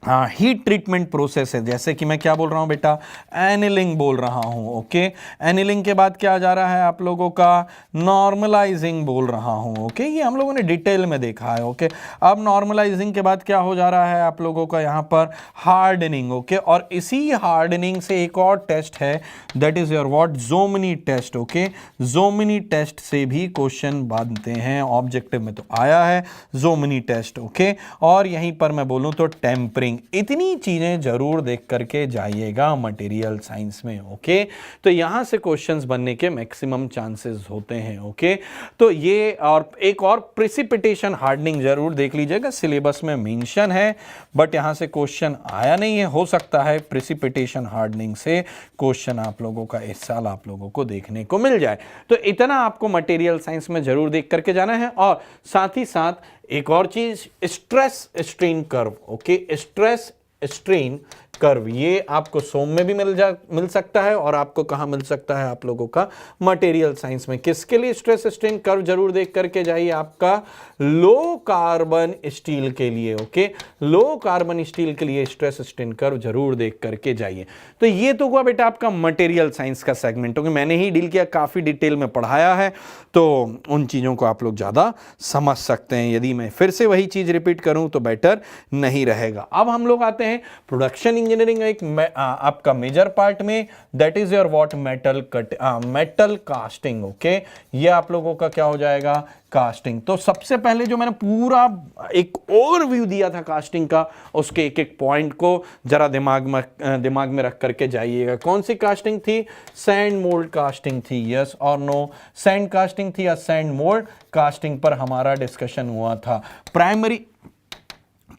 हीट ट्रीटमेंट प्रोसेस है, जैसे कि मैं क्या बोल रहा हूं बेटा, एनिलिंग बोल रहा हूं। ओके, एनिलिंग के बाद क्या जा रहा है आप लोगों का, नॉर्मलाइजिंग बोल रहा हूं। ओके, ये हम लोगों ने डिटेल में देखा है। ओके, अब नॉर्मलाइजिंग के बाद क्या हो जा रहा है आप लोगों का यहां पर, हार्डनिंग। ओके, और इसी हार्डनिंग से एक और टेस्ट है, that is your what, Jominy test. Okay, Jominy test से भी क्वेश्चन बनते हैं, ऑब्जेक्टिव में तो आया है ज़ोमनी टेस्ट। ओके, और यहीं पर मैं बोलूं तो टेम्परिंग, इतनी चीजें जरूर देख करके जाइएगा मटेरियल साइंस में। ओके, तो यहां से क्वेश्चंस बनने के मैक्सिमम चांसेस होते हैं। ओके, तो ये, और एक और प्रेसिपिटेशन हार्डनिंग जरूर देख लीजिएगा, सिलेबस में मेंशन है बट यहां से क्वेश्चन आया नहीं है, हो सकता है प्रेसिपिटेशन हार्डनिंग से क्वेश्चन आप लोगों का इस साल आप लोगों को देखने को मिल जाए। तो इतना आपको मटेरियल साइंस में जरूर देख करके जाना है। और साथ ही साथ एक और चीज, stress strain curve. Okay, stress strain curve, ये आपको सोम में भी मिल सकता है, और आपको कहां मिल सकता है आप लोगों का, मटेरियल साइंस में। किसके लिए स्ट्रेस स्ट्रेन कर्व जरूर देख करके जाइए, आपका लो कार्बन स्टील के लिए। ओके, लो कार्बन स्टील के लिए स्ट्रेस स्ट्रेन कर्व जरूर देख करके जाइए। तो ये तो हुआ बेटा आपका मटेरियल साइंस का सेगमेंट। ओके, मैंने ही डील किया, काफी डिटेल में पढ़ाया है, तो उन चीजों को आप लोग ज्यादा समझ सकते हैं। यदि मैं फिर से वही चीज रिपीट करूं तो बेटर नहीं रहेगा। अब हम लोग आते हैं प्रोडक्शन इंजीनियरिंग एक आपका मेजर पार्ट में, that is your what, metal casting. Okay, ये आप लोगों का क्या हो जाएगा, कास्टिंग। तो सबसे पहले जो मैंने पूरा एक ओवरव्यू दिया था कास्टिंग का, उसके एक एक पॉइंट को जरा दिमाग में रख करके जाइएगा। कौन सी कास्टिंग थी, सैंड मोल्ड कास्टिंग थी, यस और नो, सैंड कास्टिंग थी या सैंड मोल्ड कास्टिंग पर हमारा डिस्कशन हुआ था।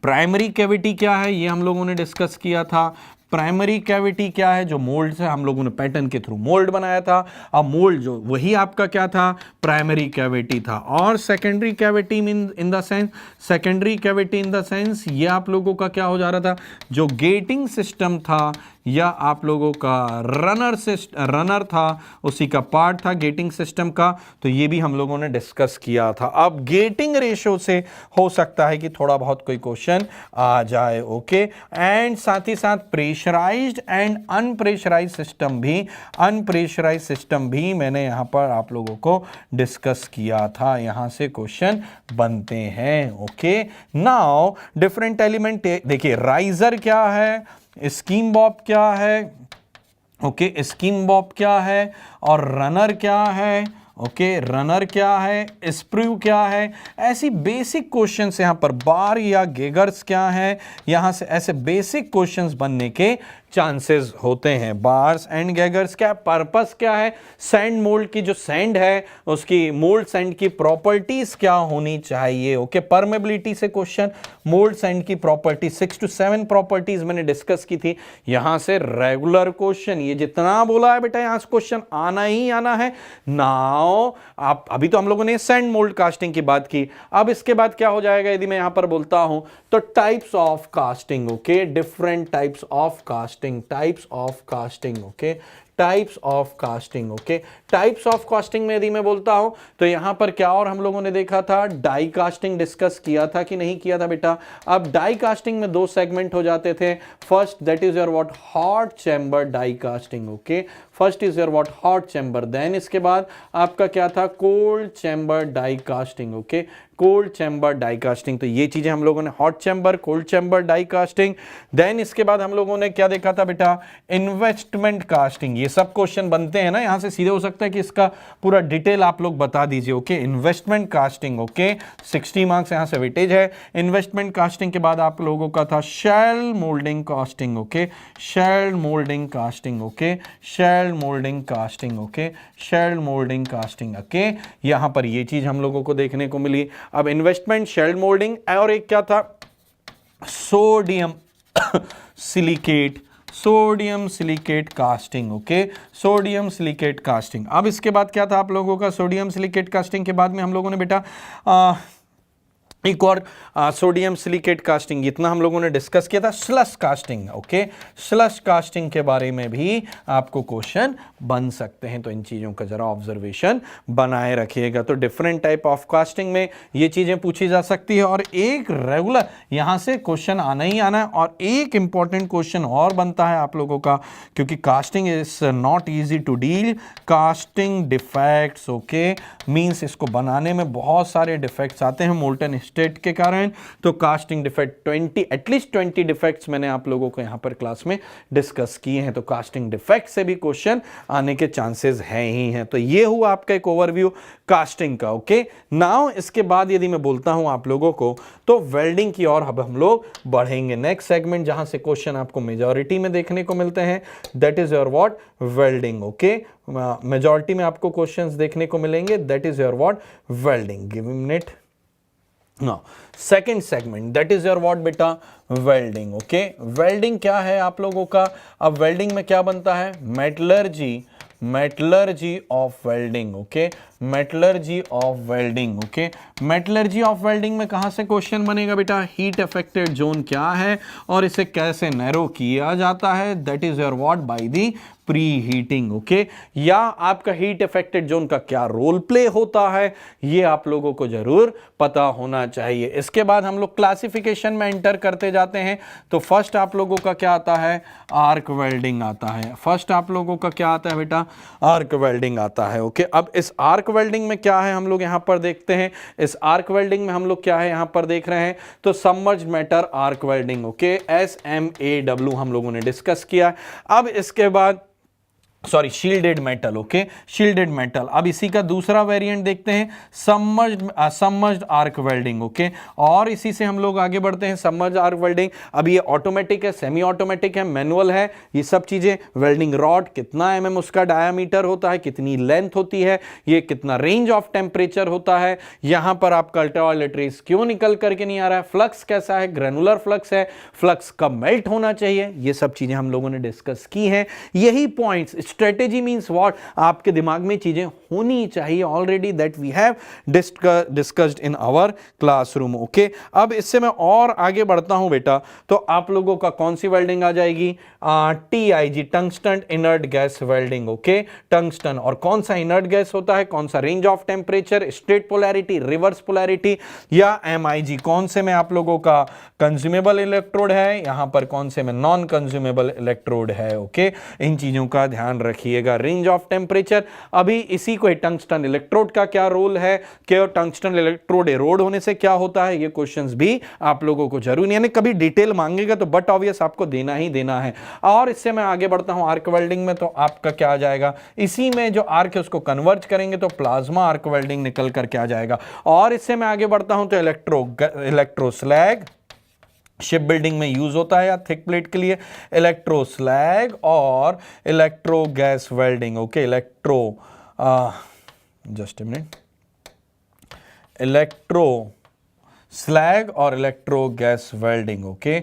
प्राइमरी कैविटी क्या है, ये हम लोगों ने डिस्कस किया था। प्राइमरी कैविटी क्या है, जो मोल्ड से हम लोगों ने पैटर्न के थ्रू मोल्ड बनाया था, अब मोल्ड जो वही आपका क्या था, प्राइमरी कैविटी था। और secondary cavity in the sense, secondary cavity in the sense, ये आप लोगों का क्या हो जा रहा था, जो गेटिंग सिस्टम था, या आप लोगों का रनर था, उसी का पार्ट था गेटिंग सिस्टम का, तो ये भी हम लोगों ने डिस्कस किया था। अब गेटिंग रेशो से हो सकता है कि थोड़ा बहुत कोई क्वेश्चन आ जाए। ओके, एंड साथ ही साथ प्रेशराइज्ड एंड अनप्रेशराइज्ड सिस्टम भी मैंने यहां पर आप लोगों को डिस्कस किया था, यहां से क्वेश्चन बनते हैं। ओके, नाउ डिफरेंट एलिमेंट, देखिए राइजर क्या है, स्कीम बॉब क्या है, ओके, स्कीम बॉब क्या है, और रनर क्या है, ओके, रनर क्या है, स्प्रू क्या है, ऐसी बेसिक क्वेश्चंस यहां पर, बार या गेगर्स क्या है, यहां से ऐसे बेसिक क्वेश्चंस बनने के चांसेस होते हैं। बार्स एंड गैगर्स क्या, पर्पस क्या है, सैंड मोल्ड की जो सैंड है उसकी, मोल्ड सैंड की प्रॉपर्टीज क्या होनी चाहिए। ओके, परमेबिलिटी से क्वेश्चन, मोल्ड सैंड की प्रॉपर्टी 6 to 7 प्रॉपर्टीज मैंने डिस्कस की थी, यहां से रेगुलर क्वेश्चन, ये जितना बोला है बेटा यहां से क्वेश्चन आना ही आना है। नाउ आप, अभी तो हम लोगों ने सैंड मोल्ड कास्टिंग की बात की, अब इसके बाद क्या हो जाएगा, यदि मैं यहां पर बोलता हूं तो types of casting. Okay, different types of casting, types of casting. Okay, types of casting. Okay, types of casting में यदि मैं बोलता हूं तो यहां पर क्या और हम लोगों ने देखा था, डाई कास्टिंग डिस्कस किया था कि नहीं किया था बेटा। अब डाई कास्टिंग में दो सेगमेंट हो जाते थे, first that is your what, hot chamber die casting. Okay, first is your what, hot chamber, then इसके बाद आपका क्या था, cold chamber die casting. Okay, cold chamber die casting. तो ये चीजें हम लोगों ने hot chamber, cold chamber, die casting. Then इसके बाद हम लोगों ने क्या देखा था बेटा, इन्वेस्टमेंट कास्टिंग। ये सब क्वेश्चन बनते हैं ना, यहां से सीधे हो सकता है कि इसका पूरा डिटेल आप लोग बता दीजिए। Okay, investment casting, okay 60 marks यहां से वेटेज है। इन्वेस्टमेंट कास्टिंग के बाद आप लोगों का था shell moulding casting. Okay, shell moulding casting, okay shell moulding casting, okay shell moulding casting. Okay, यहां पर ये चीज हम लोगों को देखने को मिली। अब इन्वेस्टमेंट, शेल मोल्डिंग, और एक क्या था, sodium silicate, sodium silicate casting. Okay, sodium silicate casting. अब इसके बाद क्या था आप लोगों का, सोडियम सिलिकेट कास्टिंग के बाद में हम लोगों ने बेटा एक और सोडियम सिलिकेट कास्टिंग, इतना हम लोगों ने डिस्कस किया था। Slush casting, okay slush casting के बारे में भी आपको क्वेश्चन बन सकते हैं, तो इन चीजों का जरा ऑब्जर्वेशन बनाए रखिएगा। तो डिफरेंट टाइप ऑफ कास्टिंग में ये चीजें पूछी जा सकती है, और एक रेगुलर यहां से क्वेश्चन आना ही आना है। और एक इंपॉर्टेंट क्वेश्चन और बनता है आप लोगों का, क्योंकि casting is not easy to deal, casting defects. Okay, means इसको बनाने में बहुत सारे डिफेक्ट्स आते हैं मोल्टन स्टेट के कारण। तो कास्टिंग डिफेक्ट 20, एटलीस्ट 20 डिफेक्ट्स मैंने आप लोगों को यहां पर क्लास में डिस्कस किए हैं। तो कास्टिंग डिफेक्ट से भी क्वेश्चन आने के चांसेस हैं ही हैं। तो ये हुआ आपका एक ओवरव्यू कास्टिंग का। ओके, नाउ इसके बाद यदि मैं बोलता हूं आप लोगों को, तो वेल्डिंग की ओर अब हम लोग बढ़ेंगे। नेक्स्ट सेगमेंट जहां से क्वेश्चन आपको मेजॉरिटी में देखने को मिलते हैं, that is your what, welding. Okay, majority में आपको क्वेश्चंस देखने को मिलेंगे, that is your what, welding. Give me minute. Now, second segment, that is your what बेटा, वेल्डिंग। ओके, वेल्डिंग क्या है आप लोगों का, अब वेल्डिंग में क्या बनता है, metallurgy, metallurgy of welding. Okay, metallurgy of welding. Okay, metallurgy of welding में कहां से क्वेश्चन बनेगा बेटा, हीट अफेक्टेड जोन क्या है और इसे कैसे नैरो किया जाता है, that is your what, by the pre heating. Okay, या आपका हीट अफेक्टेड जोन का क्या रोल प्ले होता है, ये आप लोगों को जरूर पता होना चाहिए। इसके बाद हम लोग क्लासिफिकेशन में एंटर करते जाते हैं। तो फर्स्ट आप लोगों का क्या आता है, आर्क वेल्डिंग आता है। फर्स्ट आप लोगों का क्या आता है बेटा, आर्क वेल्डिंग आता है। ओके, अब इस आर्क वेल्डिंग में क्या है हम लोग यहां पर देखते हैं, इस आर्क वेल्डिंग में हम लोग क्या है यहां पर देख रहे हैं, तो submerged matter arc welding. Okay, SMAW हम लोगों ने डिस्कस किया। अब इसके बाद sorry, shielded metal. Okay, shielded metal. अब इसी का दूसरा वेरिएंट देखते हैं, सबमर्ज्ड आर्क वेल्डिंग। ओके, और इसी से हम लोग आगे बढ़ते हैं, सबमर्ज्ड आर्क वेल्डिंग। अब ये ऑटोमेटिक है, सेमी ऑटोमेटिक है, मैनुअल है, ये सब चीजें। वेल्डिंग रॉड कितना mm उसका डायामीटर होता है, कितनी लेंथ होती है, ये कितना रेंज ऑफ टेम्परेचर होता है, यहां पर आपका अल्ट्रावायलेट रेज क्यों निकल करके नहीं आ रहा है, फ्लक्स कैसा है, ग्रेनुलर फ्लक्स है, फ्लक्स कब मेल्ट होना चाहिए, ये सब चीजें हम लोगों ने डिस्कस की हैं। यही पॉइंट्स, स्ट्रेटेजी मींस व्हाट, आपके दिमाग में चीजें होनी चाहिए already, that we have discussed in our classroom. Okay, अब इससे मैं और आगे बढ़ता हूं बेटा, तो आप लोगों का कौन सी वेल्डिंग आ जाएगी, TIG, tungsten inert gas welding. Okay, tungsten, और कौन सा इनर्ट गैस होता है, कौन सा range of temperature, straight polarity, reverse polarity, या MIG, कौन से में आप लोगों का कंज्यूमेबल इलेक्ट्रोड है, यहां पर कौन से में नॉन कंज्यूमेबल इलेक्ट्रोड है। ओके, इन चीजों का ध्यान रखिएगा। रेंज ऑफ टेम्परेचर, अभी इसी को टंगस्टन इलेक्ट्रोड का क्या रोल है, कि टंगस्टन इलेक्ट्रोड एरोड होने से क्या होता है, ये क्वेश्चंस भी आप लोगों को जरूर, यानी कभी डिटेल मांगेगा तो बट ऑब्वियस आपको देना ही देना है। और इससे मैं आगे बढ़ता हूं आर्क वेल्डिंग में, तो आपका क्या आ जाएगा, इसी में जो आर्क है उसको कन्वर्ज करेंगे तो प्लाज्मा आर्क वेल्डिंग निकल करके आ जाएगा। और इससे मैं आगे बढ़ता हूं तो इलेक्ट्रो स्लैग शिप बिल्डिंग में यूज होता है, या थिक प्लेट के लिए इलेक्ट्रो स्लैग और electro gas welding. Okay, just a minute, electro slag और इलेक्ट्रो गैस वेल्डिंग। ओके,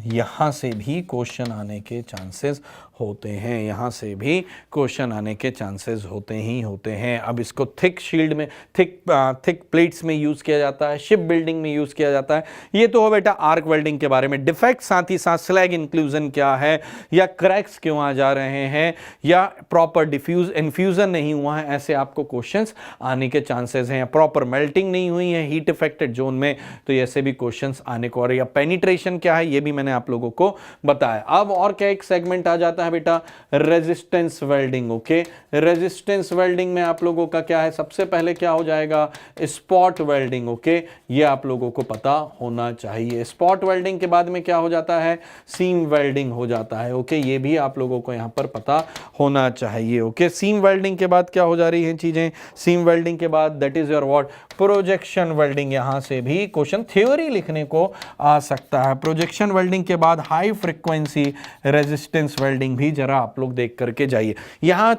यहां से भी क्वेश्चन आने के चांसेस होते हैं, यहां से भी क्वेश्चन आने के चांसेस होते ही होते हैं। अब इसको थिक शील्ड में, थिक प्लेट्स में यूज किया जाता है, शिप बिल्डिंग में यूज किया जाता है। ये तो हो बेटा आर्क वेल्डिंग के बारे में। डिफेक्ट साथ ही साथ स्लैग इंक्लूजन क्या है, या क्रैक्स क्यों आ जा रहे हैं, या प्रॉपर इन्फ्यूजन नहीं हुआ है, ऐसे आपको क्वेश्चंस आने के चांसेस हैं। प्रॉपर मेल्टिंग नहीं हुई है हीट इफेक्टेड जोन में, तो ऐसे भी क्वेश्चंस आने को, और या पेनिट्रेशन क्या है, ये भी मैंने आप लोगों को बताया। अब और क्या एक सेगमेंट आ जाता है बेटा, resistance welding. Okay, resistance welding में आप लोगों का क्या है, सबसे पहले क्या हो जाएगा, स्पॉट वेल्डिंग। ओके, ये आप लोगों को पता होना चाहिए। स्पॉट वेल्डिंग के बाद में क्या हो जाता है, सीम वेल्डिंग हो जाता है। ओके, ये भी आप लोगों को यहां पर पता होना चाहिए। ओके, सीम वेल्डिंग के बाद क्या हो जा रही है चीजें, सीम वेल्डिंग के बाद that is your what, projection welding. यहां से भी क्वेश्चन थ्योरी लिखने को आ सकता है। प्रोजेक्शन वेल्डिंग के बाद हाई फ्रीक्वेंसी रेजिस्टेंस वेल्डिंग भी जरा आप लोग देख करके जाइए। यहां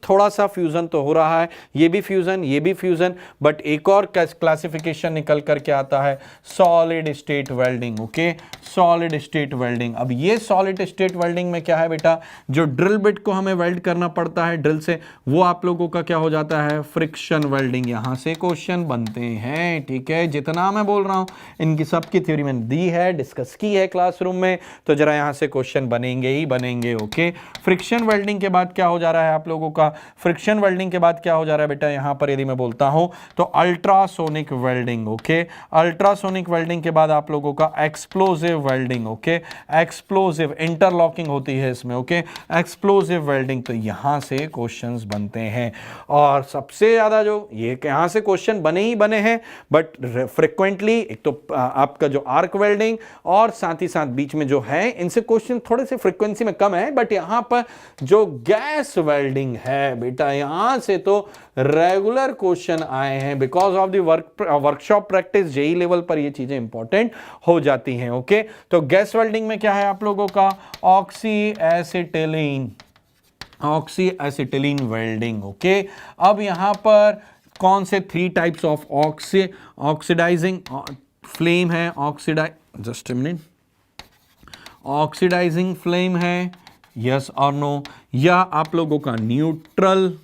थोड़ा सा फ्यूजन तो हो रहा है, ये भी फ्यूजन, ये भी फ्यूजन, बट एक और क्लासिफिकेशन निकल करके आता है, solid state welding. Okay, solid state welding. अब ये सॉलिड स्टेट वेल्डिंग में क्या है बेटा, जो ड्रिल बिट को हमें वेल्ड करना पड़ता है ड्रिल से, वो आप लोगों का क्या हो जाता है, फ्रिक्शन वेल्डिंग। यहां से क्वेश्चन बनते हैं। ठीक है, जितना मैं बोल रहा हूं इनकी सबकी थ्योरी मैंने दी है, डिस्कस की है क्लासरूम में, तो जरा यहां से क्वेश्चन बनेंगे ही बनेंगे। ओके, फ्रिक्शन वेल्डिंग के बाद क्या हो जा रहा है आप लोगों का, फ्रिक्शन वेल्डिंग के बाद क्या हो जा रहा है बेटा, यहां पर यदि मैं बोलता हूं तो ultrasonic welding. Okay, ultrasonic welding के बाद आप लोगों का explosive welding. Okay, explosive interlocking होती है इसमें। ओके, एक्सप्लोसिव वेल्डिंग, तो यहां से क्वेश्चंस बनते हैं। और सबसे ज्यादा जो ये यहां से क्वेश्चन बने ही बने हैं, बट फ्रिक्वेंटली एक तो आपका जो आर्क वेल्डिंग और साथ ही साथ बीच में जो है, इनसे क्वेश्चन थोड़े से फ्रीक्वेंसी में कम है, बट यहां पर जो गैस वेल्डिंग है बेटा, यहां से तो रेगुलर क्वेश्चन आए हैं। Because of the workshop practice JE level पर ये चीजें इंपॉर्टेंट हो जाती हैं। ओके, तो गैस वेल्डिंग में क्या है आप लोगों का, ऑक्सी एसिटिलीन वेल्डिंग। ओके, अब यहां पर कौन से 3 टाइप्स ऑफ ऑक्सीडाइजिंग फ्लेम है, just a minute, oxidising flame है, यस और नो, या आप लोगों का न्यूट्रल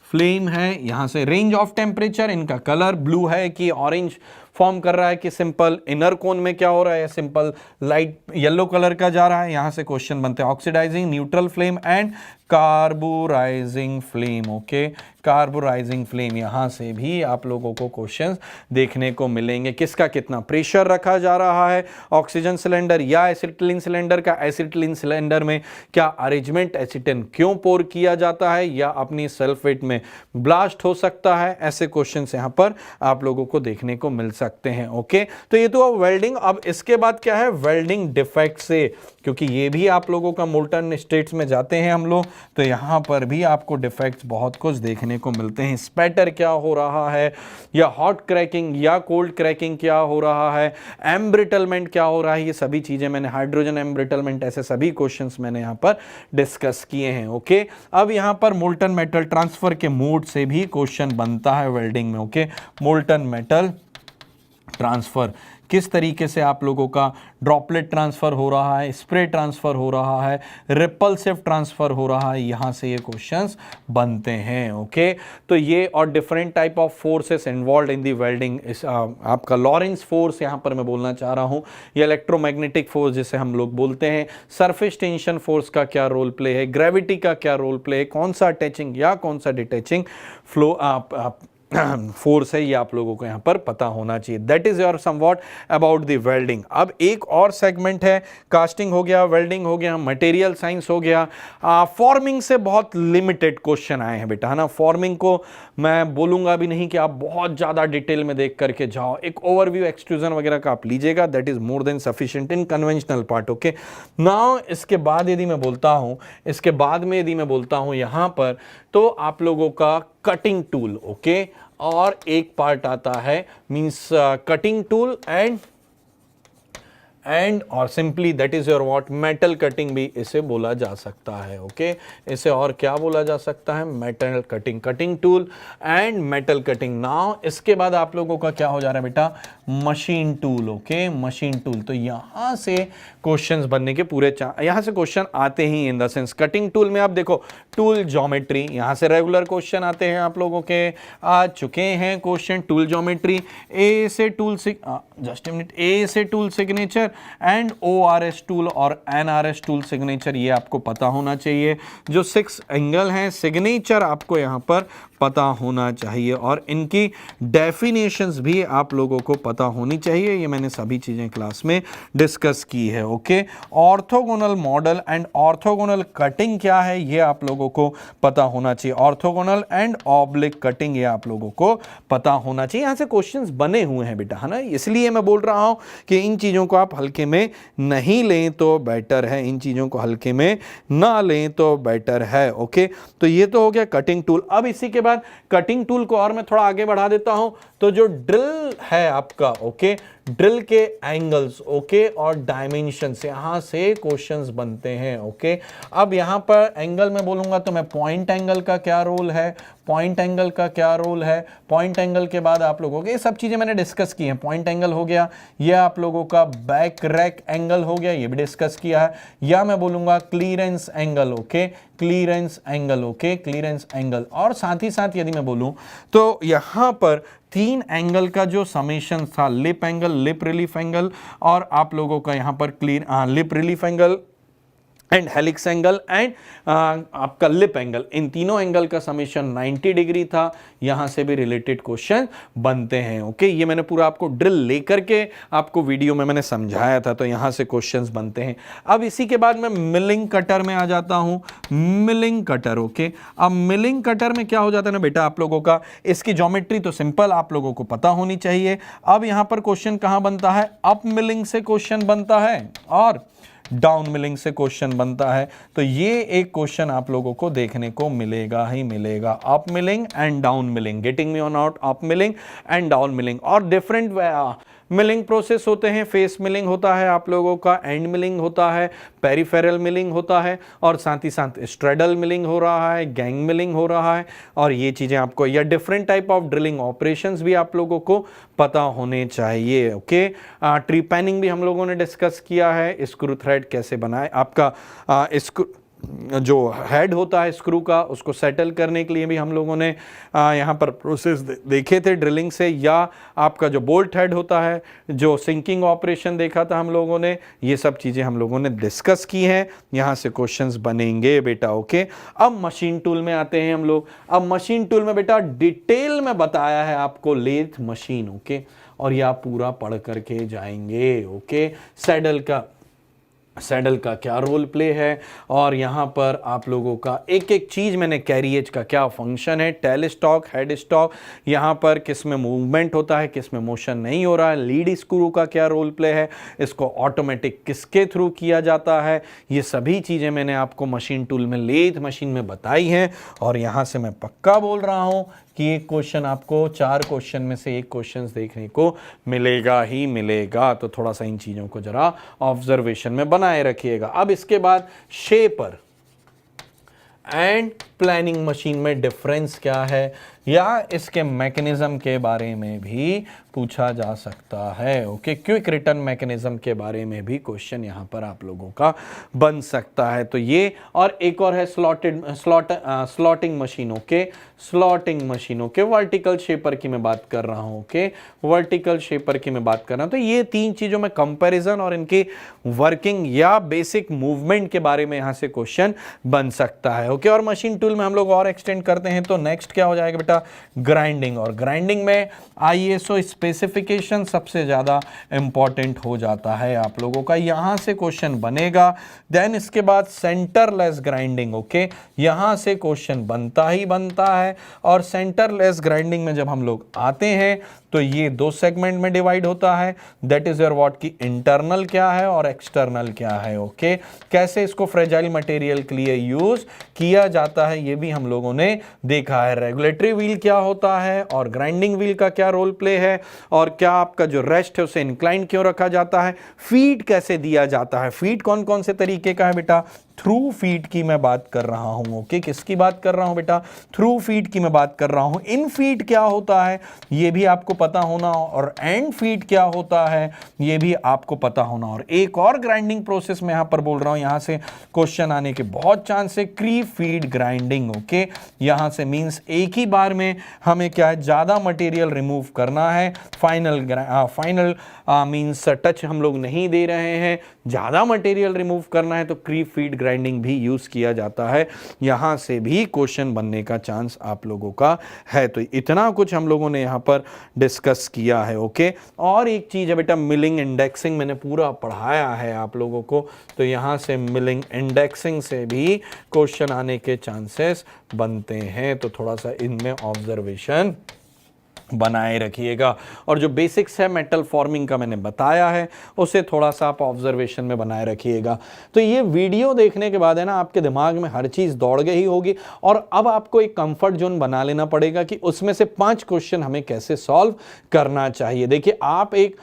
फ्लेम है। यहां से रेंज ऑफ टेम्परेचर, इनका कलर ब्लू है कि ऑरेंज फॉर्म कर रहा है, कि सिंपल इनर कोन में क्या हो रहा है, सिंपल लाइट येलो कलर का जा रहा है। यहां से क्वेश्चन बनते हैं oxidising, neutral flame and carburising flame. Okay, carburising flame, यहां से भी आप लोगों को क्वेश्चंस देखने को मिलेंगे। किसका कितना प्रेशर रखा जा रहा है, ऑक्सीजन सिलेंडर या एसिटिलीन सिलेंडर का, एसिटिलीन सिलेंडर में क्या अरेंजमेंट एसिटन क्यों पोर किया जाता है, या अपनी सल्फेट में ब्लास्ट हो सकता है, ऐसे क्वेश्चंस यहां पर आप लोगों को देखने को मिल सकते हैं। ओके, तो ये तो वेल्डिंग। अब इसके बाद क्या है, वेल्डिंग डिफेक्ट से, क्योंकि ये भी आप लोगों का मोल्टन स्टेट्स में जाते हैं हम लोग, तो यहां पर भी आपको डिफेक्ट्स बहुत कुछ देखने को मिलते हैं। स्पैटर क्या हो रहा है, या हॉट क्रैकिंग या कोल्ड क्रैकिंग क्या हो रहा है, एम्ब्रिटलमेंट क्या हो रहा है, ये सभी चीजें मैंने, हाइड्रोजन एम्ब्रिटलमेंट, ऐसे सभी क्वेश्चंस मैंने यहां पर डिस्कस किए हैं। ओके, अब यहां पर मोल्टन मेटल ट्रांसफर के मोड से भी क्वेश्चन बनता है वेल्डिंग में। ओके, मोल्टन मेटल ट्रांसफर, किस तरीके से आप लोगों का ड्रॉपलेट ट्रांसफर हो रहा है, स्प्रे ट्रांसफर हो रहा है, रिपल्सिव ट्रांसफर हो रहा है, यहां से ये क्वेश्चंस बनते हैं। ओके, तो ये और different type of forces involve in the welding, आपका लॉरेंस फोर्स यहां पर मैं बोलना चाह रहा हूं, ये इलेक्ट्रोमैग्नेटिक फोर्स जिसे हम लोग बोलते हैं, सरफेस टेंशन फोर्स का क्या रोल प्ले है, ग्रेविटी का क्या रोल प्ले है, कौन सा अटैचिंग या कौन सा डिटैचिंग फ्लो फोर्स है, ये आप लोगों को यहां पर पता होना चाहिए। That is your somewhat about the welding. अब एक और सेगमेंट है, कास्टिंग हो गया, वेल्डिंग हो गया, मटेरियल साइंस हो गया, फॉर्मिंग से बहुत लिमिटेड क्वेश्चन आए हैं बेटा, है ना। फॉर्मिंग को मैं बोलूंगा भी नहीं कि आप बहुत ज्यादा डिटेल में देख करके जाओ, एक ओवरव्यू एक्सट्रूजन वगैरह का आप लीजिएगा, that is more than sufficient in conventional part. Okay, now इसके बाद यदि मैं बोलता हूं, यहां पर तो आप लोगों का कटिंग टूल। ओके, और एक पार्ट आता है मींस कटिंग टूल एंड और simply that is your what, metal cutting भी इसे बोला जा सकता है। ओके, इसे और क्या बोला जा सकता है, metal cutting, cutting tool and metal cutting. Now इसके बाद आप लोगों का क्या हो जा रहा है बेटा, machine tool. Okay, machine tool, तो यहां से क्वेश्चंस बनने के पूरे यहां से क्वेश्चन आते ही, in the sense cutting tool में आप देखो टूल ज्योमेट्री, यहां से रेगुलर क्वेश्चन आते हैं, आप लोगों के आ चुके हैं क्वेश्चन। टूल ज्योमेट्री, ए से tool signature, and ORS tool और NRS टूल सिग्नेचर ये आपको पता होना चाहिए। जो 6 एंगल हैं सिग्नेचर आपको यहाँ पर पता होना चाहिए और इनकी डेफिनेशंस भी आप लोगों को पता होनी चाहिए। ये मैंने सभी चीज़ें क्लास में डिस्कस की है। Okay, orthogonal model and orthogonal cutting क्या है ये आप लोगों को पता होना चाहिए। ऑर्थोगोनल एंड ऑब्लिक कटिंग ये आप लोगों को पता होना चाहिए। यहाँ से क्वेश्चंस बने हुए हैं बेटा, है ना, इसलिए मैं बोल रहा हूँ कि इन चीज़ों को आप हल्के में नहीं लें तो बेटर है, इन चीज़ों को हल्के में ना लें तो बेटर है। ओके, तो ये तो हो गया कटिंग टूल। अब इसी के बाद कटिंग टूल को और मैं थोड़ा आगे बढ़ा देता हूं, तो जो ड्रिल है आपका, ओके, ड्रिल के एंगल्स, ओके, और डायमेंशंस, यहां से क्वेश्चंस बनते हैं। ओके, अब यहां पर एंगल में बोलूंगा तो मैं पॉइंट एंगल का क्या रोल है, पॉइंट एंगल का क्या रोल है, पॉइंट एंगल के बाद आप लोगों के ये सब चीजें मैंने डिस्कस की हैं। पॉइंट एंगल हो गया, यह आप लोगों का बैक रैक एंगल हो गया, ये भी डिस्कस किया है। या मैं बोलूंगा clearance angle, okay, clearance angle, okay, clearance angle. और साथ ही साथ यदि मैं बोलूं तो यहां पर 3 एंगल का जो समेशन था, lip angle, lip relief angle, और आप लोगों का यहां पर lip relief angle and helix angle and आपका लिप एंगल, इन तीनों एंगल का समेशन 90 डिग्री था। यहां से भी रिलेटेड क्वेश्चन बनते हैं। ओके, ये मैंने पूरा आपको ड्रिल लेकर के आपको वीडियो में मैंने समझाया था, तो यहां से क्वेश्चंस बनते हैं। अब इसी के बाद मैं मिलिंग कटर में आ जाता हूं। मिलिंग कटर, ओके, अब मिलिंग कटर में क्या हो जाता है ना बेटा, आप लोगों का इसकी ज्योमेट्री तो सिंपल आप लोगों को पता होनी चाहिए। अब यहां पर क्वेश्चन कहां बनता है, अप मिलिंग से क्वेश्चन बनता है और डाउन मिलिंग से क्वेश्चन बनता है। तो ये एक क्वेश्चन आप लोगों को देखने को मिलेगा ही मिलेगा, up milling and down milling, getting me on out, up milling and down milling. और डिफरेंट मिलिंग प्रोसेस होते हैं, फेस मिलिंग होता है आप लोगों का, एंड मिलिंग होता है, पेरिफेरल मिलिंग होता है, और साथ ही साथ स्ट्रेडल मिलिंग हो रहा है, गैंग मिलिंग हो रहा है। और ये चीजें आपको, या different type of drilling operations भी आप लोगों को पता होने चाहिए। ओके, ट्री पैनिंग भी हम लोगों ने डिस्कस किया है, स्क्रू थ्रेड कैसे बनाए, आपका स्क्रू जो हेड होता है स्क्रू का, उसको सेटल करने के लिए भी हम लोगों ने यहाँ पर प्रोसेस देखे थे ड्रिलिंग से। या आपका जो बोल्ट हेड होता है, जो सिंकिंग ऑपरेशन देखा था हम लोगों ने, ये सब चीज़ें हम लोगों ने डिस्कस की हैं। यहाँ से क्वेश्चंस बनेंगे बेटा। ओके, अब मशीन टूल में आते हैं हम लोग। अब मशीन टूल में बेटा डिटेल में बताया है आपको लेथ मशीन, ओके, और ये आप पूरा पढ़ करके जाएंगे। ओके, सैडल का क्या रोल प्ले है, और यहाँ पर आप लोगों का एक एक चीज़ मैंने, कैरिएज का क्या फंक्शन है, टेल स्टॉक, हेड स्टॉक, यहाँ पर किस में मूवमेंट होता है, किस में मोशन नहीं हो रहा है, लीड स्क्रू का क्या रोल प्ले है, इसको ऑटोमेटिक किसके थ्रू किया जाता है, ये सभी चीज़ें मैंने आपको मशीन टूल में, लेथ मशीन में बताई हैं। और यहाँ से मैं पक्का बोल रहा हूँ कि एक क्वेश्चन आपको 4 क्वेश्चन में से एक क्वेश्चन देखने को मिलेगा ही मिलेगा। तो थोड़ा सा इन चीज़ों को जरा ऑब्जर्वेशन में बनाए रखिएगा। अब इसके बाद शेपर एंड प्लानिंग मशीन में डिफरेंस क्या है, या इसके मैकेनिज्म के बारे में भी पूछा जा सकता है। ओके, क्विक रिटर्न मैकेनिज्म के बारे में भी क्वेश्चन यहाँ पर आप लोगों का बन सकता है। तो ये, और एक और है slotting machine. Okay, slotting machine, okay, vertical shaper की मैं बात कर रहा हूँ। ओके, वर्टिकल शेपर की मैं बात कर रहा हूँ। तो ये 3 चीज़ों में कंपैरिजन और इनकी वर्किंग या बेसिक मूवमेंट के बारे में यहाँ से क्वेश्चन बन सकता है। ओके, और मशीन टूल में हम लोग और एक्सटेंड करते हैं, तो नेक्स्ट क्या हो जाएगा बेटा, ग्राइंडिंग। और ग्राइंडिंग में ISO स्पेसिफिकेशन सबसे ज्यादा इंपॉर्टेंट हो जाता है आप लोगों का, यहां से क्वेश्चन बनेगा। देन इसके बाद सेंटरलेस ग्राइंडिंग। ओके, यहां से क्वेश्चन बनता ही बनता है। और सेंटरलेस ग्राइंडिंग में जब हम लोग आते हैं तो ये 2 सेगमेंट में डिवाइड होता है, दैट इज योर व्हाट की इंटरनल क्या है और एक्सटर्नल क्या है। ओके, कैसे इसको फ्रेजाइल मटेरियल के लिए यूज किया जाता है ये भी हम लोगों ने देखा है। रेगुलेटरी व्हील क्या होता है और ग्राइंडिंग व्हील का क्या रोल प्ले है, और क्या आपका जो रेस्ट है उसे इंक्लाइन क्यों रखा जाता है, फीड कैसे दिया जाता है, फीड कौन कौन से तरीके का है बेटा, थ्रू फीड की मैं बात कर रहा हूं। ओके, किसकी बात कर रहा हूं बेटा, थ्रू फीड की मैं बात कर रहा हूं। इन फीड क्या होता है ये भी आपको पता होना, और एंड फीड क्या होता है ये भी आपको पता होना। और एक और ग्राइंडिंग प्रोसेस में यहां पर बोल रहा हूं, यहां से क्वेश्चन आने के बहुत चांस है, क्रीप फीड ग्राइंडिंग। ओके, यहां से मींस एक ही बार में हमें क्या है, ज्यादा मटेरियल रिमूव करना है, फाइनल मीन्स टच हम लोग नहीं दे रहे हैं, ज़्यादा मटेरियल रिमूव करना है तो क्रीप फीड ग्राइंडिंग भी यूज़ किया जाता है, यहाँ से भी क्वेश्चन बनने का चांस आप लोगों का है। तो इतना कुछ हम लोगों ने यहाँ पर डिस्कस किया है। ओके, और एक चीज़ है बेटा, मिलिंग इंडेक्सिंग मैंने पूरा पढ़ाया है आप लोगों को, तो यहाँ से मिलिंग इंडेक्सिंग से भी क्वेश्चन आने के चांसेस बनते हैं, तो थोड़ा सा इनमें ऑब्जर्वेशन बनाए रखिएगा। और जो बेसिक्स है मेटल फॉर्मिंग का मैंने बताया है, उसे थोड़ा सा आप ऑब्जर्वेशन में बनाए रखिएगा। तो ये वीडियो देखने के बाद है ना, आपके दिमाग में हर चीज़ दौड़ गई होगी, और अब आपको एक कंफर्ट जोन बना लेना पड़ेगा कि उसमें से 5 क्वेश्चन हमें कैसे सॉल्व करना चाहिए। देखिए आप एक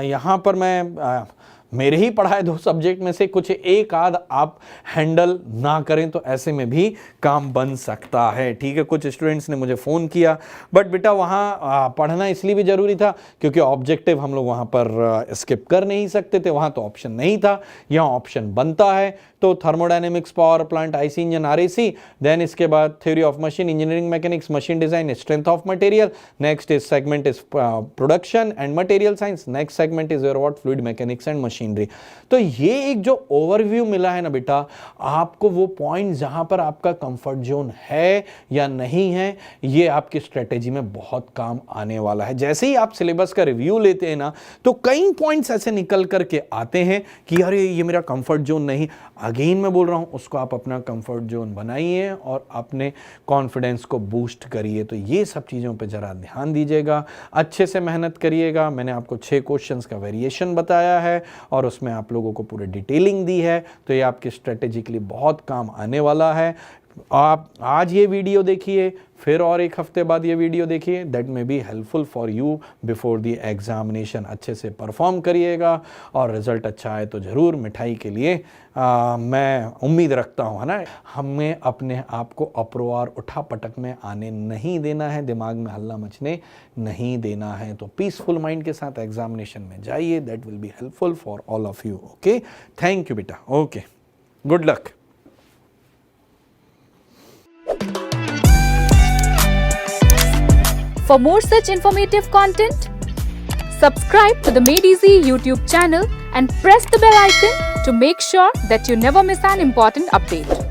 यहाँ पर मैं मेरे ही पढ़ाए 2 सब्जेक्ट में से कुछ एक आध आप हैंडल ना करें तो ऐसे में भी काम बन सकता है। ठीक है, कुछ स्टूडेंट्स ने मुझे फ़ोन किया, बट बेटा वहाँ पढ़ना इसलिए भी ज़रूरी था क्योंकि ऑब्जेक्टिव हम लोग वहाँ पर स्किप कर नहीं सकते थे, वहाँ तो ऑप्शन नहीं था, यहाँ ऑप्शन बनता है। तो thermodynamics, power plant, IC engine, RAC, then इसके बाद theory of machine, engineering mechanics, machine design, strength of material, next is segment is production and material science, next segment is your what, fluid mechanics and machinery. तो ये एक जो overview मिला है ना बेटा, आपको वो पॉइंट जहां पर आपका कंफर्ट जोन है या नहीं है, ये आपकी स्ट्रेटेजी में बहुत काम आने वाला है। जैसे ही आप सिलेबस का रिव्यू लेते हैं ना, तो कई पॉइंट्स ऐसे निकल करके आते हैं कि अरे ये मेरा कंफर्ट जोन नहीं। अगेन मैं बोल रहा हूं, उसको आप अपना कंफर्ट जोन बनाइए और अपने कॉन्फिडेंस को बूस्ट करिए। तो ये सब चीज़ों पे ज़रा ध्यान दीजिएगा, अच्छे से मेहनत करिएगा। मैंने आपको 6 क्वेश्चंस का वेरिएशन बताया है और उसमें आप लोगों को पूरी डिटेलिंग दी है, तो ये आपकी स्ट्रेटेजी के लिए बहुत काम आने वाला है। आप आज ये वीडियो देखिए, फिर और एक हफ्ते बाद ये वीडियो देखिए, that may B helpful for you before the examination. अच्छे से परफॉर्म करिएगा और रिजल्ट अच्छा आए तो ज़रूर मिठाई के लिए मैं उम्मीद रखता हूँ, है ना। हमें अपने आप को अप्रोवार उठा पटक में आने नहीं देना है, दिमाग में हल्ला मचने नहीं देना है। तो पीसफुल माइंड के साथ एग्जामिनेशन में जाइए, that will be helpful for all of you. Okay, thank you बेटा। Okay, good luck. For more such informative content, subscribe to the Made Easy YouTube channel and press the bell icon to make sure that you never miss an important update.